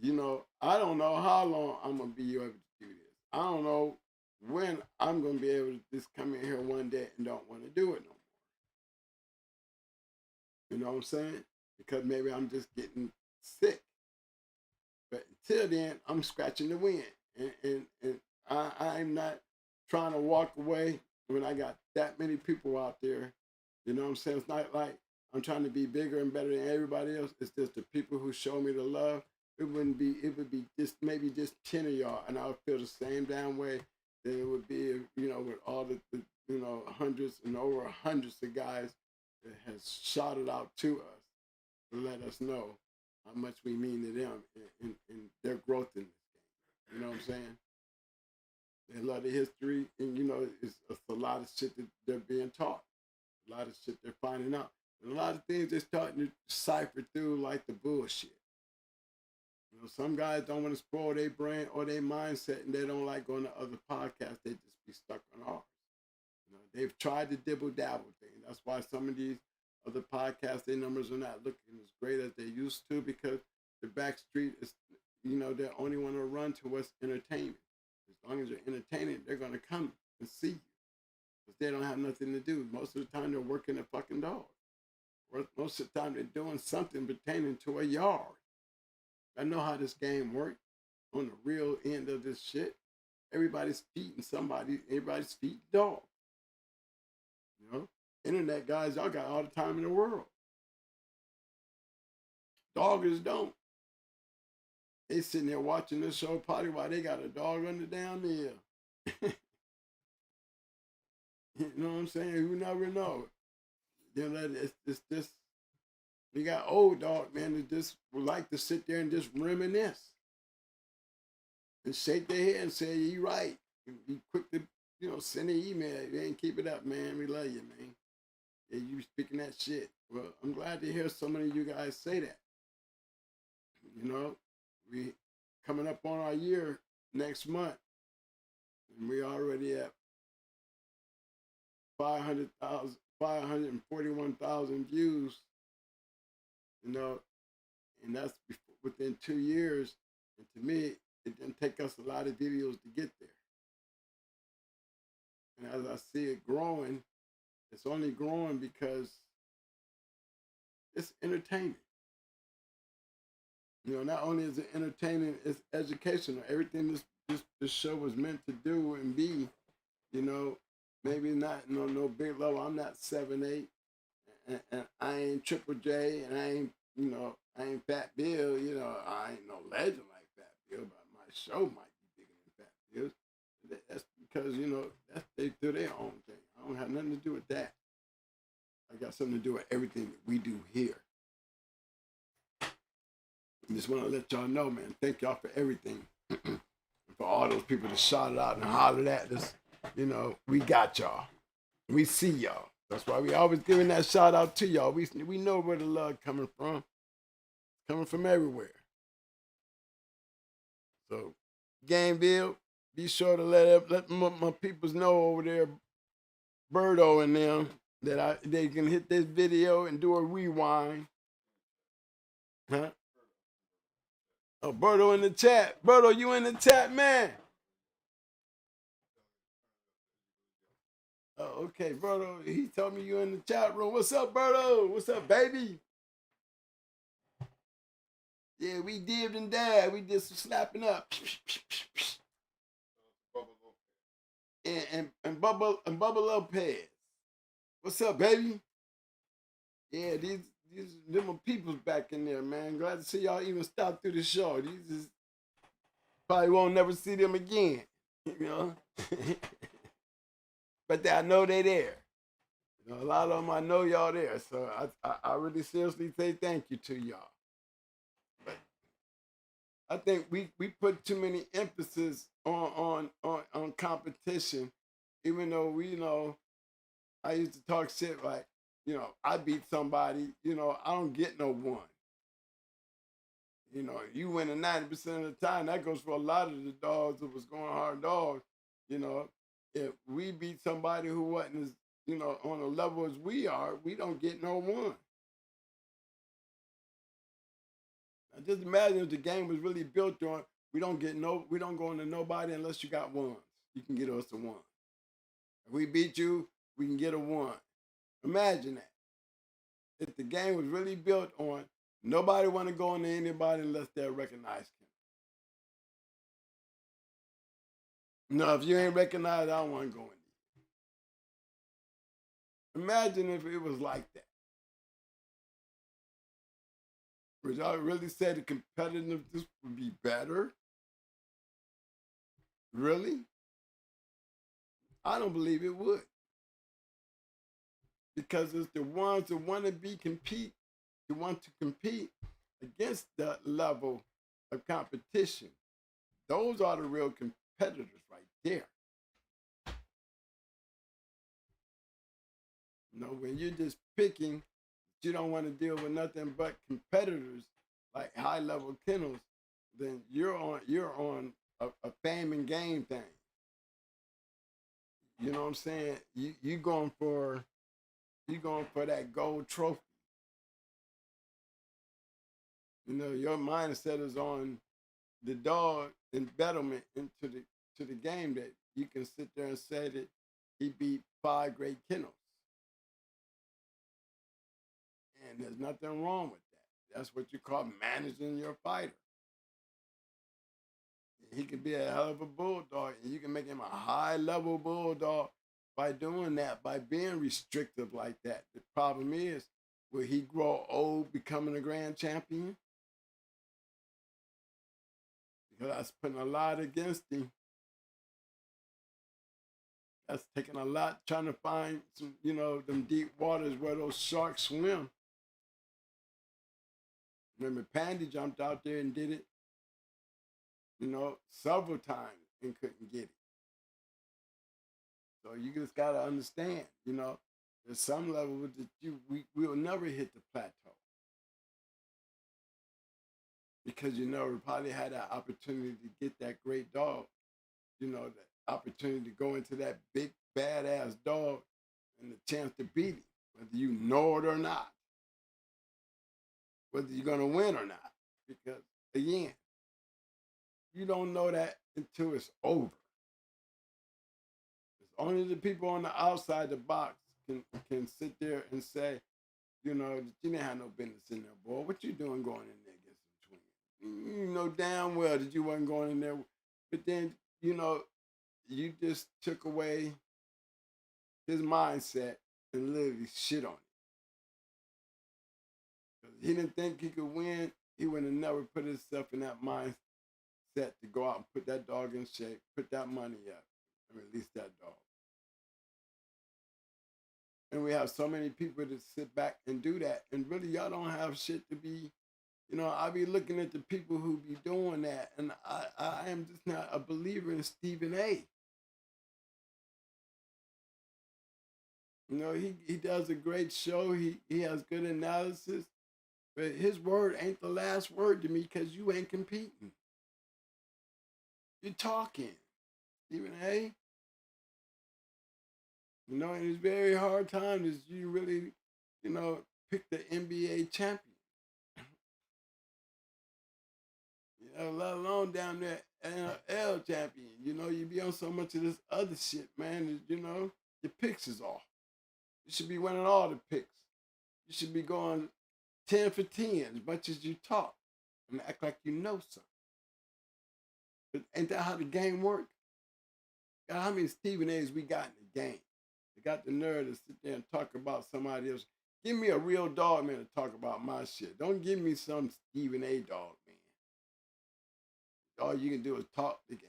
You know, I don't know how long I'm going to be able to do this. I don't know when I'm going to be able to just come in here one day and don't want to do it no more. You know what I'm saying? Because maybe I'm just getting sick. But until then, I'm scratching the wind. And I'm not trying to walk away when I got that many people out there. You know what I'm saying? It's not like I'm trying to be bigger and better than everybody else. It's just the people who show me the love. It would be just maybe just 10 of y'all, and I would feel the same damn way that it would be, you know, with all the you know, hundreds and over hundreds of guys that has shouted out to us to let us know how much we mean to them and their growth in this game. You know what I'm saying? They love the history, and you know, it's a lot of shit that they're being taught, a lot of shit they're finding out, and a lot of things they're starting to cipher through, like the bullshit. You know, some guys don't want to spoil their brain or their mindset, and they don't like going to other podcasts. They just be stuck on ours. You know, they've tried to dibble dabble thing. That's why some of these other podcasts, their numbers are not looking as great as they used to, because the backstreet is, you know, they only want to run to what's entertainment. As long as you're entertaining, they're going to come and see you, because they don't have nothing to do. Most of the time, they're working a fucking dog. Most of the time, they're doing something pertaining to a yard. I know how this game works on the real end of this shit. Everybody's feeding somebody. Everybody's feeding dog. You know? Internet guys, y'all got all the time in the world. Doggers don't. They sitting there watching this show probably while they got a dog on the damn ear. You know what I'm saying? You never know. You know, it's just, we got old dog, man, that just would like to sit there and just reminisce. And shake their head and say, you right. And be quick to, you know, send an email. Man, keep it up, man. We love you, man. Yeah, you speaking that shit. Well, I'm glad to hear so many of you guys say that. You know, we coming up on our year next month. And we already at 541,000 views. You know, and that's within 2 years. And to me, it didn't take us a lot of videos to get there. And as I see it growing, it's only growing because it's entertaining. You know, not only is it entertaining, it's educational. Everything this show was meant to do and be, you know, maybe not no big level. I'm not 7'8", and I ain't Triple J, and I ain't, you know, I ain't Fat Bill. You know, I ain't no legend like Fat Bill, but my show might be bigger than Fat Bill's. That's because, you know, they do their own thing. I don't have nothing to do with that. I got something to do with everything that we do here. I just want to let y'all know, man, thank y'all for everything. For all those people that shouted out and hollered at us, you know, we got y'all. We see y'all. That's why we always giving that shout out to y'all. We know where the love coming from everywhere. So, Gameville, be sure to let my peoples know over there, Birdo and them, that they can hit this video and do a rewind. Huh? Oh, Birdo in the chat. Birdo, you in the chat, man. Oh, okay, Birdo. He told me you in the chat room. What's up, Birdo? What's up, baby? Yeah, we dibbed and dabbed. We did some slapping up. and Bubba Lopez. What's up, baby? Yeah, these them are peoples back in there, man. Glad to see y'all even stop through the show. These is probably won't never see them again, you know. But I know they there. You know, a lot of them I know y'all there, so I really seriously say thank you to y'all. But I think we put too many emphasis on competition, even though I used to talk shit like, I beat somebody, I don't get no one. You win 90% of the time. That goes for a lot of the dogs that was going hard dogs. If we beat somebody who wasn't as, on a level as we are, we don't get no one. Now just imagine if the game was really built on we don't go into nobody unless you got ones. You can get us a one. If we beat you, we can get a one. Imagine that. If the game was really built on nobody want to go into anybody unless they're recognized. No, if you ain't recognized, I don't want to go in. Imagine if it was like that. Would y'all really say the competitiveness would be better? Really? I don't believe it would. Because it's the ones that want to compete against that level of competition. Those are the real competitors right there. When you're just picking, you don't want to deal with nothing but competitors like high level kennels, then you're on a fame and game thing. You know what I'm saying? You going for that gold trophy. Your mindset is on the dog embedment into the game that you can sit there and say that he beat 5 great kennels. And there's nothing wrong with that. That's what you call managing your fighter. He could be a hell of a bulldog, and you can make him a high-level bulldog by doing that, by being restrictive like that. The problem is, will he grow old becoming a grand champion? Because that's putting a lot against him. That's taking a lot trying to find some, them deep waters where those sharks swim. Remember, Pandy jumped out there and did it, several times and couldn't get it. So you just got to understand, there's some level that we will never hit the plateau. Because we probably had that opportunity to get that great dog, that opportunity to go into that big badass dog and the chance to beat him, whether you know it or not, whether you're going to win or not. Because again, you don't know that until it's over. It's only the people on the outside the box can sit there and say, that you didn't have no business in there, boy. What you doing going in there against some twins? You know damn well that you wasn't going in there. But then, you just took away his mindset and literally shit on it. He didn't think he could win. He would have never put himself in that mindset to go out and put that dog in shape, put that money up, and release that dog. And we have so many people that sit back and do that. And really, y'all don't have shit to be, I be looking at the people who be doing that. And I am just not a believer in Stephen A. He does a great show. He has good analysis. But his word ain't the last word to me because you ain't competing. You're talking. Stephen A. In his very hard times, you really, pick the NBA champion. Let alone down there NL champion. You be on so much of this other shit, man. Your picks is off. You should be winning all the picks. You should be going 10 for 10 as much as you talk and act like you know something. But ain't that how the game works? God, how many Stephen A's we got in the game? They got the nerve to sit there and talk about somebody else. Give me a real dog man to talk about my shit. Don't give me some Stephen A dog man. All you can do is talk the game.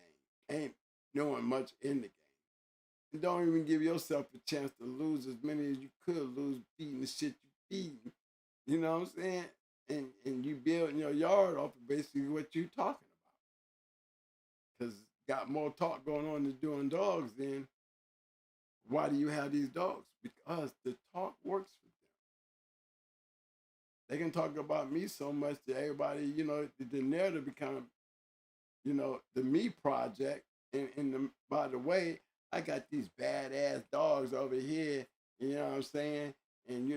Ain't knowing much in the game. And don't even give yourself a chance to lose as many as you could lose beating the shit you feeding. You know what I'm saying? And you building your yard off of basically what you talking about. Because got more talk going on than doing dogs, then why do you have these dogs? Because the talk works for them. They can talk about me so much that everybody, the narrative become, the me project. And by the way, I got these badass dogs over here, you know what I'm saying? And,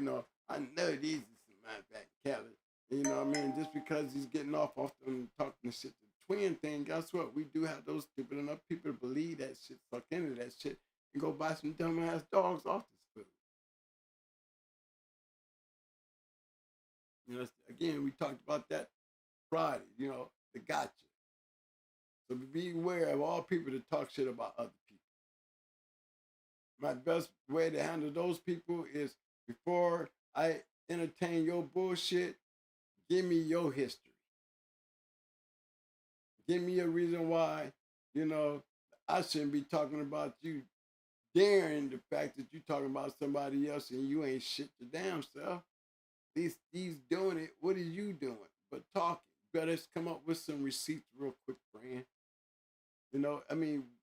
I know these are some my back Kelly. You know what I mean? Just because he's getting off them talking shit to the twin thing, guess what? We do have those stupid enough people to believe that shit, suck into that shit, and go buy some dumbass dogs off this food. Again, we talked about that Friday, the gotcha. So be aware of all people that talk shit about other people. My best way to handle those people is before I entertain your bullshit, give me your history. Give me a reason why, I shouldn't be talking about you, daring the fact that you talking about somebody else and you ain't shit your damn self. At least he's doing it. What are you doing? But talking. Better come up with some receipts real quick, friend.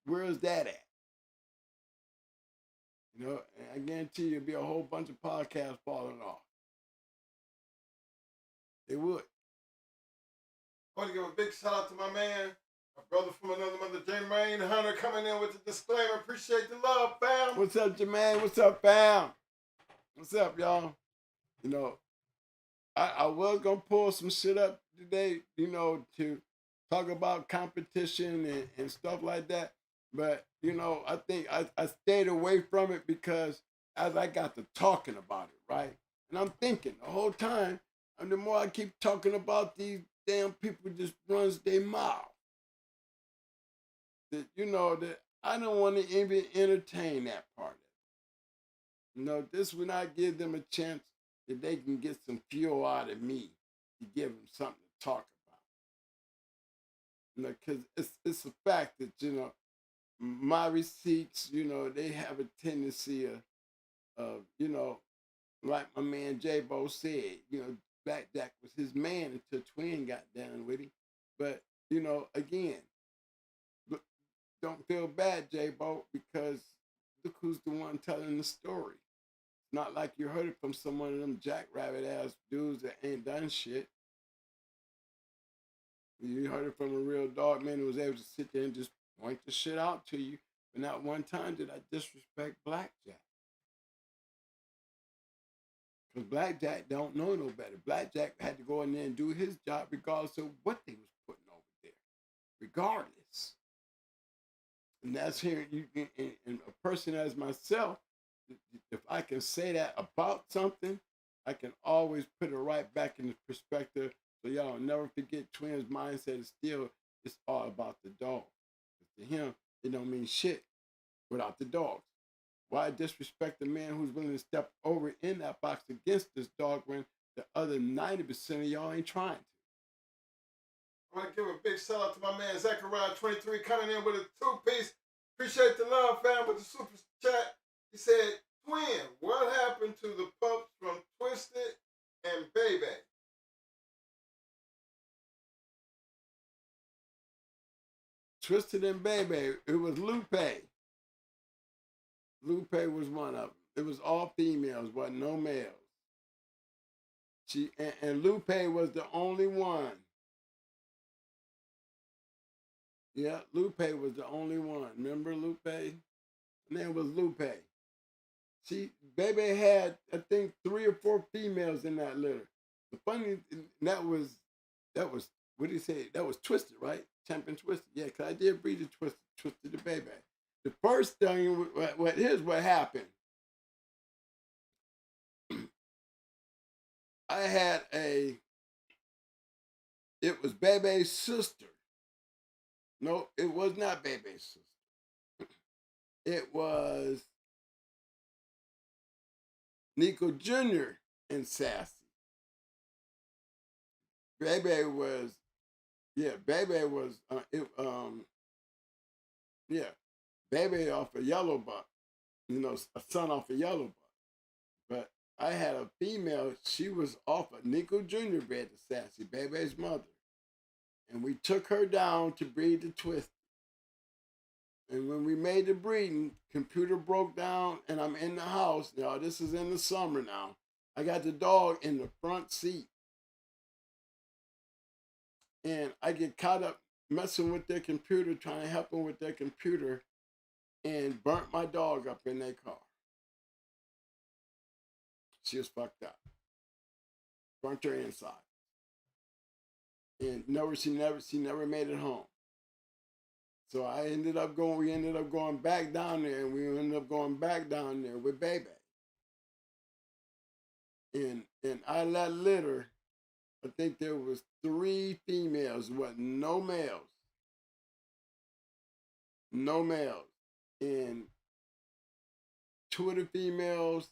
Where is that at? And I guarantee you there'll be a whole bunch of podcasts falling off. They would. I want to give a big shout out to my man, my brother from another mother, Jermaine Hunter, coming in with the disclaimer. Appreciate the love, fam. What's up, Jermaine? What's up, fam? What's up, y'all? I was going to pull some shit up today, to talk about competition and stuff like that. But, I think I stayed away from it because as I got to talking about it, right? And I'm thinking the whole time, and the more I keep talking about these damn people just runs their mouth. That, that I don't want to even entertain that part of it. This would not give them a chance that they can get some fuel out of me to give them something to talk about. Because it's a fact that, my receipts, they have a tendency of like my man J-Bo said, Blackjack was his man until Twin got down with him. But, again, don't feel bad, J-Bo, because look who's the one telling the story. It's not like you heard it from some one of them jackrabbit ass dudes that ain't done shit. You heard it from a real dog man who was able to sit there and just point the shit out to you. But not one time did I disrespect Blackjack. Because Blackjack don't know no better. Blackjack had to go in there and do his job regardless of what they was putting over there. Regardless. And that's here, and a person as myself, if I can say that about something, I can always put it right back in the perspective. So y'all never forget Twin's mindset is still, it's all about the dog. To him, it don't mean shit without the dogs. Why disrespect the man who's willing to step over in that box against this dog when the other 90% of y'all ain't trying to? I want to give a big shout out to my man Zachariah23 coming in with a 2-piece. Appreciate the love, fam, with the super chat. He said, Twin, what happened to the pups from Twisted and Baby? Twisted and Baby, it was Lupe. Lupe was one of them. It was all females, wasn't no males. And Lupe was the only one. Yeah, Lupe was the only one. Remember Lupe? Her name was Lupe. Baby had, I think, 3 or 4 females in that litter. The funny, that was, what do you say? That was Twisted, right? Champion Twisted. Yeah, because I did breed the Twisted the Baby. The first thing, here's what happened. I had it was Bebe's sister. No, it was not Bebe's sister. it was Nico Jr. and Sassy. Baby was, Baby was, Baby off a Yellow Buck, a son off a Yellow Buck. But I had a female, she was off a Nico Jr. bred to Sassy, Baby's mother. And we took her down to breed the Twisted. And when we made the breeding, computer broke down and I'm in the house. Now, this is in the summer now. I got the dog in the front seat. And I get caught up messing with their computer, trying to help them with their computer, and burnt my dog up in their car. She was fucked up. Burnt her inside. And she never made it home. So we ended up going back down there, and we ended up going back down there with Baby. And out of that litter, I think there was 3 females, no males. No males. And 2 of the females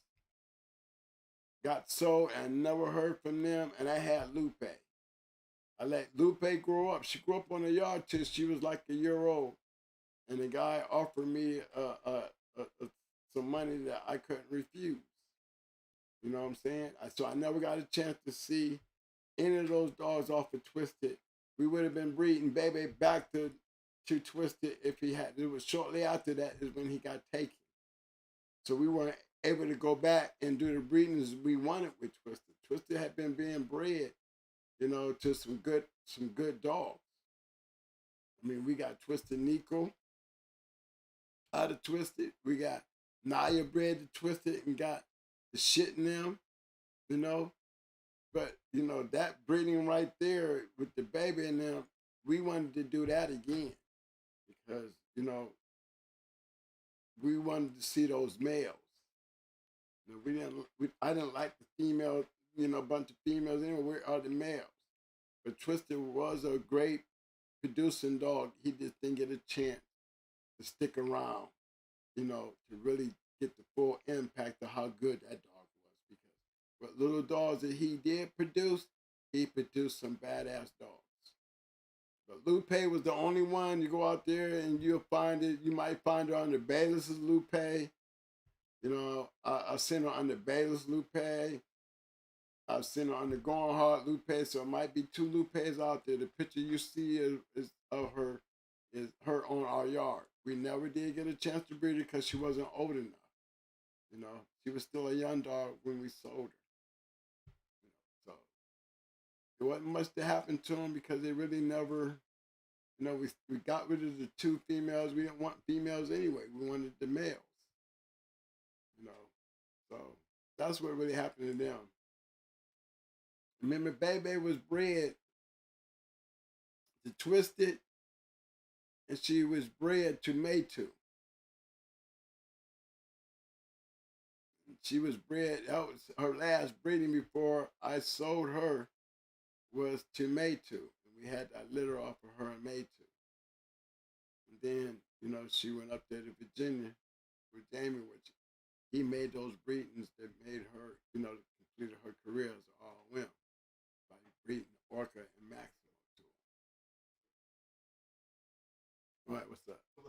got sold, and I never heard from them, and I had Lupe. I let Lupe grow up. She grew up on the yard till she was like a year old. And the guy offered me some money that I couldn't refuse. You know what I'm saying? So I never got a chance to see any of those dogs off of Twisted. We would have been breeding Baby back to Twisted if he had. It was shortly after that is when he got taken. So we weren't able to go back and do the breedings we wanted with Twisted. Twisted had been being bred, to some good dogs. I mean, we got Twisted Nico out of Twisted. We got Naya bred to Twisted and got the shit in them, But, that breeding right there with the Baby in them, we wanted to do that again because, we wanted to see those males. I didn't like the female, a bunch of females anyway. We are the males. But Twisted was a great producing dog. He just didn't get a chance to stick around, to really get the full impact of how good that dog was. Because what little dogs that he did produce, he produced some badass dogs. But Lupe was the only one. You go out there and you'll find it. You might find her under Bayless's Lupe. I've seen her under Bayless Lupe. I've seen her under Going Hard Lupe. So it might be 2 Lupes out there. The picture you see is of her, is her on our yard. We never did get a chance to breed her because she wasn't old enough. She was still a young dog when we sold her. So there wasn't much that happened to them because they really never, we got rid of the 2 females. We didn't want females anyway. We wanted the males. So that's what really happened to them. Remember, Baby was bred to Twisted, and she was bred to Maytu. She was bred, that was her last breeding before I sold her, was to Maytu. We had that litter off of her and Maytu. And then, she went up there to Virginia with Jamie, which he made those breedings that made her, completed her career as an all-wimp by breeding Orca and Maximo to her. All right, what's up? Let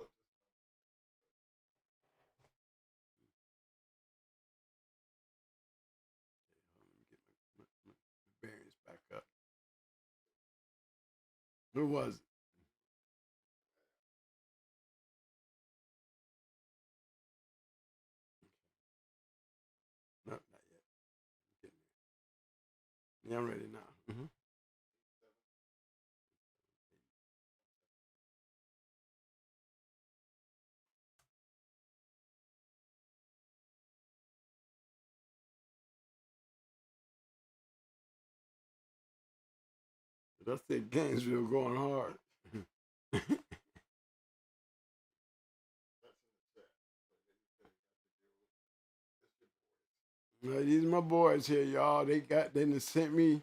me get my bearings back up. Who was it? No, not yet. I'm getting there. Yeah, I'm ready now. Mm-hmm. That's it, Gainesville going hard. No, these are my boys here, y'all. They done sent me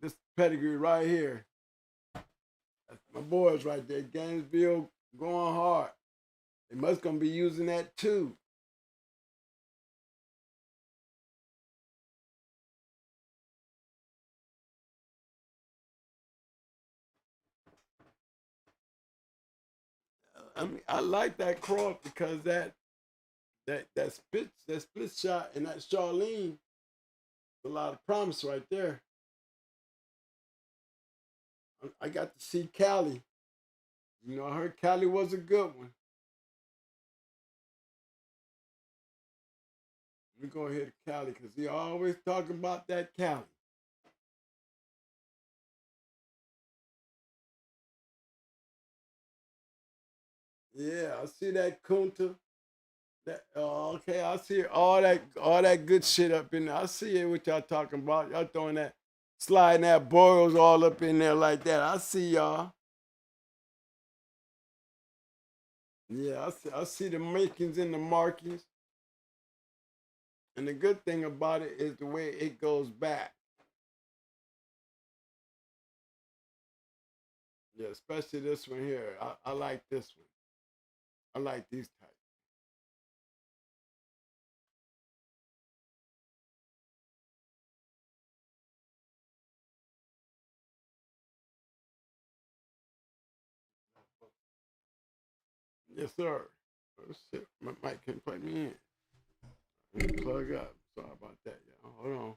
this pedigree right here. That's my boys right there, Gainesville going hard. They must gonna be using that too. I mean, I like that cross because that split shot and that Charlene, a lot of promise right there. I got to see Cali. You know, I heard Cali was a good one. We go ahead to Cali because he always talking about that Cali. Yeah, I see that Kunta. That okay, I see all that good shit up in there. I see it what y'all talking about. Y'all throwing that sliding that boils all up in there like that. I see y'all. Yeah, I see the makings and the markings. And the good thing about it is the way it goes back. Yeah, especially this one here. I like this one. I like these types. Yes, sir. Oh shit, my mic can't plug me in. Let me plug up. Sorry about that, y'all. Hold on.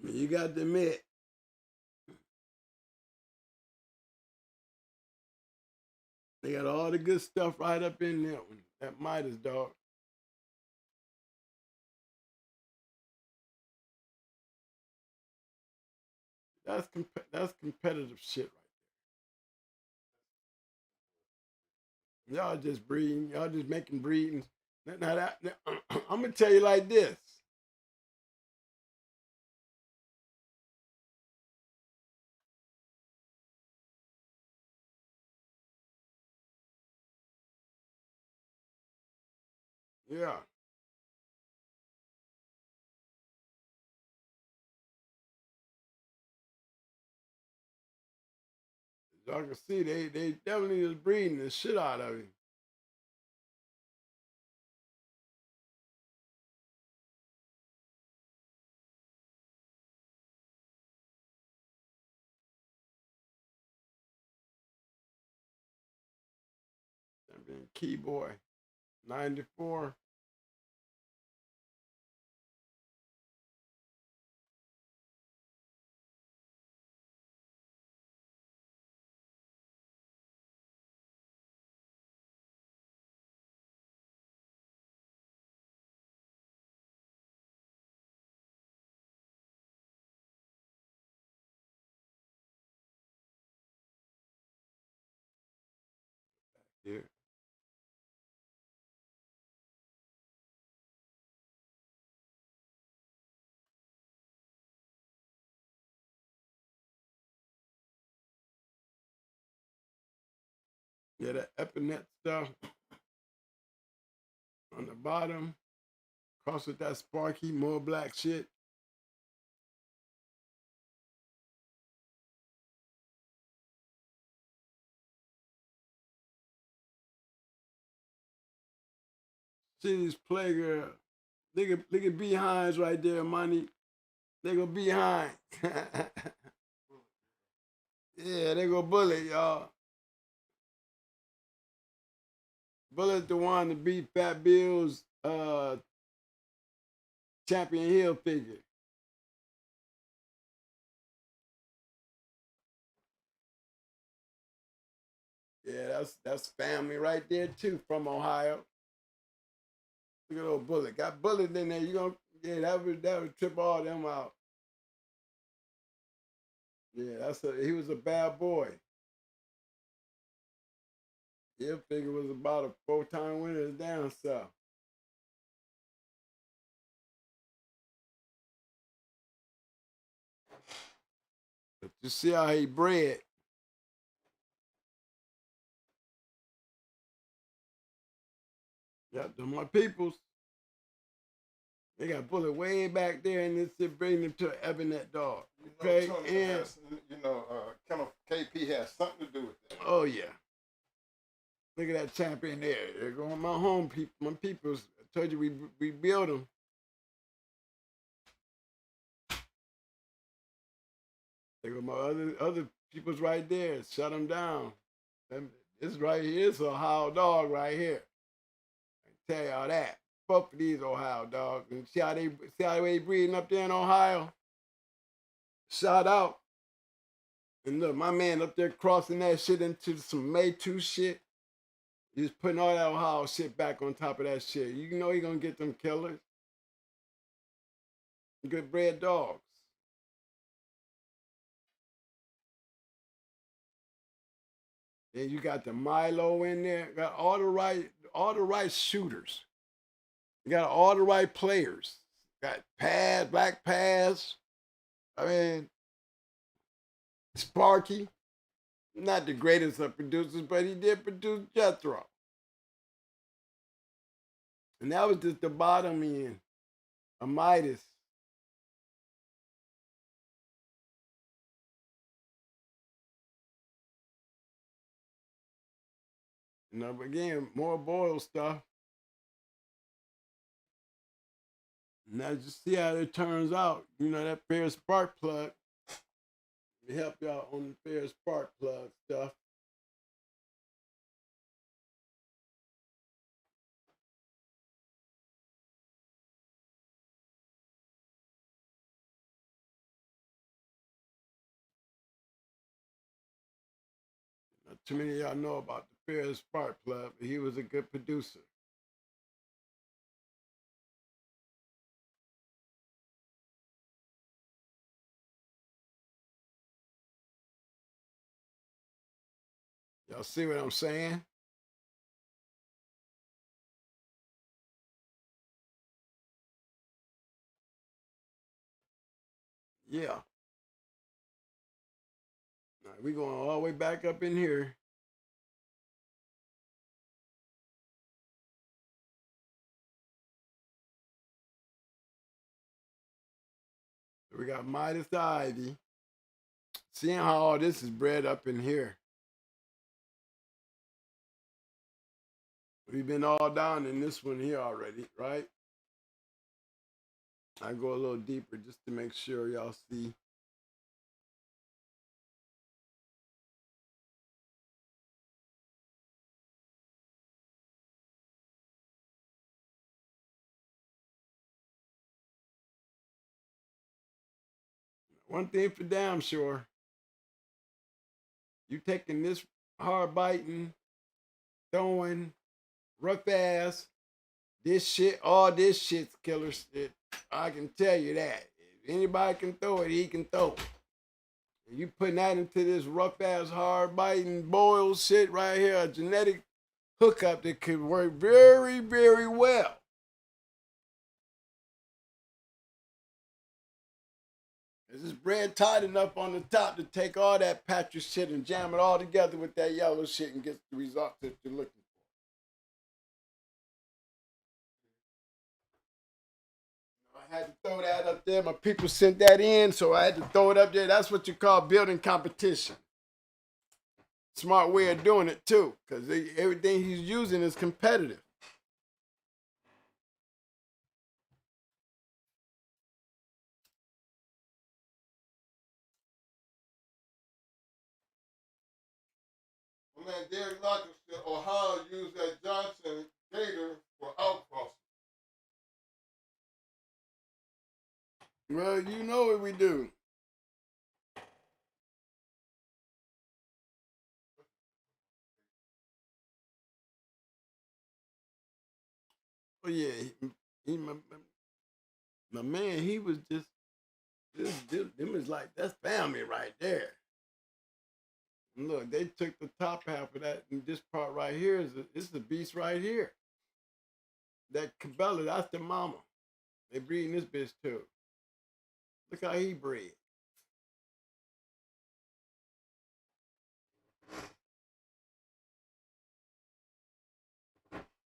You got to admit, they got all the good stuff right up in there. That Midas, dog. That's competitive shit right. Y'all just breeding. Y'all just making breedings. Now I'm gonna tell you like this. Yeah. Y'all can see they definitely is breeding the shit out of him. That being Key Boy, 94. Yeah. Yeah, that Epinet stuff on the bottom. Cross with that Sparky, more black shit. See this player. Look at behinds right there, money. They go behind. Yeah, they go Bullet, y'all. Bullet the one to beat Fat Bill's Champion Hill figure. Yeah, that's family right there too from Ohio. Look at old Bullet. Got Bullet in there. You gonna that would trip all them out. Yeah, he was a bad boy. Hill figure was about a 4-time winner down south. But you see how he bred. Yeah, they're my peoples. They got bullet way back there, and it's bringing them to an ebonite dog. Okay, Kennel KP has something to do with that. Oh yeah. Look at that champion there. They're going my home people. My peoples. I told you we build them. There go my other peoples right there. Shut them down. This right here is a Ohio dog right here. I tell y'all that. Both of these Ohio dogs. And see how they breeding up there in Ohio? Shout out. And look, my man up there crossing that shit into some May 2 shit. He's putting all that Ohio shit back on top of that shit. You know he gonna get them killers. Good bred dogs. Then you got the Milo in there. Got all the right shooters. You got all the right players. Got pads, black pads. I mean, Sparky. Not the greatest of producers, but he did produce Jethro. And that was just the bottom end. A Midas. You know, but again, more boil stuff. Now just see how it turns out. You know, that pair of spark plug. To help y'all on the pair of spark plug stuff. Not too many of y'all know about the pair of spark plug, but he was a good producer. Y'all see what I'm saying? Yeah. All right, we going all the way back up in here. We got Midas the Ivy. Seeing how all this is bred up in here. We've been all down in this one here already, right? I go a little deeper just to make sure y'all see. One thing for damn sure, you taking this hard biting, throwing, rough ass, this shit, all this shit's killer shit. I can tell you that. If anybody can throw it, he can throw it. And you putting that into this rough ass, hard biting, boiled shit right here, a genetic hookup that could work very, very well. This is bred tight enough on the top to take all that patchy shit and jam it all together with that yellow shit and get the results that you're looking for. I had to throw that up there. My people sent that in, so I had to throw it up there. That's what you call building competition. Smart way of doing it, too, because everything he's using is competitive. My man Derek Locker said Ohio used that Johnson Gator for outcrossing. Well, you know what we do. Oh, yeah. My man, he was just, them is like, that's family right there. And look, they took the top half of that, and this part right here is the beast right here. That Cabela, that's the mama. They breeding this bitch too. Look how he bred.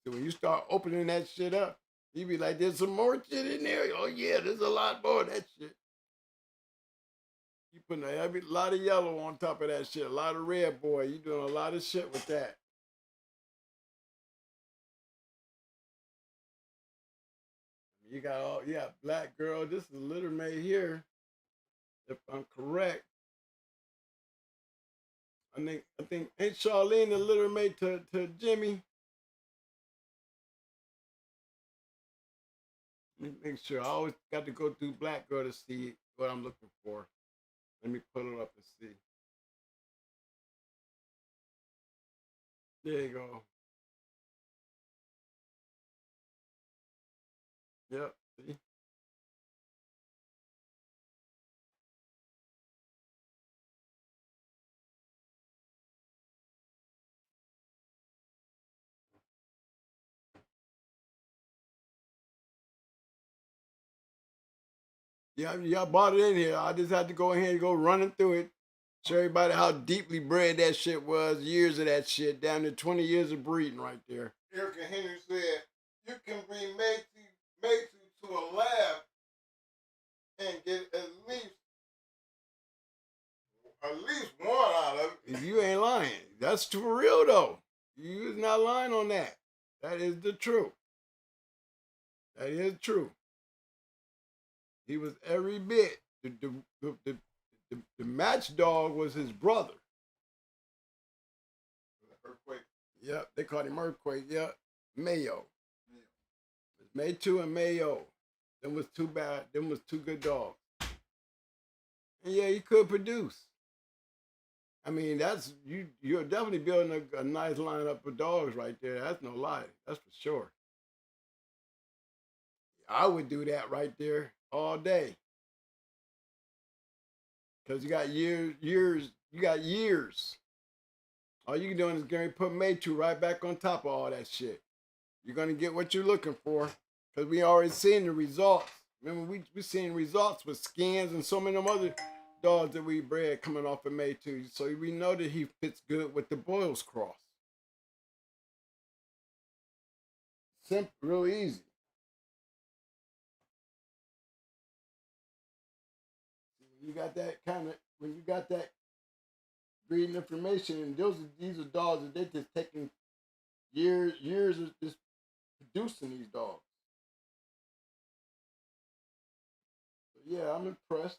So when you start opening that shit up, You be like, there's some more shit in there. Oh yeah, there's a lot more of that shit. You putting a lot of yellow on top of that shit, a lot of red, boy. You doing a lot of shit with that. You got all, yeah, black girl. This is litter mate here, if I'm correct. I think ain't Charlene the litter mate to Jimmy? Let me make sure. I always got to go through black girl to see what I'm looking for. Let me pull it up and see. There you go. Yep. See? Yeah, y'all bought it in here. I just had to go in here and go running through it. Show everybody how deeply bred that shit was. Years of that shit. Down to 20 years of breeding right there. Erica Henry said, you can bring Maytu to a lab and get at least one out of it. If you ain't lying, that's for real though. You is not lying on that. That is the truth. That is true. He was every bit. The match dog was his brother. Earthquake. Yep, they called him Earthquake. Yep, Mayo. Maytu and Mayo. Them was too bad. Them was two good dogs. And yeah, he could produce. I mean, that's you're definitely building a nice lineup of dogs right there. That's no lie. That's for sure. I would do that right there all day. Cause you got years, you got years. All you doing is going to put Maytu right back on top of all that shit. You're gonna get what you're looking for. Cause we already seen the results. Remember, we seen results with Skins and so many of them other dogs that we bred coming off of Maytu. So we know that he fits good with the Boyles cross. Simple, real easy. When you got that kind of, when you got that breeding information, and these are dogs that they're just taking years of just producing these dogs. So yeah, I'm impressed.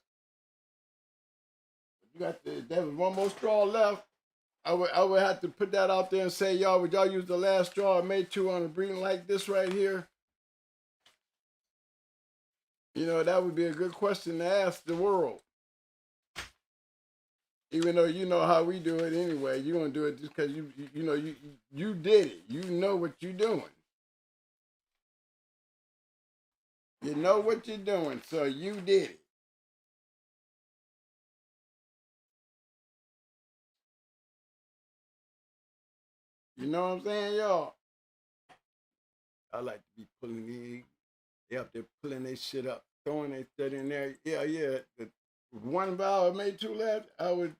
You got there was one more straw left. I would have to put that out there and say, y'all, would y'all use the last straw I made two on a breeding like this right here? You know, that would be a good question to ask the world. Even though you know how we do it anyway, you're gonna do it just because you know you did it. You know what you're doing. You know what you're doing, so you did it. You know what I'm saying, y'all? I like to be pulling in. They up there pulling their shit up, throwing their shit in there. Yeah. The one valve I made two left, I would.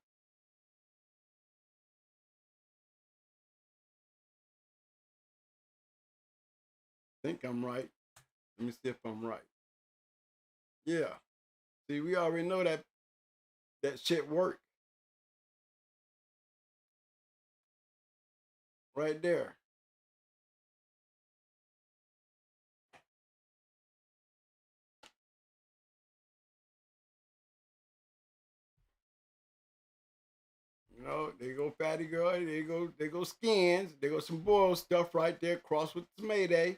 Think I'm right. Let me see if I'm right. Yeah. See, we already know that shit worked. Right there. You know, they go Fatty Girl, they go Skins, they go some Boyle stuff right there, crossed with some Mayday.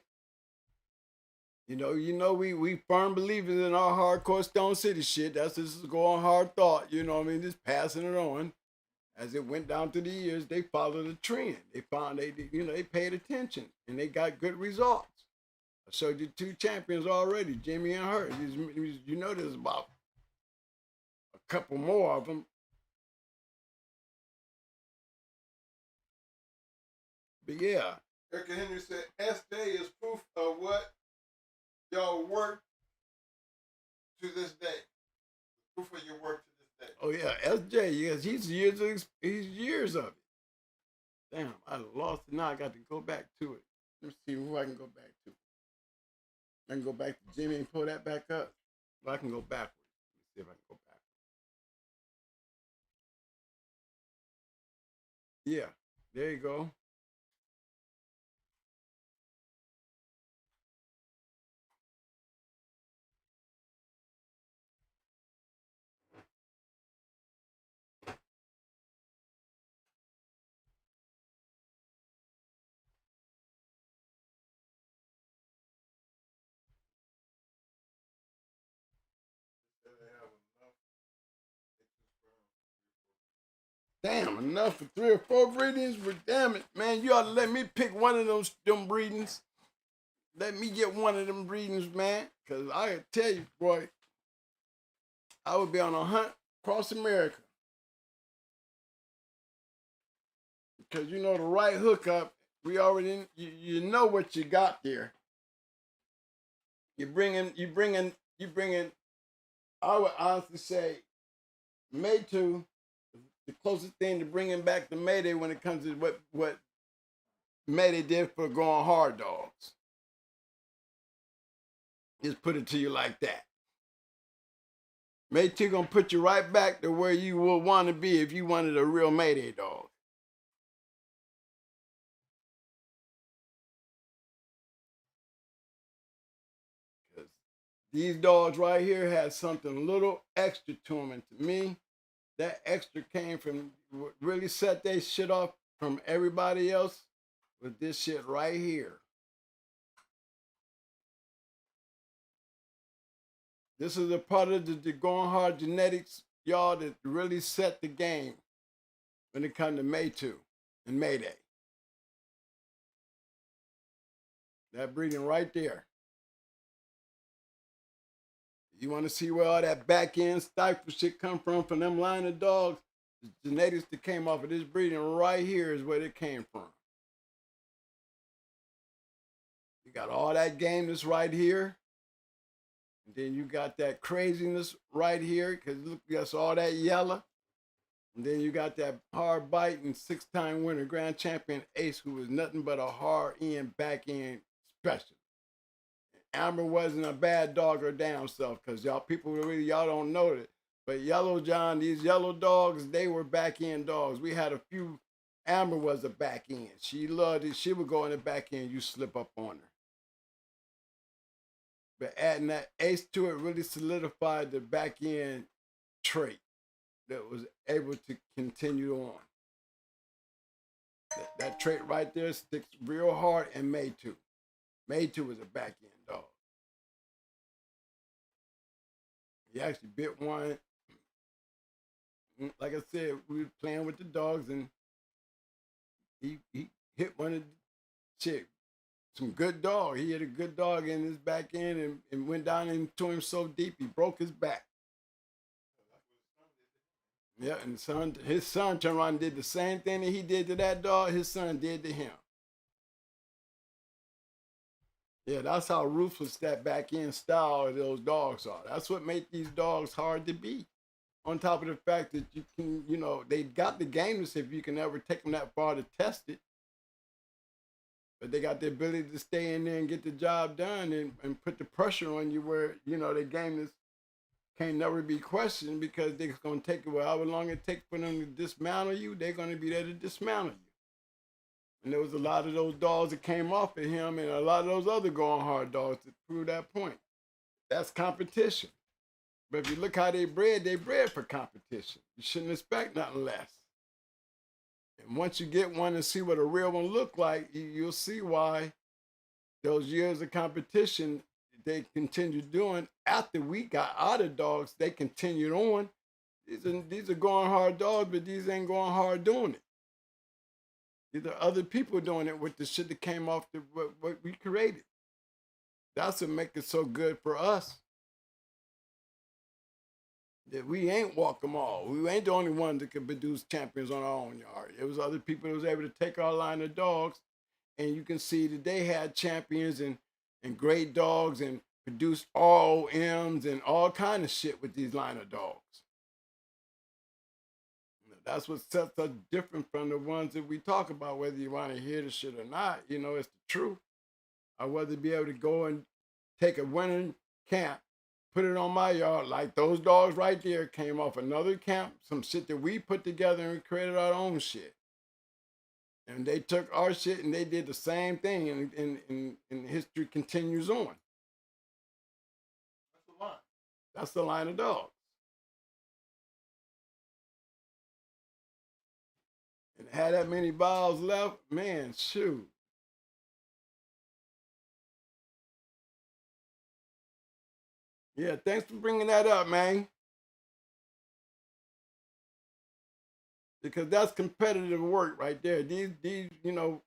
You know, we firm believers in our hardcore Stone City shit. That's just go on hard thought. You know what I mean? Just passing it on. As it went down through the years, they followed the trend. They found they paid attention and they got good results. I showed you two champions already, Jimmy and her. You know, there's about a couple more of them. But yeah. Erica Henry said, SJ is proof of what y'all work to this day. Proof of your work to this day. Oh yeah, SJ, yes, he's years of it. Damn, I lost it. Now I got to go back to it. Let me see who I can go back to. I can go back to Jimmy and pull that back up. Well, I can go backwards. Let me see if I can go back. Yeah, there you go. Damn, enough for 3 or 4 breedings? But damn it, man, you ought to let me pick one of them breedings. Let me get one of them breedings, man. Because I can tell you, boy, I would be on a hunt across America. Because you know the right hookup, we already, you know what you got there. You bringing, I would honestly say, Mayto, the closest thing to bringing back the Mayday when it comes to what Mayday did for going hard dogs. Just put it to you like that. Mayto gonna put you right back to where you would want to be if you wanted a real Mayday dog. These dogs right here had something a little extra to them, and to me, that extra came from what really set their shit off from everybody else with this shit right here. This is a part of the going hard genetics, y'all, that really set the game when it comes to Mayto and Mayday. That breeding right there. You want to see where all that back end stifle shit come from them line of dogs? The genetics that came off of this breeding right here is where it came from. You got all that gameness right here. And then you got that craziness right here, because look, that's all that yellow. And then you got that hard bite and 6-time winner grand champion Ace, who was nothing but a hard end, back end special. Amber wasn't a bad dog or damn self, because y'all people really, y'all don't know it. But Yellow John, these yellow dogs, they were back end dogs. We had a few. Amber was a back end. She loved it. She would go in the back end, you slip up on her. But adding that Ace to it really solidified the back end trait that was able to continue on. That trait right there sticks real hard and Mayto. Mayto was a back end dog. He actually bit one. Like I said, we were playing with the dogs and he hit one of the chicks. Some good dog. He hit a good dog in his back end and went down into him so deep he broke his back. Yeah, and his son turned around and did the same thing that he did to that dog, his son did to him. Yeah, that's how ruthless that back end style of those dogs are. That's what makes these dogs hard to beat. On top of the fact that you can, you know, they got the gameness if you can ever take them that far to test it. But they got the ability to stay in there and get the job done and put the pressure on you where, you know, the gameness can't never be questioned, because they're going to take it however long it takes for them to dismantle you, they're going to be there to dismantle you. And there was a lot of those dogs that came off of him and a lot of those other going hard dogs to prove that point. That's competition. But if you look how they bred for competition. You shouldn't expect nothing less. And once you get one and see what a real one look like, you'll see why those years of competition they continued doing after we got out of dogs, they continued on. These are going hard dogs, but these ain't going hard doing it. These are other people doing it with the shit that came off what we created. That's what makes it so good for us. That we ain't walk them all. We ain't the only ones that could produce champions on our own yard. It was other people that was able to take our line of dogs, and you can see that they had champions and great dogs and produced ROMs and all kind of shit with these line of dogs. That's what sets us different from the ones that we talk about, whether you want to hear the shit or not. You know, it's the truth. I'd rather be able to go and take a winter camp, put it on my yard, like those dogs right there came off another camp, some shit that we put together and created our own shit. And they took our shit and they did the same thing, and history continues on. That's the line. That's the line of dogs. And had that many balls left, man, shoot. Yeah, thanks for bringing that up, man. Because that's competitive work right there. These you know,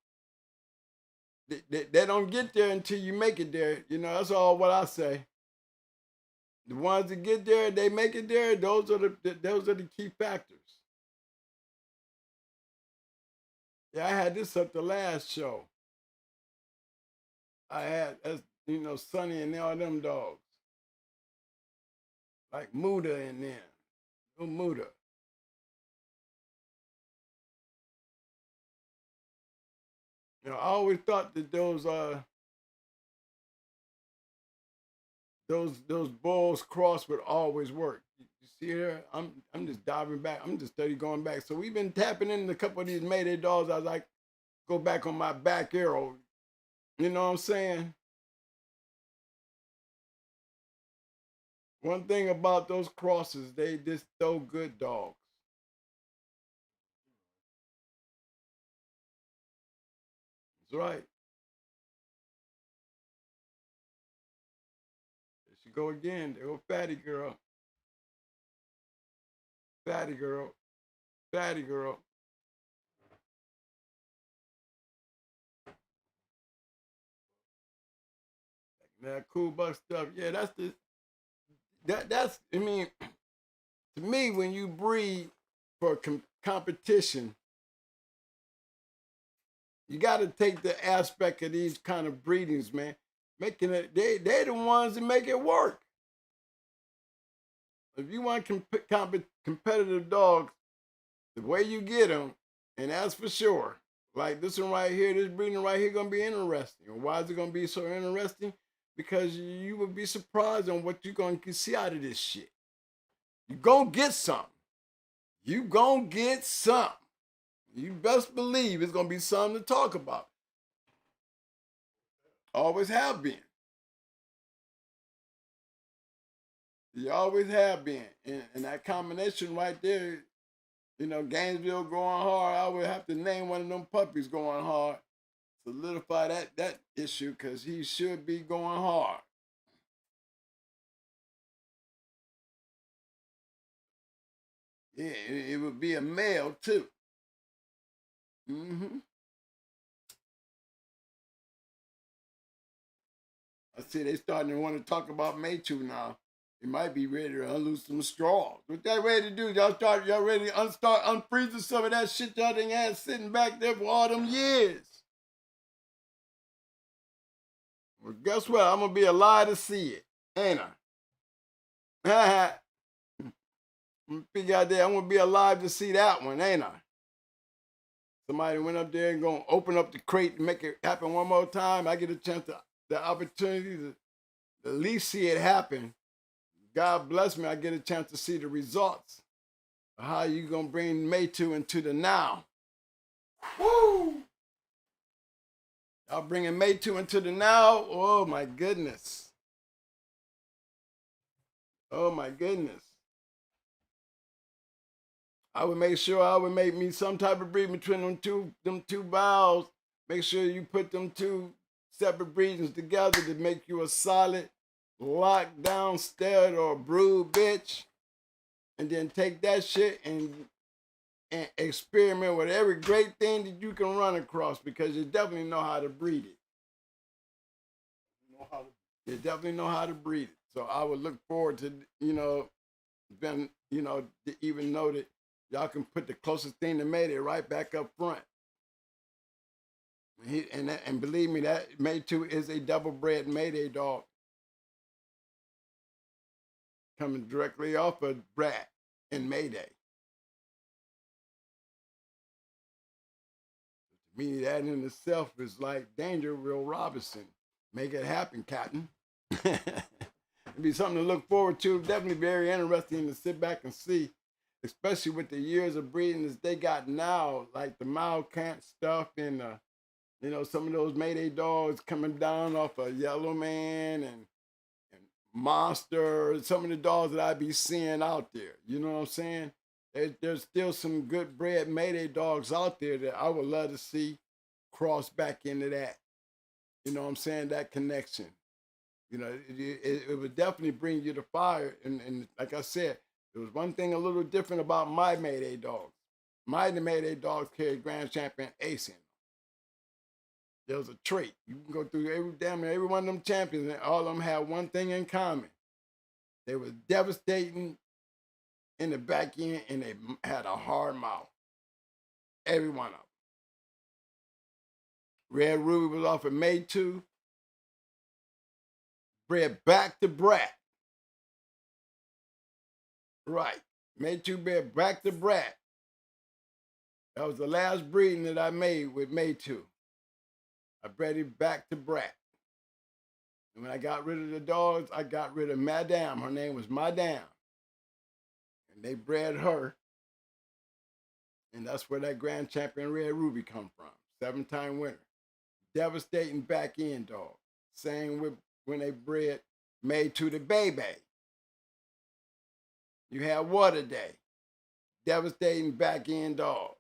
they don't get there until you make it there. You know, that's all what I say. The ones that get there, they make it there. Those are the key factors. Yeah, I had this up the last show. I had, as you know, Sonny and all them dogs, like Muda and them. Oh, Muda. You know, I always thought that those bulls cross would always work. You see here, I'm just diving back. I'm just steady going back. So we've been tapping into a couple of these Mayday dogs. I was like, go back on my back arrow. You know what I'm saying? One thing about those crosses, they just throw good dogs. That's right. There she go again. There go fatty girl. Fatty girl. Fatty girl. That cool buck stuff. Yeah, that's I mean, to me, when you breed for competition, you got to take the aspect of these kind of breedings, man. Making it, they're the ones that make it work. If you want competitive dogs, the way you get them, and that's for sure. Like this one right here, this breeding right here, gonna be interesting. Why is it gonna be so interesting? Because you would be surprised on what you're gonna see out of this shit. You gonna get something. You gonna get something. You best believe it's gonna be something to talk about. Always have been. You always have been. And that combination right there, you know, Gainesville going hard, I would have to name one of them puppies going hard. Solidify that issue because he should be going hard. Yeah, it would be a male too. Mm-hmm. I see they starting to want to talk about Maytu now. They might be ready to unloose some straws. What they ready to do? Y'all ready to start unfreezing some of that shit y'all done had sitting back there for all them years. Well, guess what? I'm gonna be alive to see it, ain't I? Figure out there, I'm gonna be alive to see that one, ain't I? Somebody went up there and gonna open up the crate and make it happen one more time. I get a chance the opportunity to at least see it happen. God bless me, I get a chance to see the results of how you gonna bring Maytu into the now. Woo! Y'all bringing Maytu into the now? Oh my goodness. Oh my goodness. I would make sure I would make me some type of breed between them two vowels. Make sure you put them two separate breedings together to make you a solid lockdown stud or brood bitch. And then take that shit and experiment with every great thing that you can run across because you definitely know how to breed it. You definitely know how to breed it. So I would look forward to, you know, to even know that y'all can put the closest thing to Mayday right back up front. And believe me, that Maytu is a double-bred Mayday dog. Coming directly off of Brat and Mayday. To me, that in itself is like danger, Will Robinson. Make it happen, Captain. It'd be something to look forward to. Definitely very interesting to sit back and see, especially with the years of breeding that they got now, like the mild camp stuff and some of those Mayday dogs coming down off of Yellow Man and Monster, some of the dogs that I be seeing out there. You know what I'm saying? There's still some good bred Mayday dogs out there that I would love to see cross back into that. You know what I'm saying? That connection. It would definitely bring you to fire. And like I said, there was one thing a little different about my Mayday dogs. My Mayday dogs carried Grand Champion Ace in them. There was a trait. You can go through damn near every one of them champions, and all of them had one thing in common. They were devastating in the back end, and they had a hard mouth. Every one of them. Red Ruby was off of May 2. Bred back to Brat. Right. May 2 bred back to Brat. That was the last breeding that I made with May 2. I bred it back to Brat. And when I got rid of the dogs, I got rid of Madame. Her name was Madame. And they bred her. And that's where that Grand Champion Red Ruby come from. 7-time winner. Devastating back end dog. Same with when they bred May 2 the Baby. You have Water Day. Devastating back end dog.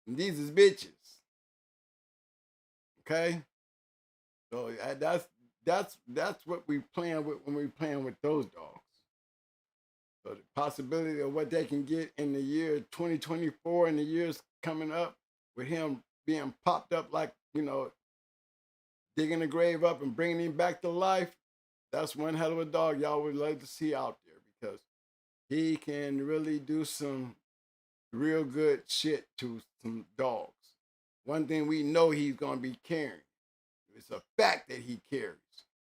And these is bitches. Okay? So that's what we playing with when we playing with those dogs. So the possibility of what they can get in the year 2024 and the years coming up with him being popped up like, digging the grave up and bringing him back to life, that's one hell of a dog y'all would love to see out there because he can really do some real good shit to some dogs. One thing we know he's going to be carrying. It's a fact that he carries.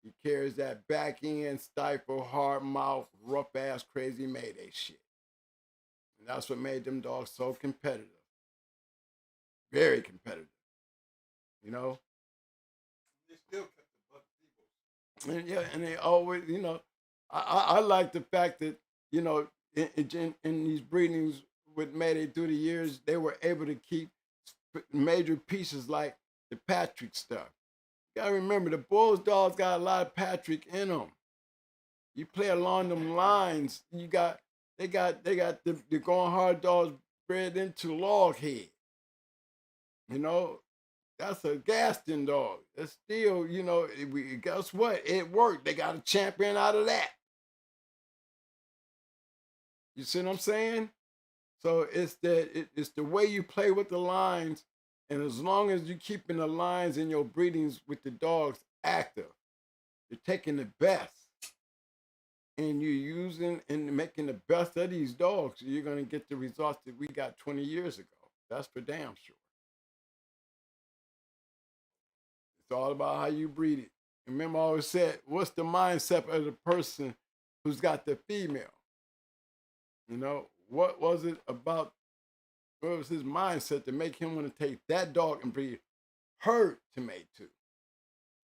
He carries that back end, stifle, hard mouth, rough ass, crazy Mayday shit. And that's what made them dogs so competitive. Very competitive. They still kept the buck Eagles. And yeah, and they always, I like the fact that, in these breedings with Mayday through the years, they were able to keep major pieces like the Patrick stuff. You gotta remember, the Bulls dogs got a lot of Patrick in them. You play along them lines, they got the going hard dogs bred into Loghead. That's a Gaston dog. That's still, guess what? It worked. They got a champion out of that. You see what I'm saying? So it's the way you play with the lines, and as long as you're keeping the lines in your breedings with the dogs active, you're taking the best, and you're using and making the best of these dogs, you're gonna get the results that we got 20 years ago. That's for damn sure. It's all about how you breed it. Remember, I always said, what's the mindset of the person who's got the female? What was it about? What was his mindset to make him want to take that dog and breed her to May 2?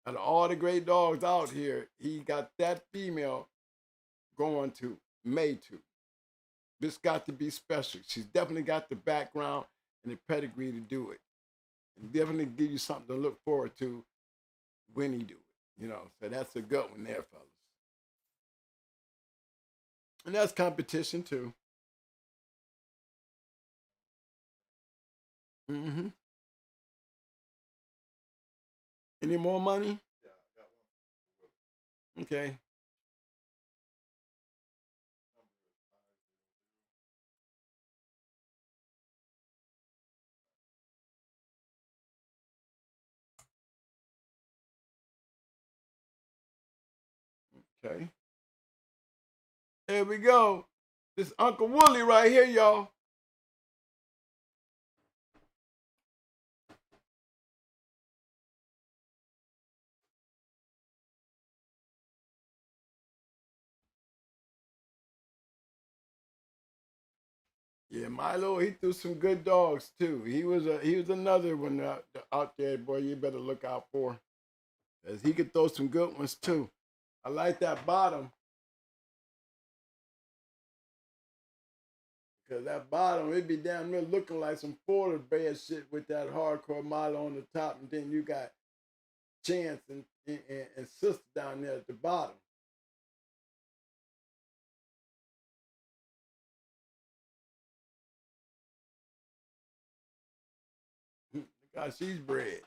Out of all the great dogs out here, he got that female going to May 2. This got to be special. She's definitely got the background and the pedigree to do it. And definitely give you something to look forward to when he do it. So that's a good one there, fellas. And that's competition too. Mm-hmm. Any more money? Yeah, I got one. Okay. Okay. There we go. This Uncle Wooly right here, y'all. Yeah, Milo, he threw some good dogs too. He was another one out there, boy. You better look out for, as he could throw some good ones too. I like that bottom. Because that bottom, it be damn near looking like some Florida Bear shit with that hardcore model on the top, and then you got Chance and Sister down there at the bottom. Look how she's bred.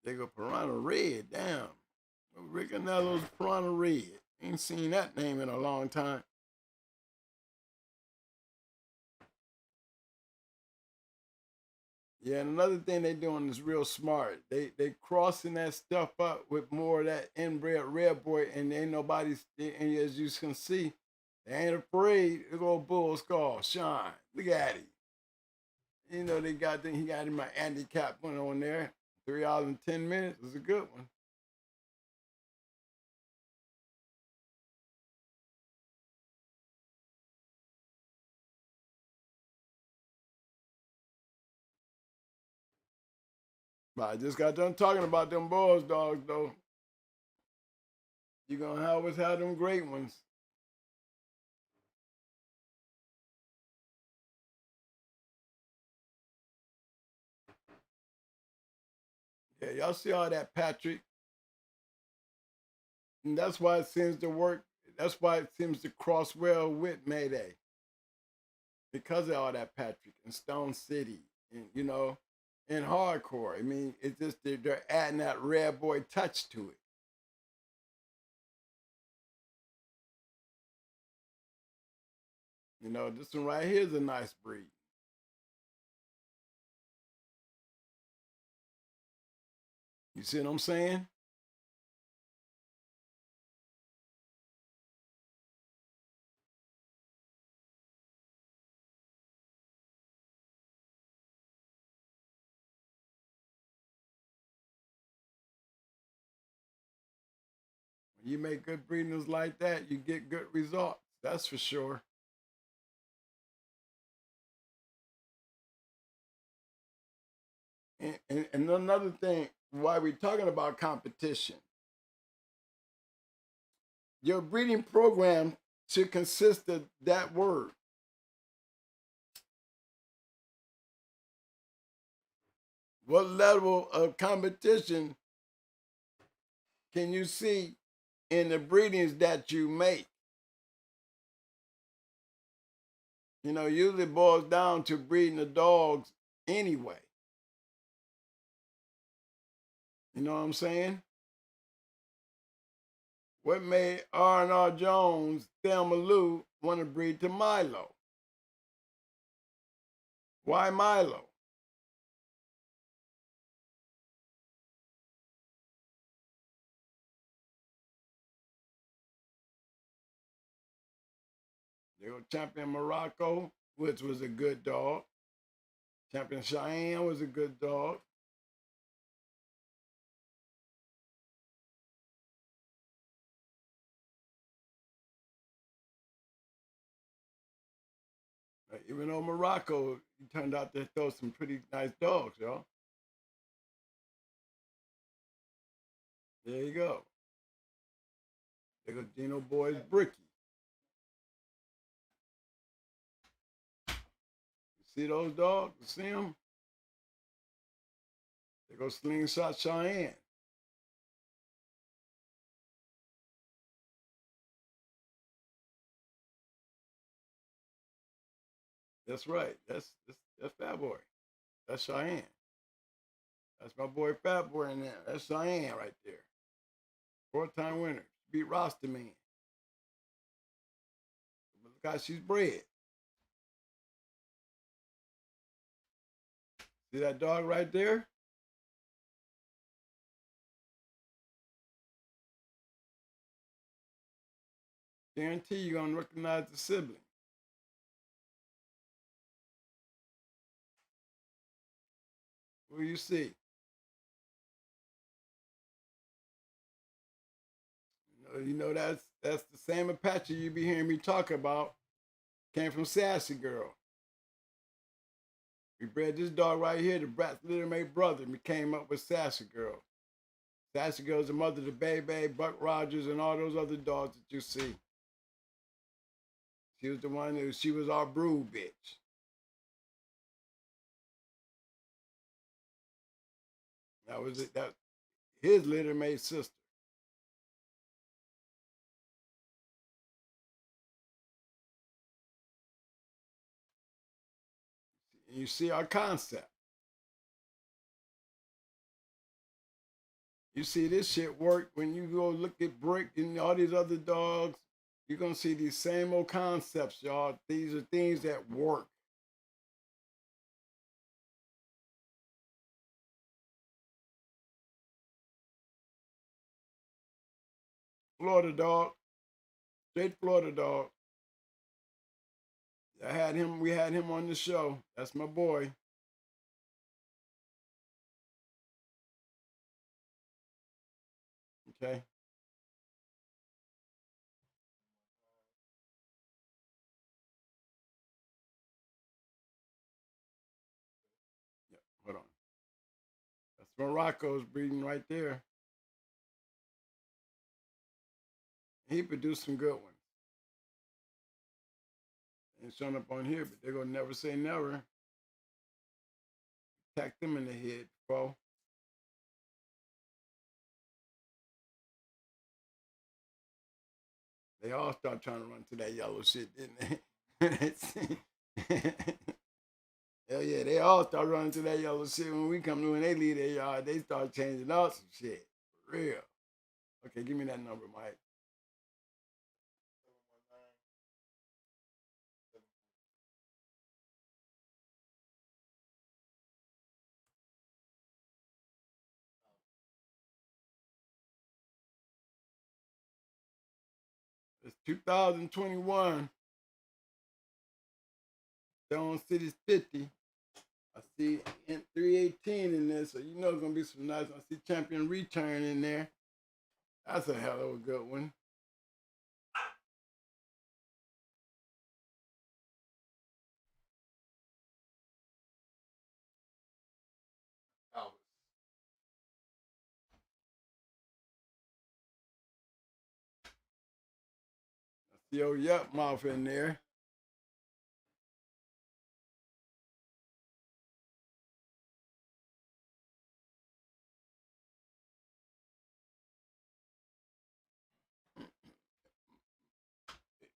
They go Piranha Red, damn. Ricanello's Piranha Red. Ain't seen that name in a long time. Yeah, and another thing they doing is real smart. They crossing that stuff up with more of that inbred red boy, and ain't nobody. And as you can see, they ain't afraid to go bull skull shine. Look at him. You know he got him my handicap one on there. 3 hours and 10 minutes is a good one. But I just got done talking about them boys dogs though. You're gonna always have them great ones. Yeah, y'all see all that Patrick. And that's why it seems to work. That's why it seems to cross well with Mayday. Because of all that Patrick and Stone City and and hardcore. I mean, it's just they're adding that red boy touch to it. This one right here is a nice breed. You see what I'm saying? When you make good breedings like that, you get good results. That's for sure. And another thing, why we're talking about competition, your breeding program should consist of that word. What level of competition can you see in the breedings that you make? Usually boils down to breeding the dogs anyway. You know what I'm saying? What made R&R Jones, Thelma Lou, want to breed to Milo? Why Milo? They go Champion Morocco, which was a good dog. Champion Cheyenne was a good dog. Even though Morocco, he turned out to throw some pretty nice dogs, y'all. There you go. There go Dino Boy's Bricky. You see those dogs? You see them? There go Slingshot Cheyenne. That's right. That's Fat Boy. That's Cheyenne. That's my boy Fat Boy in there. That's Cheyenne right there. 4-time winner. Beat Roster Man. Look how she's bred. See that dog right there? Guarantee you're gonna recognize the sibling. What do you see? That's the same Apache you be hearing me talk about Came from Sassy Girl. We bred this dog right here, the Brat's Little Mate brother, and we came up with Sassy Girl. Sassy Girl's the mother to Baby, Buck Rogers, and all those other dogs that you see. She was the one who, she was our brood bitch. That was it. That his Little Mate sister. You see our concept. You see this shit work when you go look at Brick and all these other dogs. You're gonna see these same old concepts, y'all. These are things that work. Florida dog, straight Florida dog. I had him. We had him on the show. That's my boy. Okay. Yeah, hold on. That's Morocco's breeding right there. He produced some good ones. Ain't showing up on here, but they're gonna never say never. Tack them in the head, bro. They all start trying to run to that yellow shit, didn't they? Hell yeah, they all start running to that yellow shit when we come to when they leave their yard. They start changing out some shit. For real. Okay, give me that number, Mike. It's 2021. Stone City's 50. I see 318 in there, so you know it's gonna be some nice. I see Champion Return in there. That's a hell of a good one. I see old Yup Mouth in there.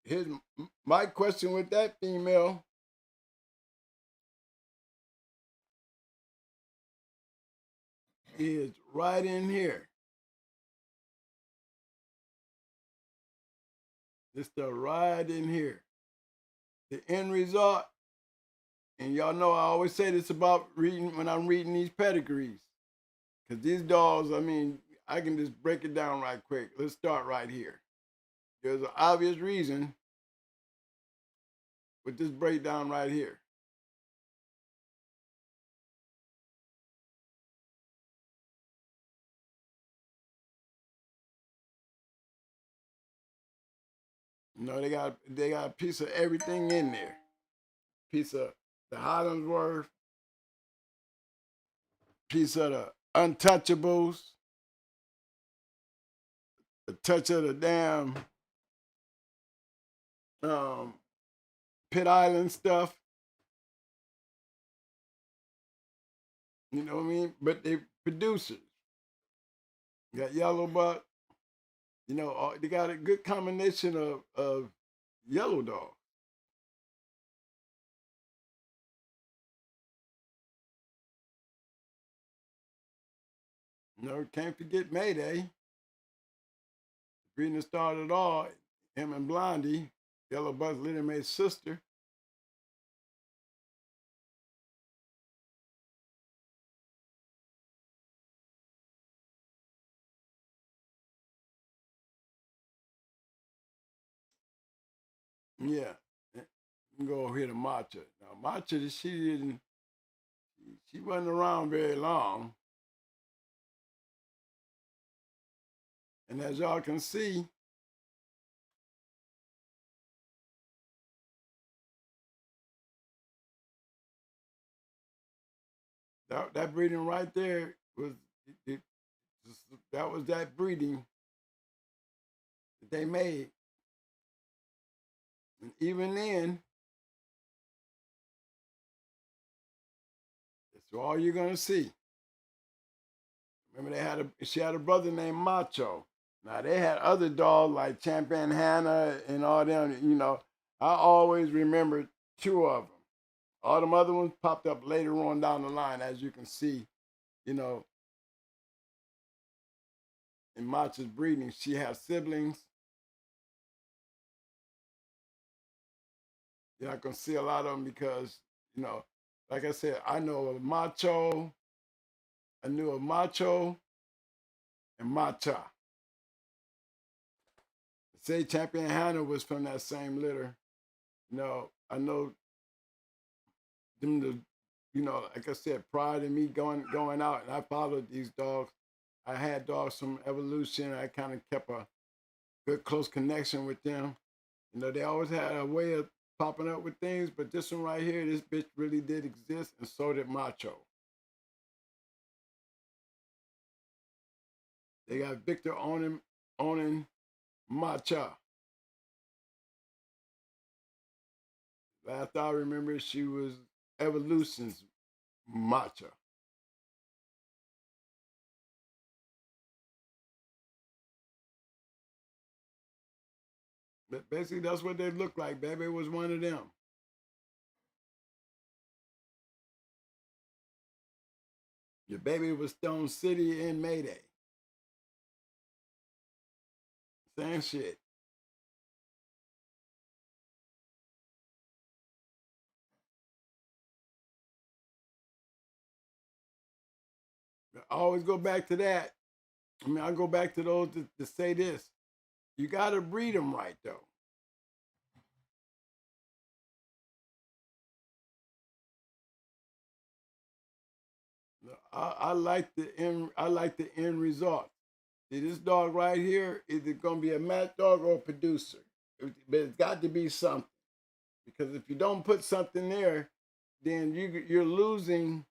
Here's my question with that female. Is right in here. It's the right in here. The end result, and y'all know I always say this about reading when I'm reading these pedigrees. Because these dogs, I mean, I can just break it down right quick. Let's start right here. There's an obvious reason with this breakdown right here. You know, they got a piece of everything in there. Piece of the Hollandsworth, piece of the Untouchables, a touch of the damn Pit Island stuff. You know what I mean? But they producers. You got Yellow Buck. You know, they got a good combination of yellow dog. You know, can't forget Mayday. Breeding started all, him and Blondie, Yellow Buck's Little Mate's sister. Yeah. You go over here to Matcha. Now Matcha, she wasn't around very long. And as y'all can see, That breeding right there was it, that was that breeding that they made. And even then, that's all you're gonna see. Remember, she had a brother named Macho. Now they had other dogs like Champion Hannah and all them. I always remember two of them. All them other ones popped up later on down the line, as you can see. You know, in Macho's breeding, she has siblings. You're not gonna see a lot of them because, like I said, I know of Macho. I knew of Macho and Macha. Say Champion Hannah was from that same litter. I know them to, like I said, prior to me going out and I followed these dogs. I had dogs from Evolution. I kind of kept a good close connection with them. They always had a way of popping up with things, but this one right here, this bitch really did exist, and so did Macho. They got Victor owning Macha. Last I remember, she was Evolution's Macha. But basically, that's what they look like, baby. It was one of them. Your baby was Stone City and Mayday. Same shit. But I always go back to that. I go back to those to say this. You got to breed them right, though. I like the end. I like the end result. See, this dog right here is it going to be a match dog or a producer? But it's got to be something, because if you don't put something there, then you're losing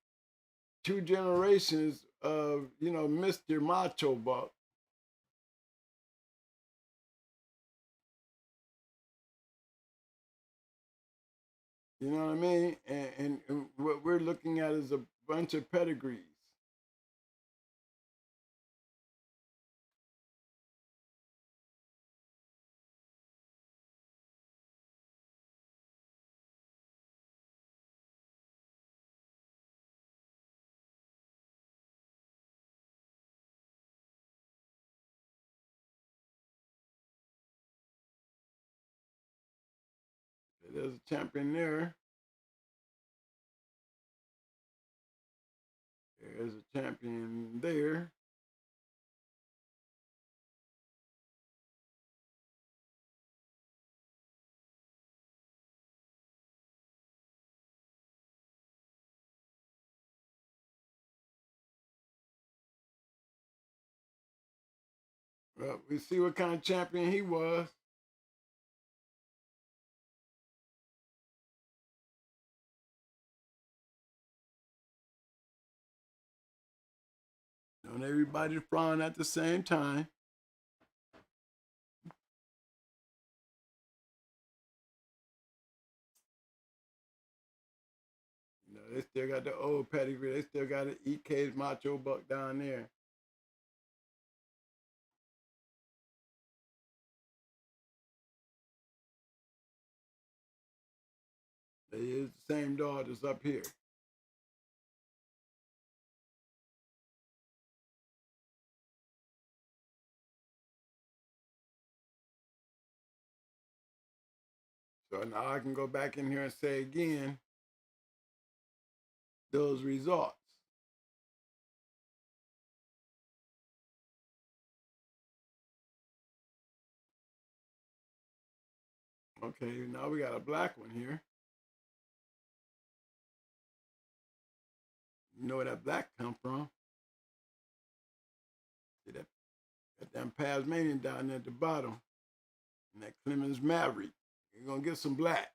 two generations of Mr. Macho Buck. You know what I mean? And what we're looking at is a bunch of pedigrees. There's a champion there. There's a champion there. Well, we see what kind of champion he was. Don't everybody flying at the same time. They still got the old pedigree. They still got an EK's Macho Buck down there. It is the same dog that's up here. So now I can go back in here and say again those results. Okay, now we got a black one here. You know where that black come from? See that damn Tasmanian down there at the bottom. And that Clemens Maverick. You're gonna get some black.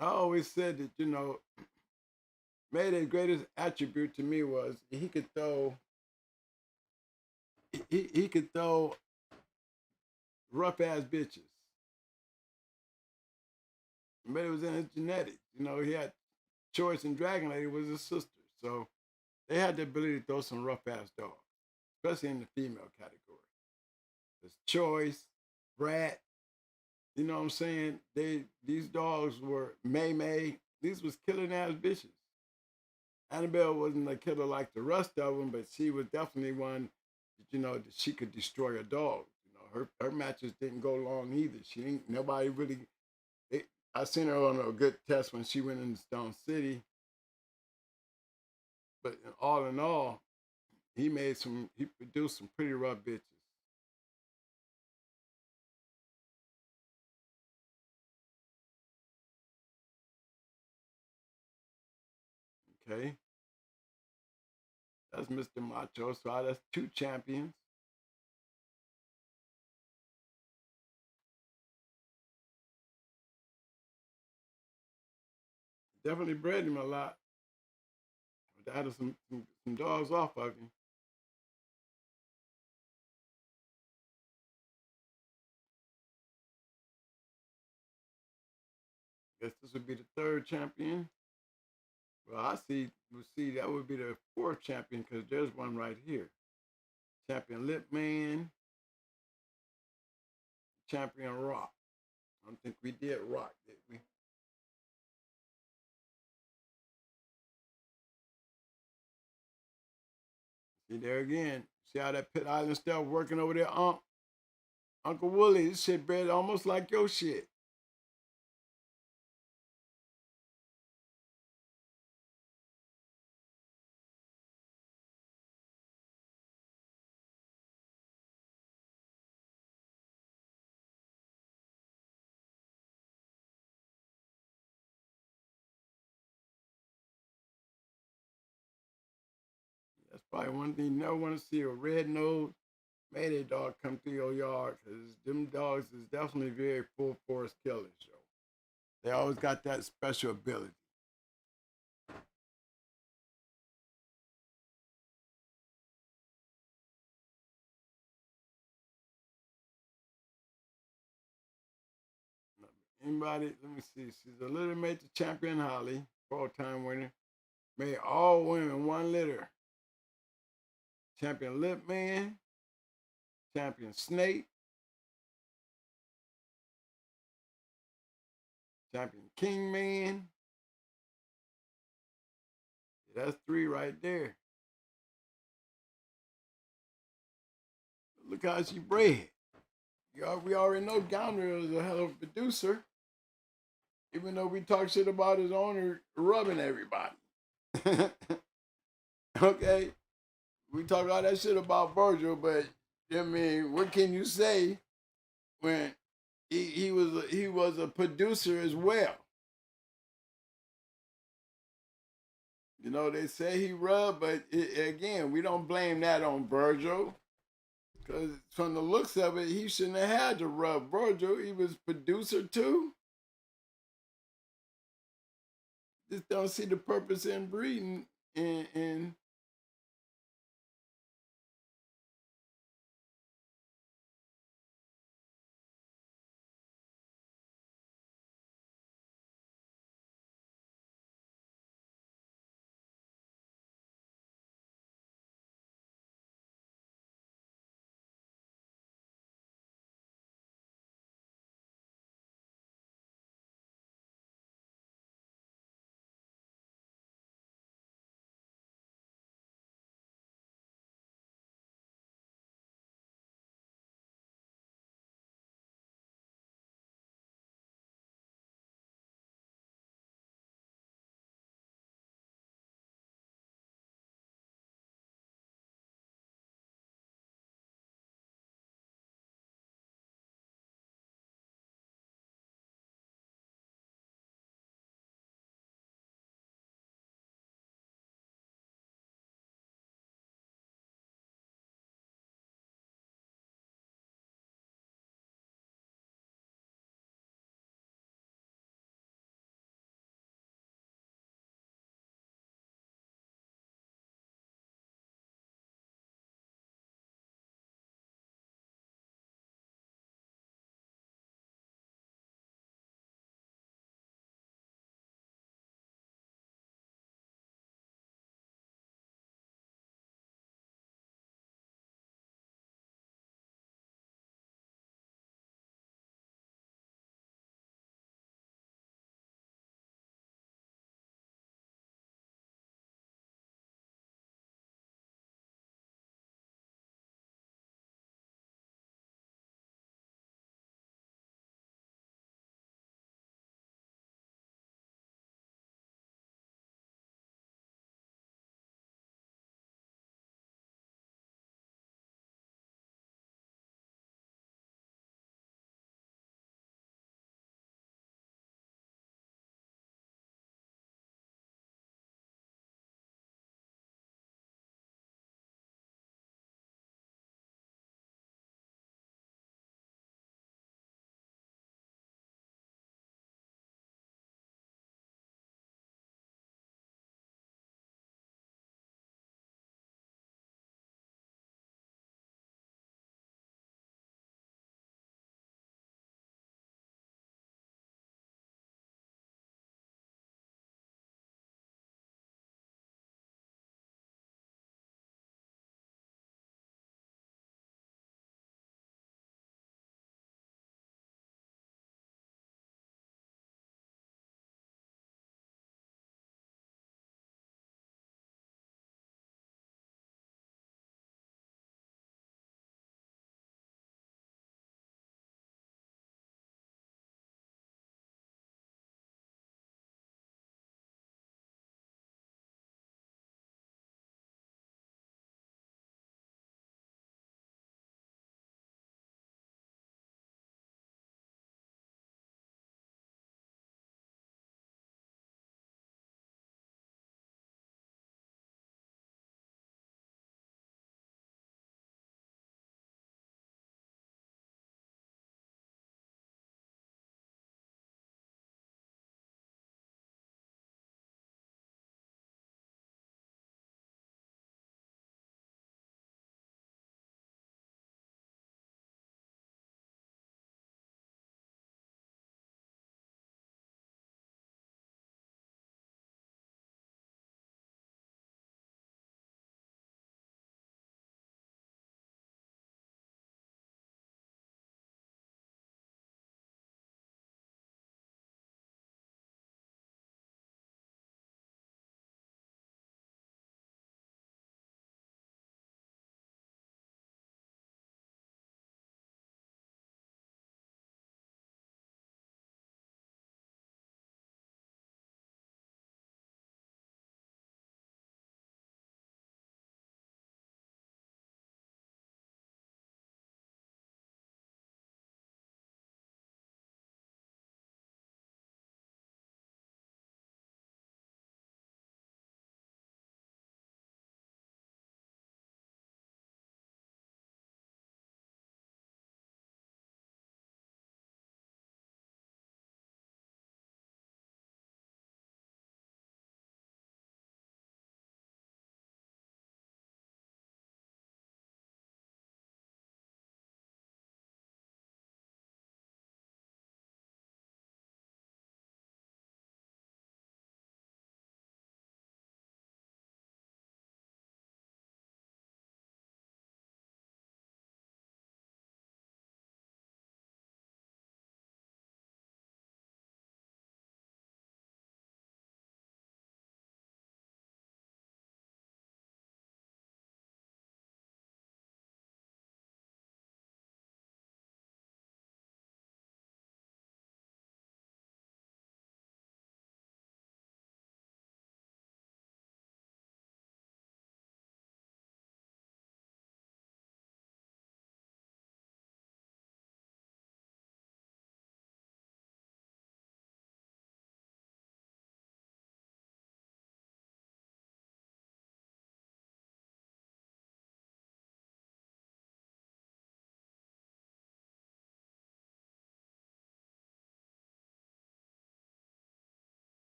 I always said that, Mayday's greatest attribute to me was he could throw he could throw rough ass bitches. Mayday was in his genetics. He had Choice and Dragon Lady was his sister. So they had the ability to throw some rough ass dogs, especially in the female category. There's Choice, Brat, you know what I'm saying? These dogs were May. These was killing ass bitches. Annabelle wasn't a killer like the rest of them, but she was definitely one that she could destroy a dog. Her matches didn't go long either. She ain't nobody really. I seen her on a good test when she went into Stone City. But all in all, he produced some pretty rough bitches. Okay, that's Mr. Macho. So that's 2 champions. Definitely bred him a lot. That is some dogs off of him. Guess this would be the 3rd champion. Well, we'll see, that would be the 4th champion because there's one right here. Champion Lip Man, Champion Rock. I don't think we did Rock, did we? See there again. See how that Pit Island stuff working over there, Uncle Wooly, this shit bred almost like your shit. That's probably one thing you never want to see, a red nose Mayday dog come through your yard, because them dogs is definitely very full force killers, yo. They always got that special ability. Anybody, let me see. She's a litter mate to Champion Holly, 4-time winner. Made all women 1 litter. Champion Lip Man, Champion Snake, Champion King Man. That's 3 right there. Look how she bred. We already know Gounder is a hell of a producer, even though we talk shit about his owner rubbing everybody. Okay? We talk all that shit about Virgil, but I mean, what can you say when he was a producer as well? They say he rubbed, but again, we don't blame that on Virgil. Because from the looks of it, he shouldn't have had to rub Virgil. He was producer too. Just don't see the purpose in breeding and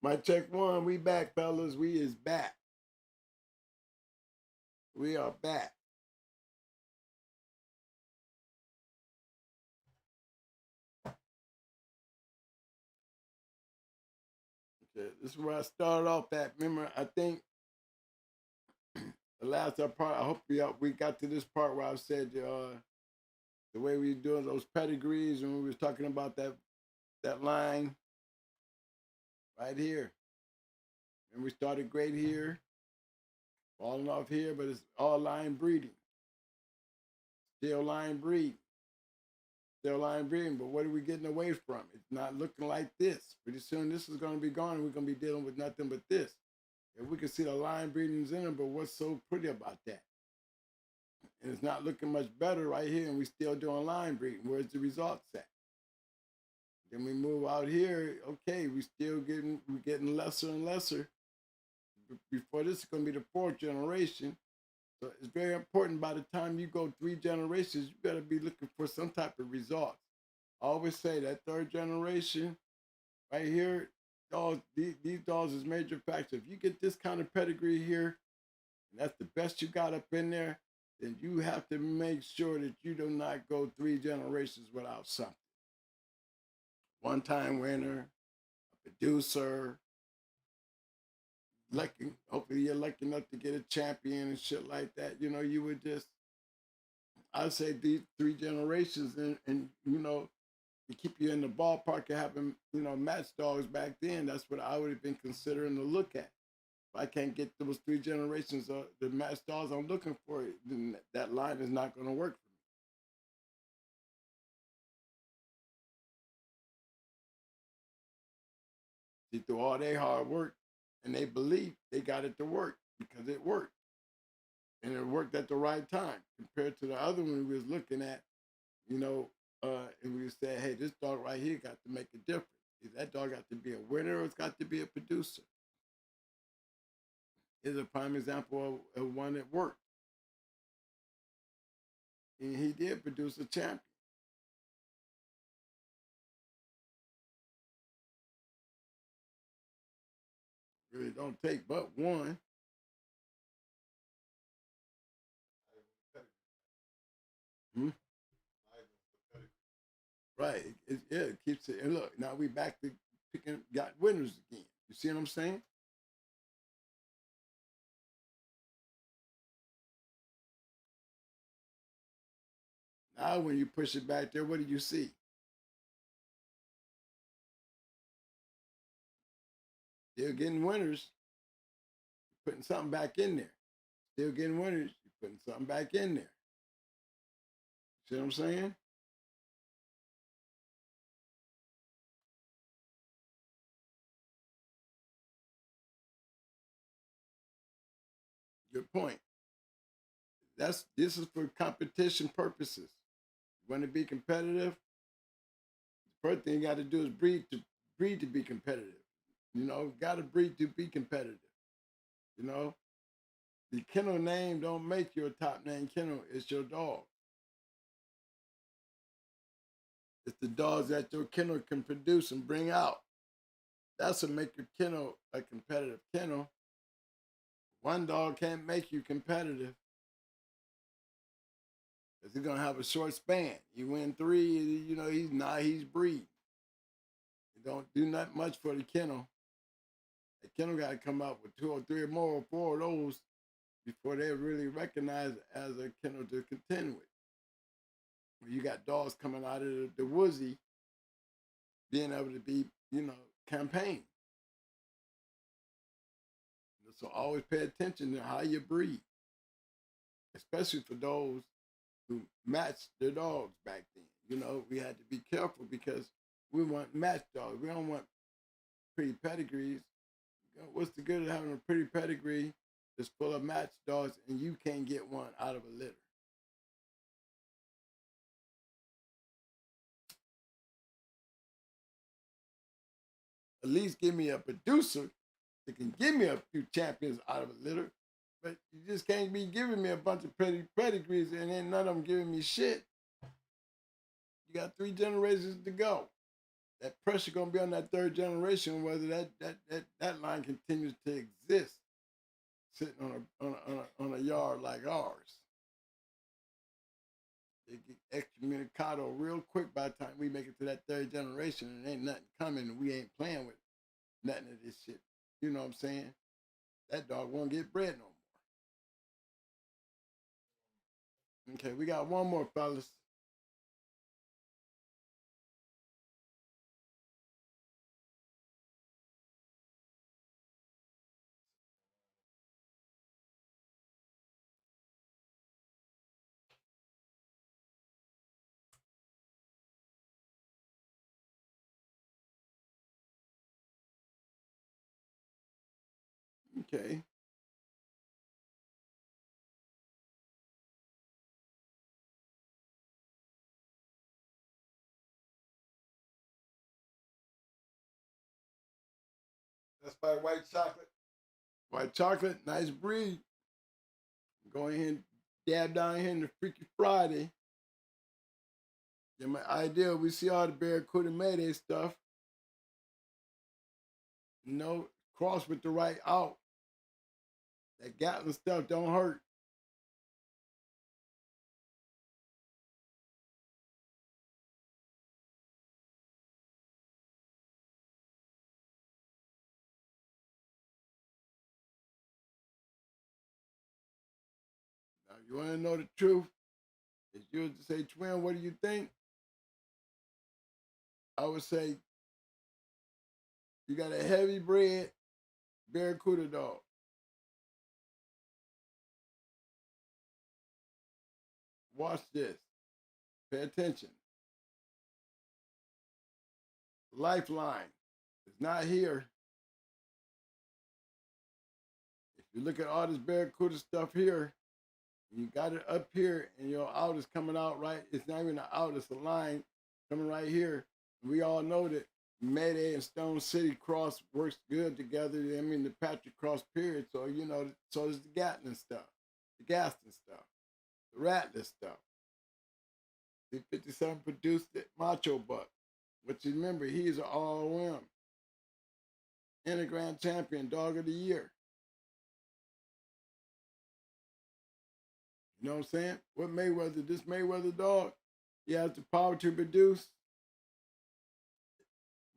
Mic check one. We back, fellas. We is back. We are back. Okay, this is where I started off at. Remember, I think the last part, I hope we got to this part where I said the way we doing those pedigrees, and we was talking about that line right here. And we started great here, falling off here, but it's all line breeding. Still line breeding. Still line breeding, but what are we getting away from? It's not looking like this. Pretty soon this is going to be gone, and we're going to be dealing with nothing but this. If we can see the line breedings in them, but what's so pretty about that? And it's not looking much better right here, and we're still doing line breeding. Where's the results at? Then we move out here, okay, we're getting lesser and lesser. Before this is going to be the fourth generation. So it's very important by the time you go 3 generations, you got to be looking for some type of results. I always say that 3rd generation right here, dogs, these dogs is major factors. If you get this kind of pedigree here, and that's the best you got up in there, then you have to make sure that you do not go 3 generations without something. One-time winner, a producer, lucky, hopefully you're lucky enough to get a champion and shit like that. You know, you would just, I'd say these 3 generations and you know, to keep you in the ballpark of having, you know, match dogs back then, that's what I would have been considering to look at. If I can't get those 3 generations of the match dogs I'm looking for, then that line is not going to work for me. See, through all their hard work, and they believe they got it to work because it worked. And it worked at the right time compared to the other one we was looking at, you know, and we said, hey, this dog right here got to make a difference. That dog got to be a winner or it's got to be a producer. Here's a prime example of one that worked. And he did produce a champion. Really don't take but one. Hmm? Right. It keeps it. And look, now we back to got winners again. You see what I'm saying? Now when you push it back there, what do you see? Still getting winners. Putting something back in there. Still getting winners. You're putting something back in there. See what I'm saying? Good point. This is for competition purposes. You want to be competitive? The first thing you got to do is breed to be competitive. You know, got to breed to be competitive. You know, the kennel name don't make you a top name kennel. It's your dog. It's the dogs that your kennel can produce and bring out. That's what make your kennel a competitive kennel. One dog can't make you competitive because he's gonna have a short span. You win 3, you know, he's breed. You don't do not much for the kennel. The kennel got to come up with 2 or 3 or more or 4 of those before they're really recognized as a kennel to contend with. When you got dogs coming out of the woodsy, being able to be, you know, campaign. So always pay attention to how you breed, especially for those who matched their dogs back then. You know, we had to be careful because we want match dogs. We don't want pretty pedigrees. You know, what's the good of having a pretty pedigree that's full of match dogs and you can't get one out of a litter? At least give me a producer that can give me a few champions out of a litter. But you just can't be giving me a bunch of pretty pedigrees and then none of them giving me shit. You got 3 generations to go. that pressure gonna be on that third generation, whether that line continues to exist, sitting on a yard like ours. They get excommunicado real quick by the time we make it to that third generation, and ain't nothing coming, and we ain't playing with nothing of this shit. You know what I'm saying? That dog won't get bread no more. Okay, we got one more, fellas. Okay. That's by white chocolate. White chocolate, nice breed. Go ahead and dab down here in the Freaky Friday. Get my idea. We see all the Barracuda Mayday stuff. You know, cross with the right out. That Gatlin stuff don't hurt. Now, you want to know the truth? If you were to say, Twin, what do you think? I would say you got a heavy bred Barracuda dog. Watch this. Pay attention. Lifeline is not here. If you look at all this Barracuda stuff here, you got it up here and your out is coming out right. It's not even an out, it's a line coming right here. We all know that Mayday and Stone City Cross works good together. I mean, the Patrick Cross period. So, you know, so does the Gatlin stuff, the Gaston stuff, the Rattler stuff. The 57 produced the Macho Buck, which remember, he's an all-win Intergrand champion, dog of the year. You know what I'm saying? What Mayweather, this Mayweather dog, he has the power to produce.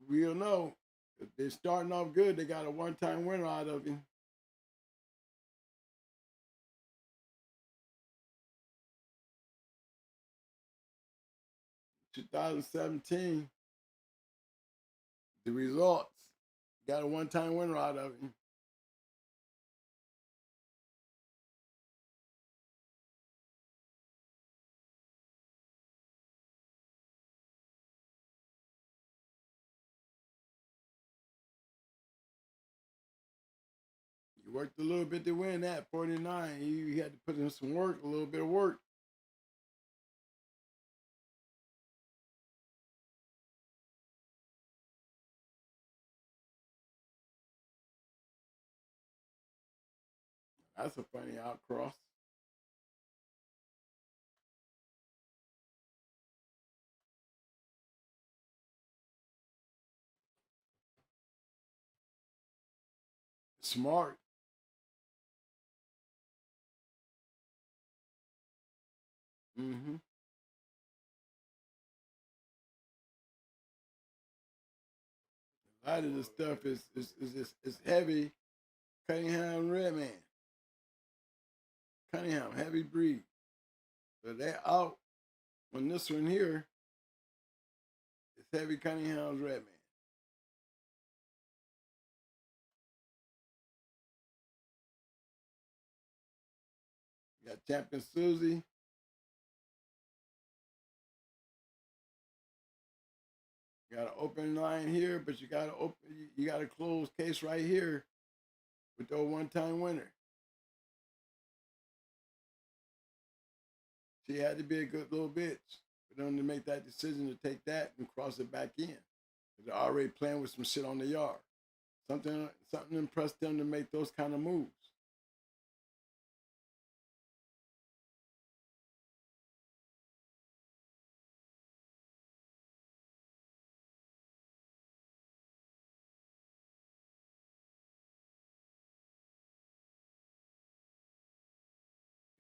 We'll know. If they're starting off good, they got a one-time winner out of him. In 2017, the results, got a one-time winner out of him. He worked a little bit to win that 49. He had to put in some work, a little bit of work. That's a funny outcross. Smart. Mm-hmm. A lot of the stuff is heavy. Cunningham Redman. Cunningham, heavy breed. So they're out on this one here. It's heavy Cunningham's Redman. You got Champion Susie. You got an open line here, but you got a closed case right here with the one-time winner. She had to be a good little bitch for them to make that decision to take that and cross it back in. They're already playing with some shit on the yard. Something impressed them to make those kind of moves.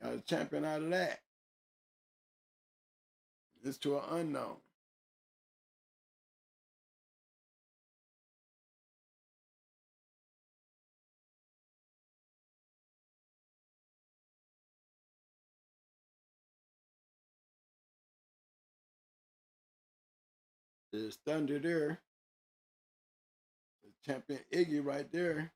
Got a champion out of that. It's to an unknown. There's Thunder there. The champion Iggy right there.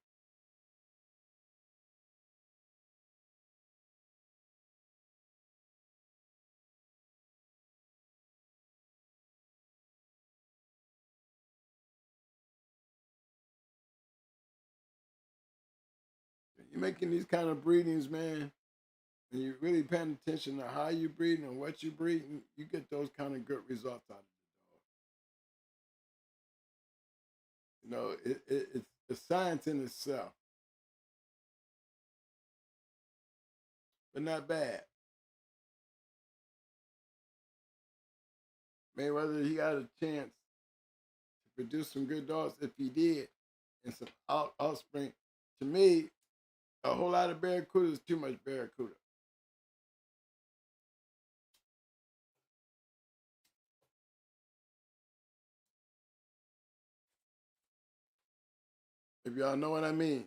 You're making these kind of breedings, man, and you're really paying attention to how you breeding and what you breeding, you get those kind of good results out of it. You know, it's the science in itself, but not bad. Mayweather, he got a chance to produce some good dogs if he did, and some offspring. To me, a whole lot of Barracuda is too much Barracuda. If y'all know what I mean.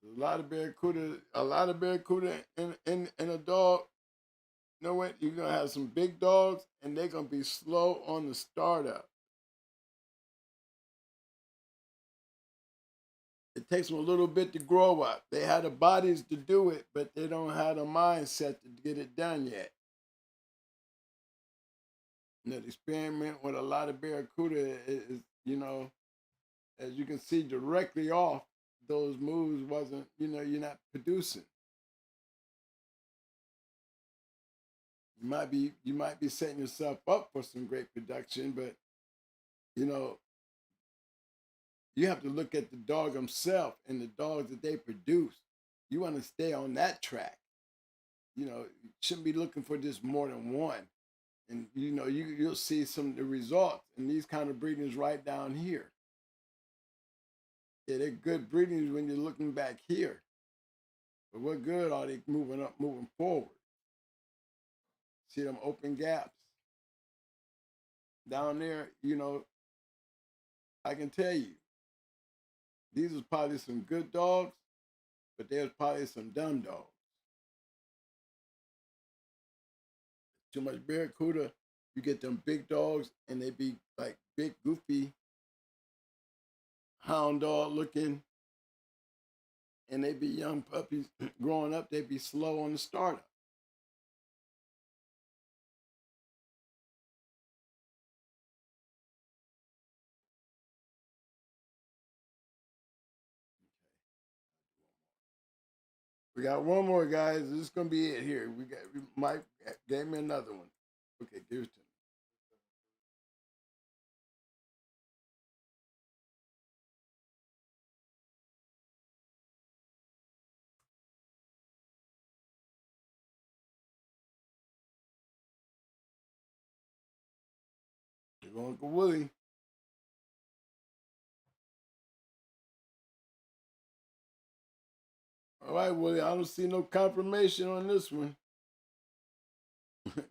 A lot of Barracuda in a dog. You know what? You're gonna have some big dogs, and they're gonna be slow on the startup. It takes them a little bit to grow up. They have the bodies to do it, but they don't have the mindset to get it done yet. And that experiment with a lot of Barracuda is, you know, as you can see directly off, those moves wasn't, you know, you're not producing. You might be setting yourself up for some great production, but you know, you have to look at the dog himself and the dogs that they produce. You want to stay on that track. You know, you shouldn't be looking for just more than one. And you know, you'll see some of the results in these kind of breedings right down here. Yeah, they're good breedings when you're looking back here. But what good are they moving up, moving forward? See them open gaps down there, you know, I can tell you, these was probably some good dogs, but there's probably some dumb dogs. Too much Barracuda, you get them big dogs, and they be like big, goofy, hound dog looking, and they be young puppies growing up. They be slow on the startup. We got one more, guys. This is gonna be it here. Mike gave me another one. Okay, give it to me. Here go Uncle Willie. All right, Willie. I don't see no confirmation on this one.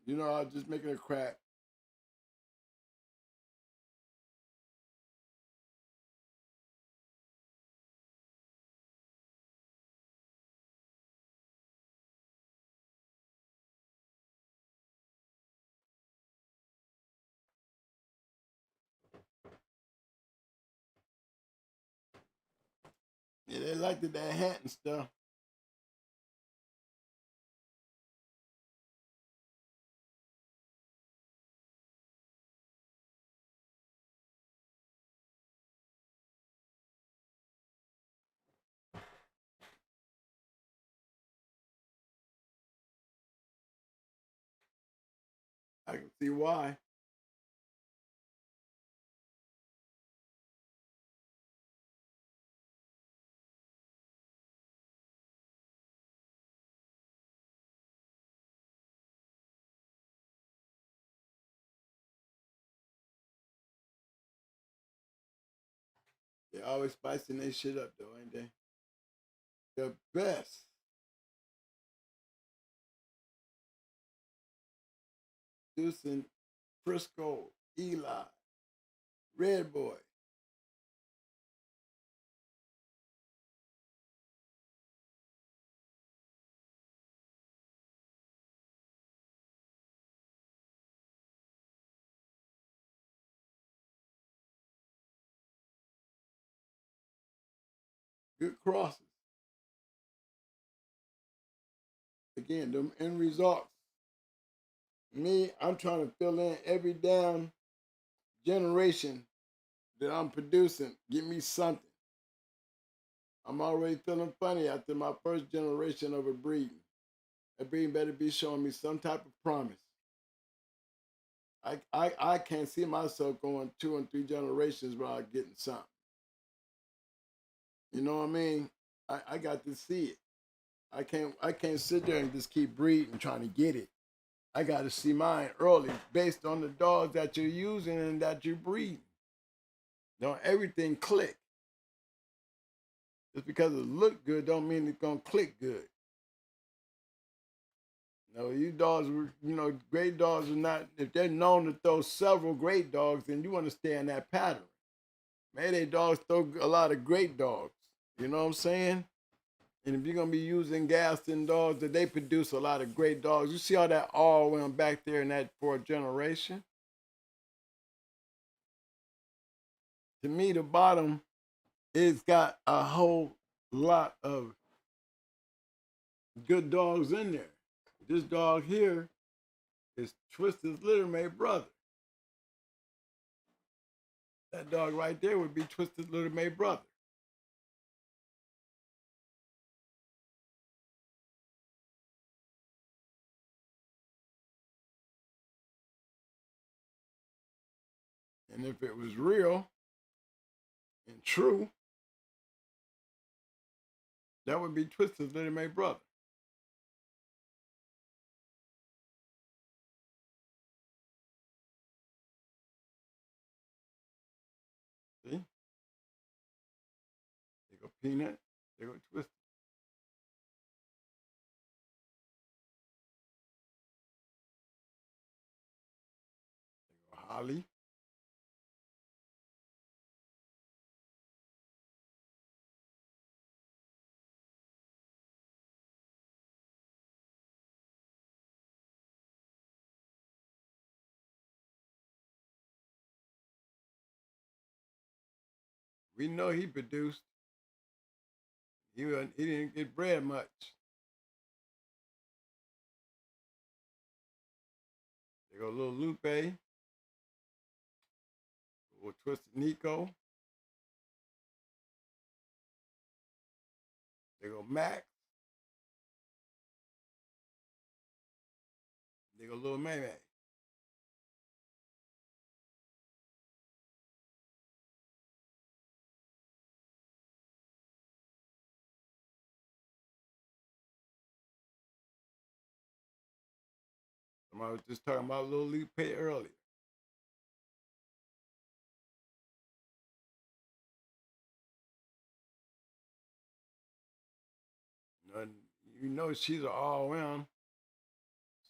You know, I'll just make it a crack. Yeah, they liked it, that hat and stuff. I can see why. They always spicing their shit up though, ain't they? The best. producing Frisco, Eli, Red Boy. Good crosses. Again, them end results. Me, I'm trying to fill in every damn generation that I'm producing. Give me something. I'm already feeling funny after my first generation of a breeding. That breeding better be showing me some type of promise. I can't see myself going 2 and 3 generations without getting something. You know what I mean? I got to see it. I can't sit there and just keep breeding trying to get it. I got to see mine early based on the dogs that you're using and that you're breeding. Don't everything click. Just because it look good don't mean it's gonna click good. No, you dogs, great dogs are not, if they're known to throw several great dogs, then you want to stay in that pattern. Mayday dogs throw a lot of great dogs. You know what I'm saying? And if you're going to be using Gaston dogs, that they produce a lot of great dogs. You see how that all went back there in that 4th generation? To me, the bottom, it's got a whole lot of good dogs in there. This dog here is Twisted Little May brother. That dog right there would be Twisted Little May brother. And if it was real and true, that would be Twisted Little May brother. See? They go Peanut, they go Twisted. They go Holly. We know he produced. He didn't get bred much. They go Little Lupe, Little Twisted Nico. They go Max. They go Little May May. I was just talking about Little Lupe earlier. You know she's an all-around.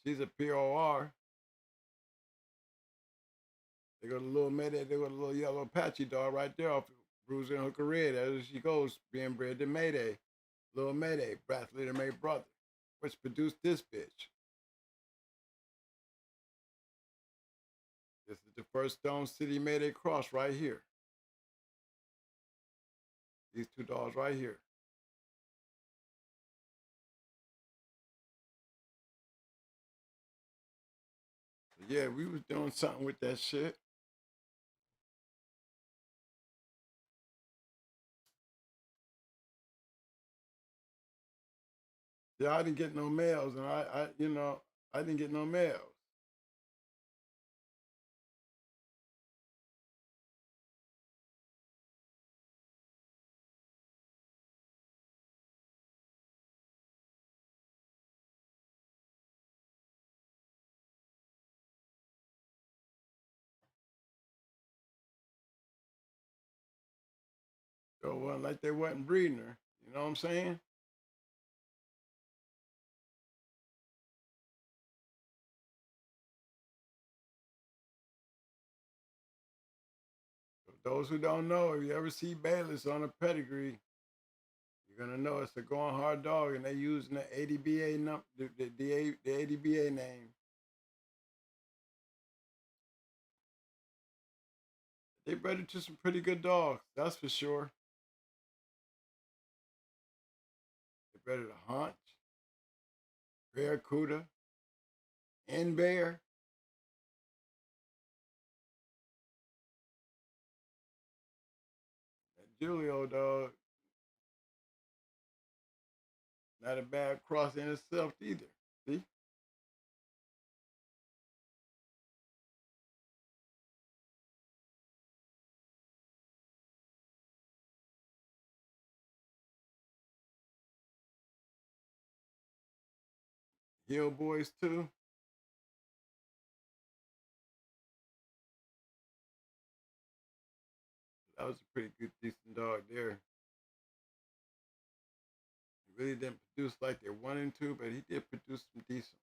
She's a POR. They got a little Mayday, they got a little yellow Apache dog right there off Bruiser and Hooker Red. As she goes, being bred to Mayday. Little Mayday, Bradley May brother, which produced this bitch. This is the first Stone City Mayday cross right here. These 2 dogs right here. So yeah, we was doing something with that shit. Yeah, I didn't get no males, and I didn't get no males. So it wasn't like they wasn't breeding her. You know what I'm saying? those who don't know, if you ever see Bayless on a pedigree, you're gonna know it's a going hard dog, and they using the ADBA the ADBA name. They bred it to some pretty good dogs, that's for sure. They bred it a Haunch, Barracuda, and Bear. That Julio dog, not a bad cross in itself either. See? Hill Boys too. That was a pretty good, decent dog there. He really didn't produce like they wanted him to, but he did produce some decent.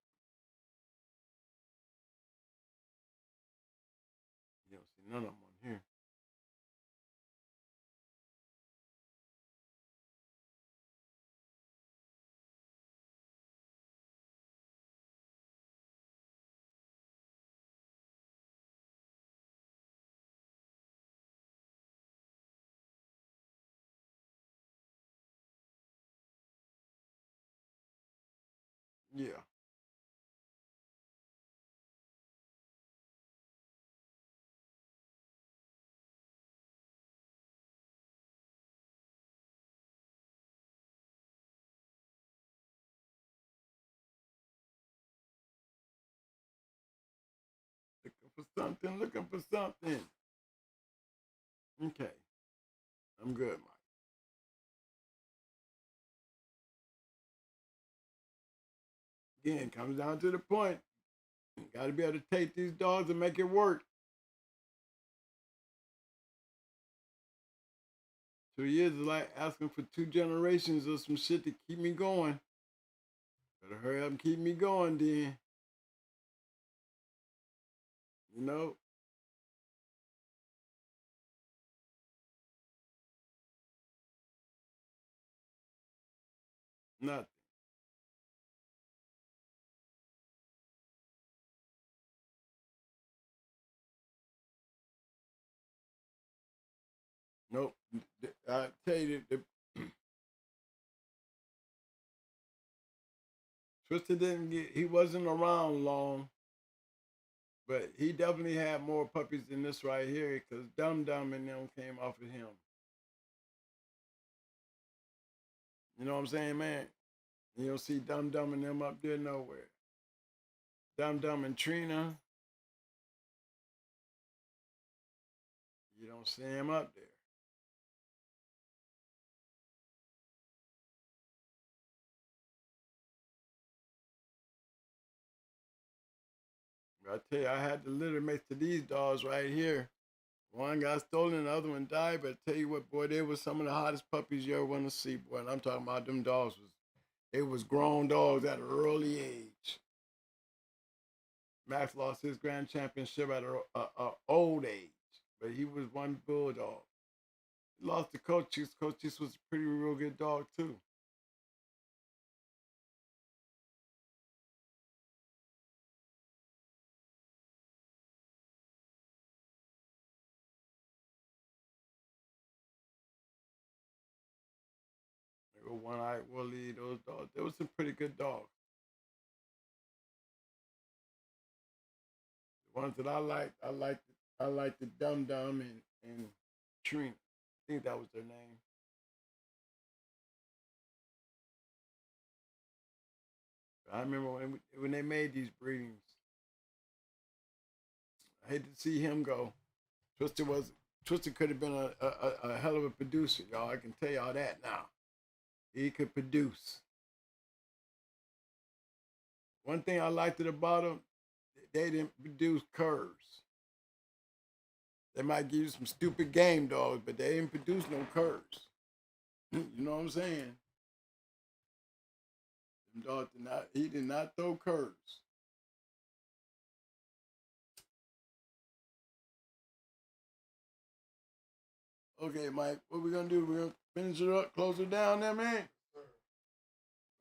You don't see none of them on here. Yeah. Looking for something, looking for something. Okay. I'm good, Mike. Again, comes down to the point. Got to be able to take these dogs and make it work. 2 years is like asking for 2 generations of some shit to keep me going. Better hurry up and keep me going, then. You know? Nothing. Nope. I tell you, Twister didn't get, he wasn't around long, but he definitely had more puppies than this right here because Dum Dum and them came off of him. You know what I'm saying, man? You don't see Dum Dum and them up there nowhere. Dum Dum and Trina, you don't see him up there. I tell you, I had the litter mates to these dogs right here. One got stolen, the other one died. But I tell you what, boy, they were some of the hottest puppies you ever want to see, boy. And I'm talking about them dogs they was grown dogs at an early age. Max lost his grand championship at a old age, but he was one bulldog. He lost to Cochise. Cochise was a pretty real good dog too. They were one-eyed Willie. Those dogs, they were some pretty good dogs. The ones that I liked the Dum Dum and Trina. I think that was their name. I remember when they made these breedings. I hate to see him go. Twister was Twister could have been a hell of a producer, y'all. I can tell y'all that now. He could produce. One thing I liked about him, they didn't produce curves. They might give you some stupid game dogs, but they didn't produce no curves. You know what I'm saying? Them dogs he did not throw curves. Okay, Mike, what we gonna do? We're gonna finish it up, close it down there, man.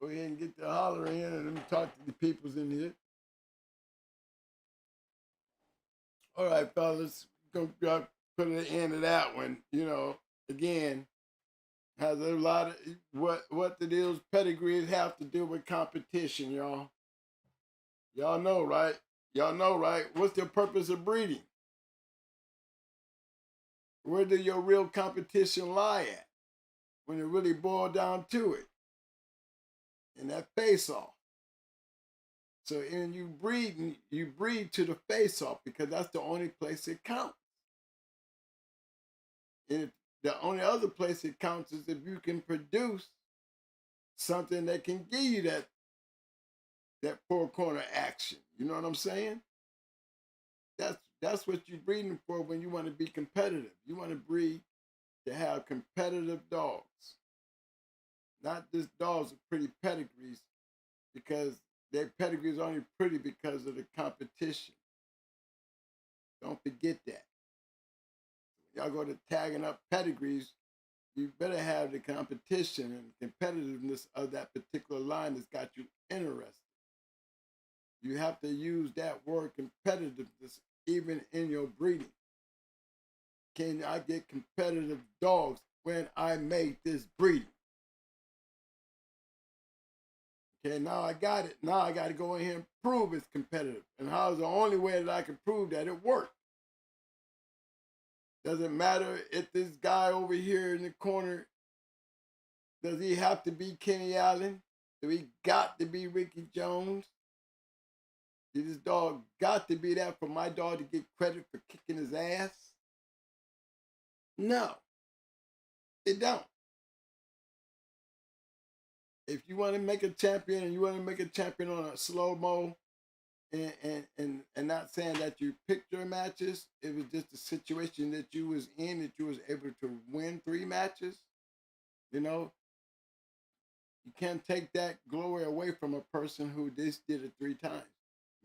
Go ahead and get the holler in and let me talk to the peoples in here. All right, fellas, gonna put an end to that one. You know, again, has a lot of what the deals pedigrees have to do with competition, y'all. Y'all know, right? Y'all know, right? What's the purpose of breeding? Where do your real competition lie at when it really boils down to it? In that face-off. So in you breed to the face-off because that's the only place it counts. And the only other place it counts is if you can produce something that can give you that four-corner action. You know what I'm saying? That's what you're breeding for when you want to be competitive. You want to breed to have competitive dogs. Not just dogs with pretty pedigrees, because their pedigrees are only pretty because of the competition. Don't forget that. Y'all go to tagging up pedigrees, you better have the competition and competitiveness of that particular line that's got you interested. You have to use that word competitiveness even in your breeding. Can I get competitive dogs when I make this breeding? Okay, now I got it. Now I got to go in here and prove it's competitive. And how's the only way that I can prove that it worked? Doesn't matter if this guy over here in the corner, does he have to be Kenny Allen? Do he got to be Ricky Jones? Did this dog got to be that for my dog to get credit for kicking his ass? No, it don't. If you want to make a champion and you want to make a champion on a slow-mo and not saying that you picked your matches, it was just a situation that you was in, that you was able to win 3 matches, you know, you can't take that glory away from a person who just did it 3 times.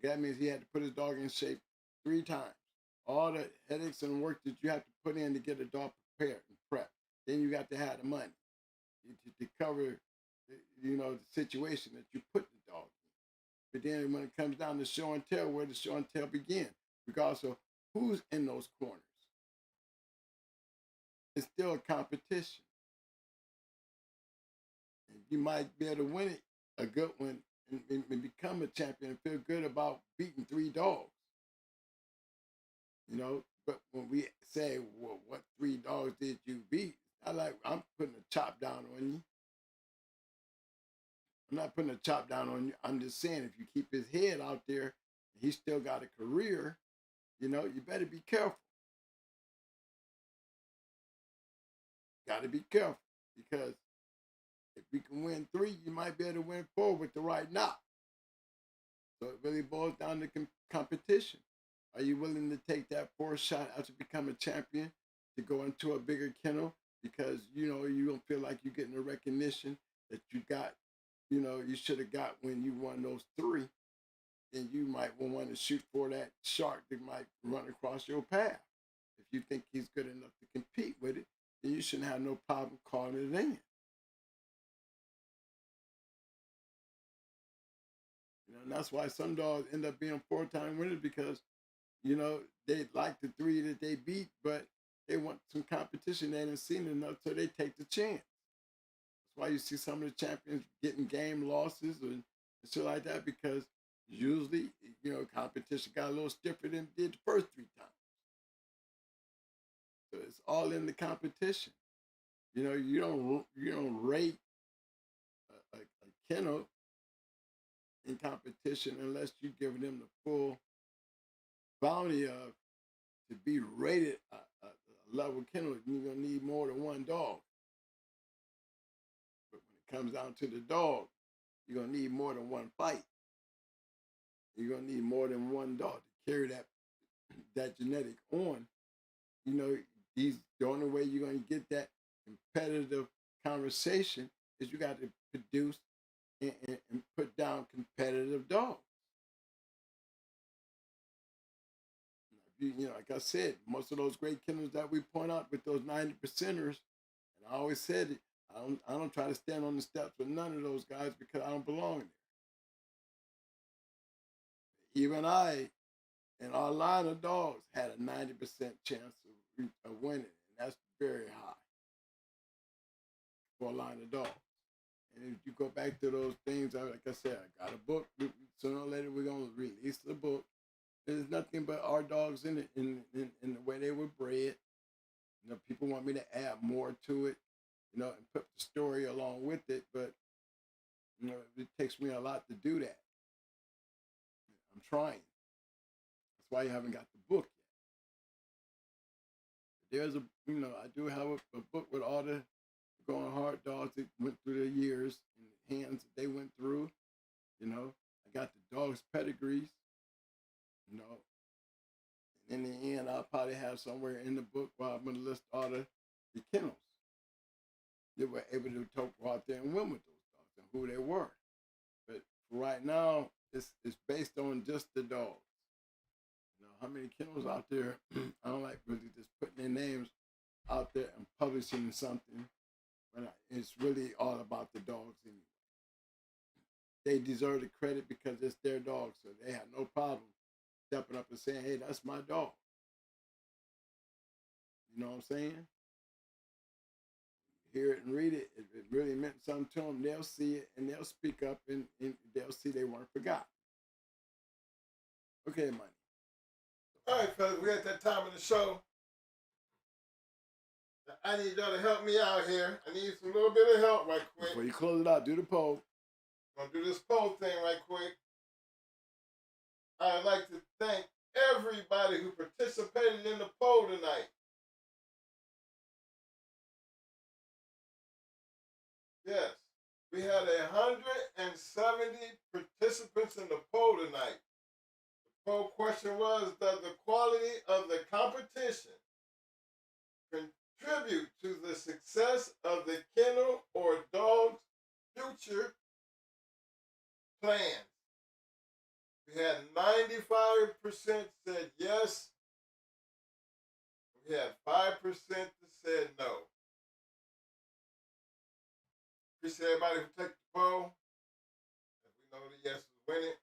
That means he had to put his dog in shape 3 times. All the headaches and work that you have to put in to get a dog prepared and prepped. Then you got to have the money to cover, you know, the situation that you put the dog in. But then when it comes down to show and tell, where does show and tell begin? Regardless of who's in those corners. It's still a competition. And you might be able to win it, a good one, and become a champion and feel good about beating 3 dogs. You know, but when we say, well, what 3 dogs did you beat? I like, I'm putting a chop down on you. I'm not putting a chop down on you. I'm just saying, if you keep his head out there, and he's still got a career, you know, you better be careful. Got to be careful, because if we can win 3, you might be able to win 4 with the right knock. So it really boils down to competition. Are you willing to take that 4th shot after become a champion to go into a bigger kennel because, you know, you don't feel like you're getting the recognition that you got, you know, you should have got when you won those 3? Then you might want to shoot for that shark that might run across your path. If you think he's good enough to compete with it, then you shouldn't have no problem calling it in. You know, and that's why some dogs end up being 4-time winners, because, you know, they like the 3 that they beat, but they want some competition. They haven't seen enough, so they take the chance. That's why you see some of the champions getting game losses and shit like that, because usually, you know, competition got a little stiffer than it did the first 3 times. So it's all in the competition. You know, you don't rate a kennel in competition unless you're giving them the full bounty of, to be rated a level kennel, you're gonna need more than 1 dog. But when it comes down to the dog, you're gonna need more than 1 fight. You're gonna need more than 1 dog to carry that genetic on. You know, the only way you're gonna get that competitive conversation is you got to produce and put down competitive dogs. like I said, most of those great kennels that we point out with those 90%ers, and I always said it, I don't try to stand on the steps with none of those guys because I don't belong there. Even I, in our line of dogs, had a 90% chance of winning, and that's very high for a line of dogs. And if you go back to those things, like I said, I got a book. Sooner or later, we're gonna release the book. There's nothing but our dogs in it, in the way they were bred. People want me to add more to it, and put the story along with it, but it takes me a lot to do that. I'm trying. That's why you haven't got the book yet. There's I do have a book with all the going hard dogs that went through the years and the hands that they went through. I got the dogs' pedigrees. In the end, I'll probably have somewhere in the book where I'm going to list all the kennels that were able to go out there and win with those dogs and who they were. But for right now, it's based on just the dogs. How many kennels out there? I don't like really just putting their names out there and publishing something, but it's really all about the dogs anyway. They deserve the credit because it's their dog, so they have no problem stepping up and saying, hey, that's my dog. You know what I'm saying? Hear it and read it. If it really meant something to them, they'll see it and they'll speak up and they'll see they weren't forgotten. Okay, money. All right, fellas, we're at that time of the show. I need y'all to help me out here. I need some little bit of help right quick. Before you close it out, do the poll. I'm going to do this poll thing right quick. I'd like to thank everybody who participated in the poll tonight. Yes, we had 170 participants in the poll tonight. The poll question was, does the quality of the competition contribute to the success of the kennel or dog's future plans? We had 95% said yes. We had 5% that said no. Appreciate everybody who took the poll. We know the yes is winning.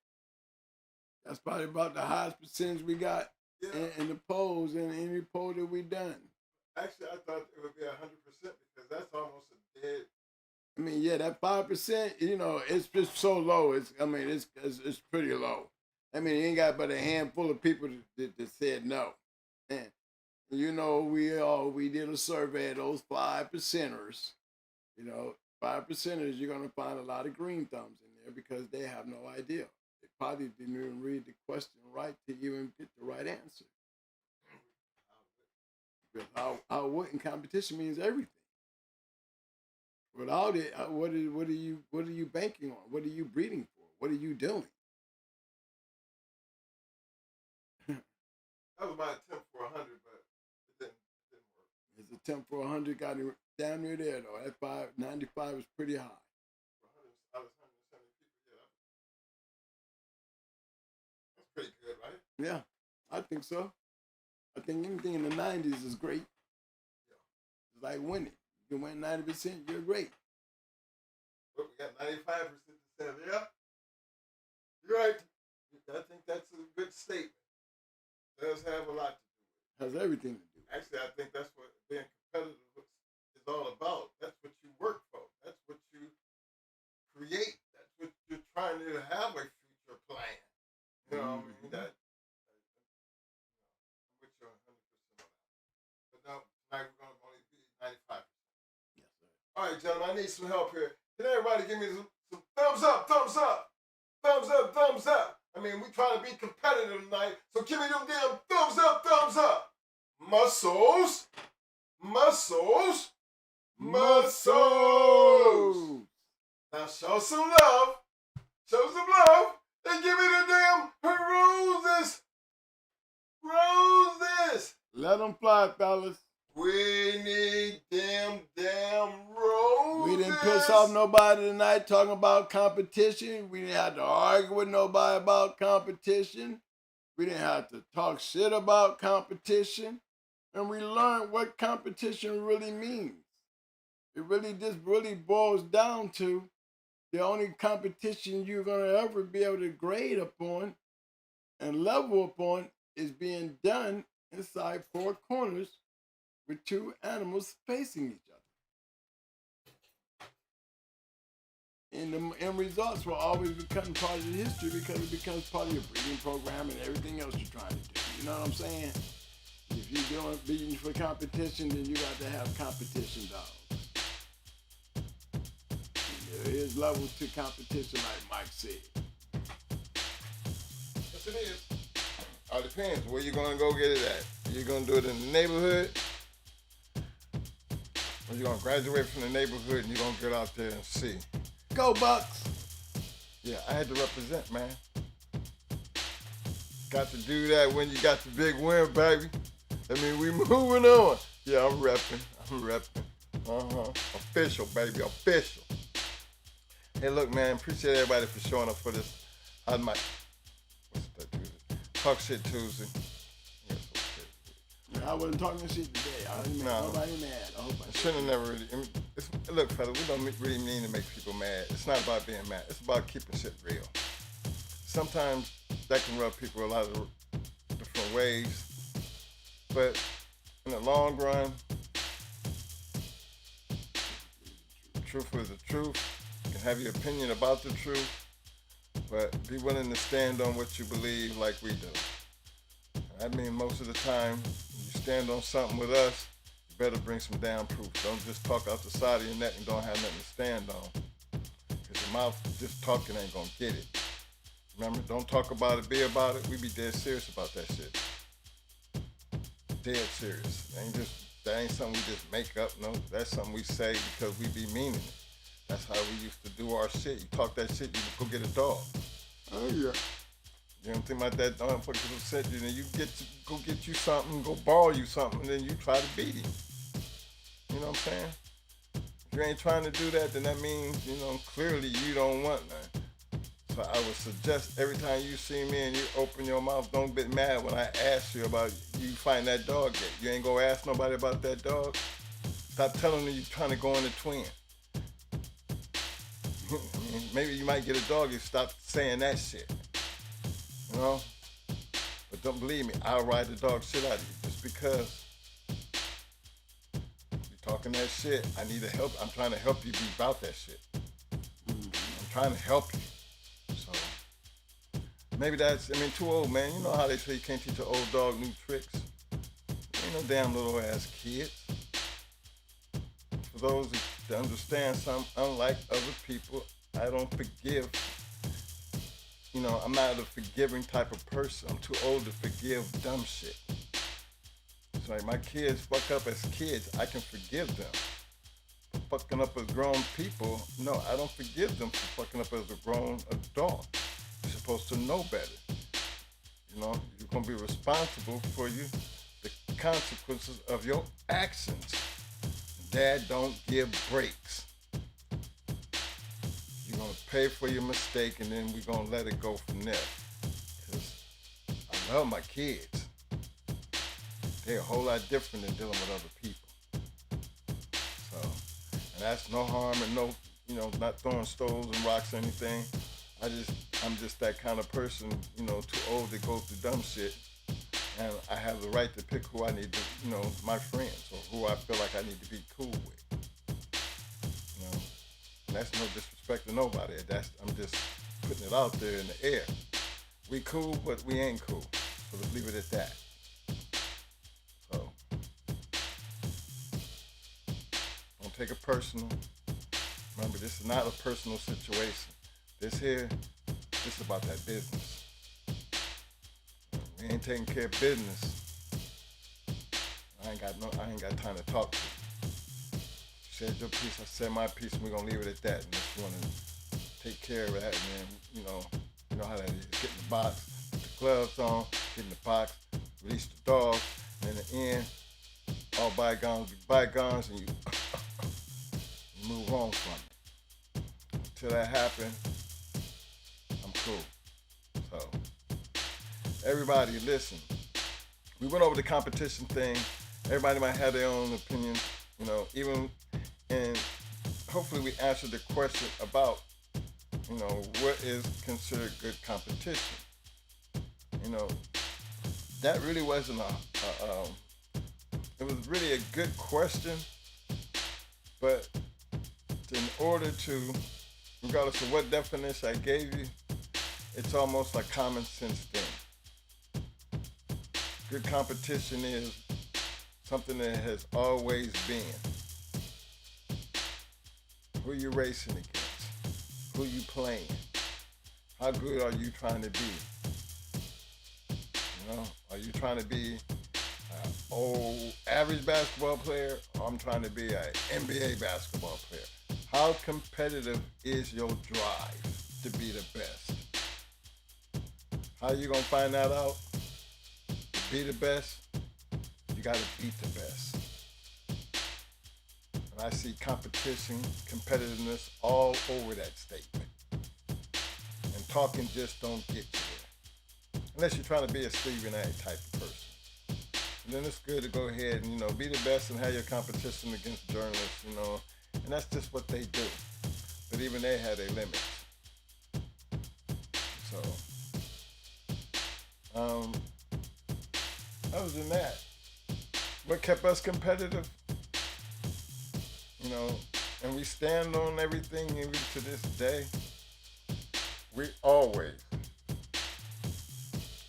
That's probably about the highest percentage we got in the polls and any poll that we done. Actually, I thought it would be 100% because that's almost a dead. I mean, yeah, that 5%, it's just so low. It's pretty low. I mean, you ain't got but a handful of people that said no. And we did a survey of those 5%ers. 5%ers, you're gonna find a lot of green thumbs in there because they have no idea. They probably didn't even read the question right to even get the right answer. Because our winning competition means everything. Without it, what are you banking on? What are you breeding for? What are you doing? That was my attempt for 100, but it didn't work. His attempt for 100 got him down near there though. That 95 was pretty high. For 170 people, that's pretty good, right? Yeah, I think so. I think anything in the 90s is great. Yeah. It's like winning. You can win 90%, you're great. But we got 95% that said, yeah, you're right. I think that's a good statement. It does have a lot to do with it. Has everything to do with it. Actually, I think that's what being competitive is all about. That's what you work for. That's what you create. That's what you're trying to have a future plan. You know what I mean? I'm with you 100% on that. But now, tonight we're going to only be 95%. Yes, sir. All right, gentlemen, I need some help here. Can everybody give me some thumbs up, thumbs up, thumbs up, thumbs up? I mean, we trying to be competitive tonight, so give me them damn thumbs up, thumbs up. Muscles, muscles, muscles. Now show some love, and give me the damn roses, roses. Let them fly, fellas. We need them damn roses. We didn't piss off nobody tonight talking about competition. We didn't have to argue with nobody about competition. We didn't have to talk shit about competition. And we learned what competition really means. It really just really boils down to the only competition you're going to ever be able to grade upon and level upon is being done inside four corners with two animals facing each other. And the end results will always become part of the history because it becomes part of your breeding program and everything else you're trying to do. You know what I'm saying? If you're doing beating for competition, then you got to have competition dogs. There is levels to competition, like Mike said. Yes, it is. All depends. Where you gonna go get it at? You gonna do it in the neighborhood? Or you gonna graduate from the neighborhood and you gonna get out there and see? Go Bucks! Yeah, I had to represent, man. Got to do that when you got the big win, baby. I mean, we moving on. Yeah, I'm repping. Official, baby, official. Hey, look, man, appreciate everybody for showing up for this. What's that Tuesday? Talk Shit Tuesday. Yeah, I wasn't talking shit today. I didn't make nobody mad. I hope I shouldn't have never really. Look, fella, we don't really mean to make people mad. It's not about being mad. It's about keeping shit real. Sometimes that can rub people a lot of different ways. But in the long run, truth is the truth. You can have your opinion about the truth, but be willing to stand on what you believe like we do. I mean, most of the time, when you stand on something with us, you better bring some damn proof. Don't just talk out the side of your neck and don't have nothing to stand on. Because your mouth just talking ain't gonna get it. Remember, don't talk about it, be about it. We be dead serious about that shit. Dead serious. That ain't something we just make up. No, that's something we say because we be meaning it. That's how we used to do our shit. You talk that shit, you go get a dog. Oh yeah. You don't think about that motherfucker who said you, then you go get you something, go borrow you something, and then you try to beat him. You know what I'm saying? If you ain't trying to do that, then that means, clearly you don't want none. So I would suggest every time you see me and you open your mouth, don't get mad when I ask you about you find that dog yet. You ain't gonna ask nobody about that dog. Stop telling me you're trying to go on a twin. Maybe you might get a dog if you stop saying that shit. You know? But don't believe me, I'll ride the dog shit out of you just because you're talking that shit. I need to help. I'm trying to help you be about that shit. I'm trying to help you. So maybe too old, man. You know how they say you can't teach an old dog new tricks? Ain't no damn little ass kids. For those that understand something, unlike other people, I don't forgive. I'm not a forgiving type of person. I'm too old to forgive dumb shit. It's like my kids fuck up as kids, I can forgive them. For fucking up as grown people, no, I don't forgive them for fucking up as a grown adult. You're supposed to know better. You're gonna be responsible for the consequences of your actions. Dad don't give breaks. You're gonna pay for your mistake and then we're gonna let it go from there. Because I love my kids. They're a whole lot different than dealing with other people. So, and that's no harm and no, not throwing stones and rocks or anything. I'm just that kind of person, too old to go through dumb shit. And I have the right to pick who I need to, my friends or who I feel like I need to be cool with. And that's no disrespect to nobody. I'm just putting it out there in the air. We cool, but we ain't cool. So let's leave it at that. So don't take it personal. Remember, this is not a personal situation. This is about that business. We ain't taking care of business. I ain't got time to talk to you. You said your piece, I said my piece, and we're gonna leave it at that. And just wanna take care of that, and then, you know how that is. Get in the box, put the gloves on, get in the box, release the dog, and in the end, all bygones be bygones, and you move on from it. Until that happens, I'm cool. So, everybody, listen. We went over the competition thing. Everybody might have their own opinion, you know, even, and hopefully we answered the question about, you know, what is considered good competition. You know, that really wasn't it was really a good question, but in order to, regardless of what definition I gave you, it's almost like common sense thing. Good competition is something that has always been. Who you racing against? Who you playing? How good are you trying to be? You know, are you trying to be an old average basketball player, or I'm trying to be an NBA basketball player? How competitive is your drive to be the best? How you gonna find that out? To be the best, you gotta beat the best. And I see competition, competitiveness all over that statement. And talking just don't get you there. Unless you're trying to be a Stephen A. type of person. And then it's good to go ahead and, you know, be the best and have your competition against journalists, you know. And that's just what they do. But even they have their limits. So, other than that, what kept us competitive? You know, and we stand on everything even to this day. We always. Go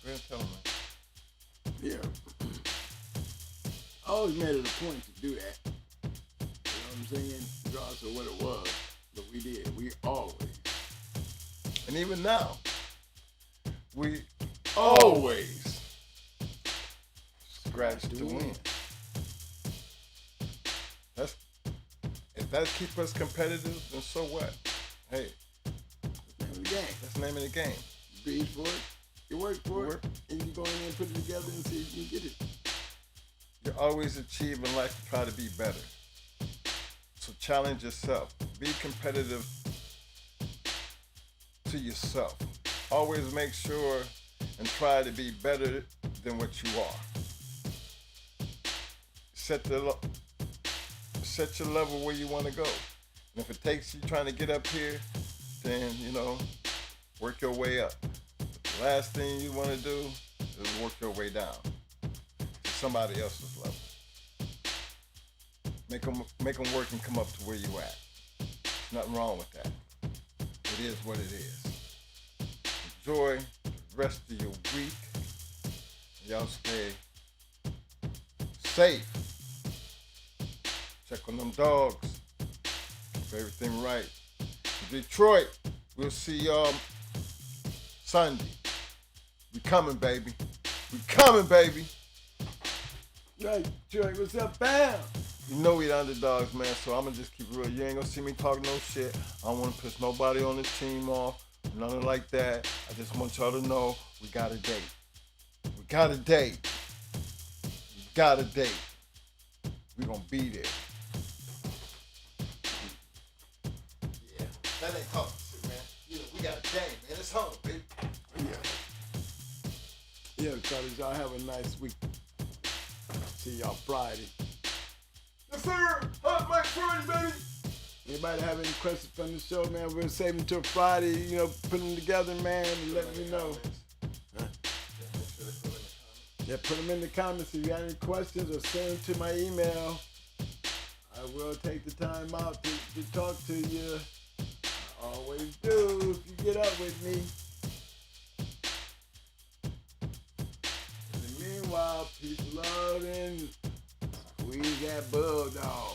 ahead and tell them. Yeah. I always made it a point to do that. You know what I'm saying? Regardless of what it was. But we did. We always. And even now, we always scratch to win. If that keeps us competitive, then so what? Hey, That's the name of the game. that's the name of the game. You breathe for it. You work for it. And you go in there and put it together and see if you can get it. You're always achieving life to try to be better. So challenge yourself. Be competitive to yourself. Always make sure and try to be better than what you are. Set your level where you want to go. And if it takes you trying to get up here, then, you know, work your way up. But the last thing you want to do is work your way down to somebody else's level. Make them work and come up to where you at. Nothing wrong with that. It is what it is. Enjoy the rest of your week. Y'all stay safe. Check on them dogs. Keep everything right. In Detroit, we'll see y'all Sunday. We coming, baby. We coming, baby. Right, Detroit, what's up, fam? You know we the underdogs, man, so I'm gonna just keep it real. You ain't gonna see me talking no shit. I don't wanna piss nobody on this team off. Nothing like that. I just want y'all to know we got a date. We got a date. We got a date. We gonna be there. Yeah, that ain't talking shit, man. You know, we got a date, man. It's home, baby. Yeah, fellas, y'all have a nice week. See y'all Friday. Yes, sir. Hot Mike Friday, baby. Anybody have any questions from the show, man? We'll save them till Friday, you know, put them together, man, and let me know. Huh? Yeah, put them in the comments if you got any questions, or send them to my email. I will take the time out to talk to you. I always do if you get up with me. In the meanwhile, peace, love, and squeeze that bulldog.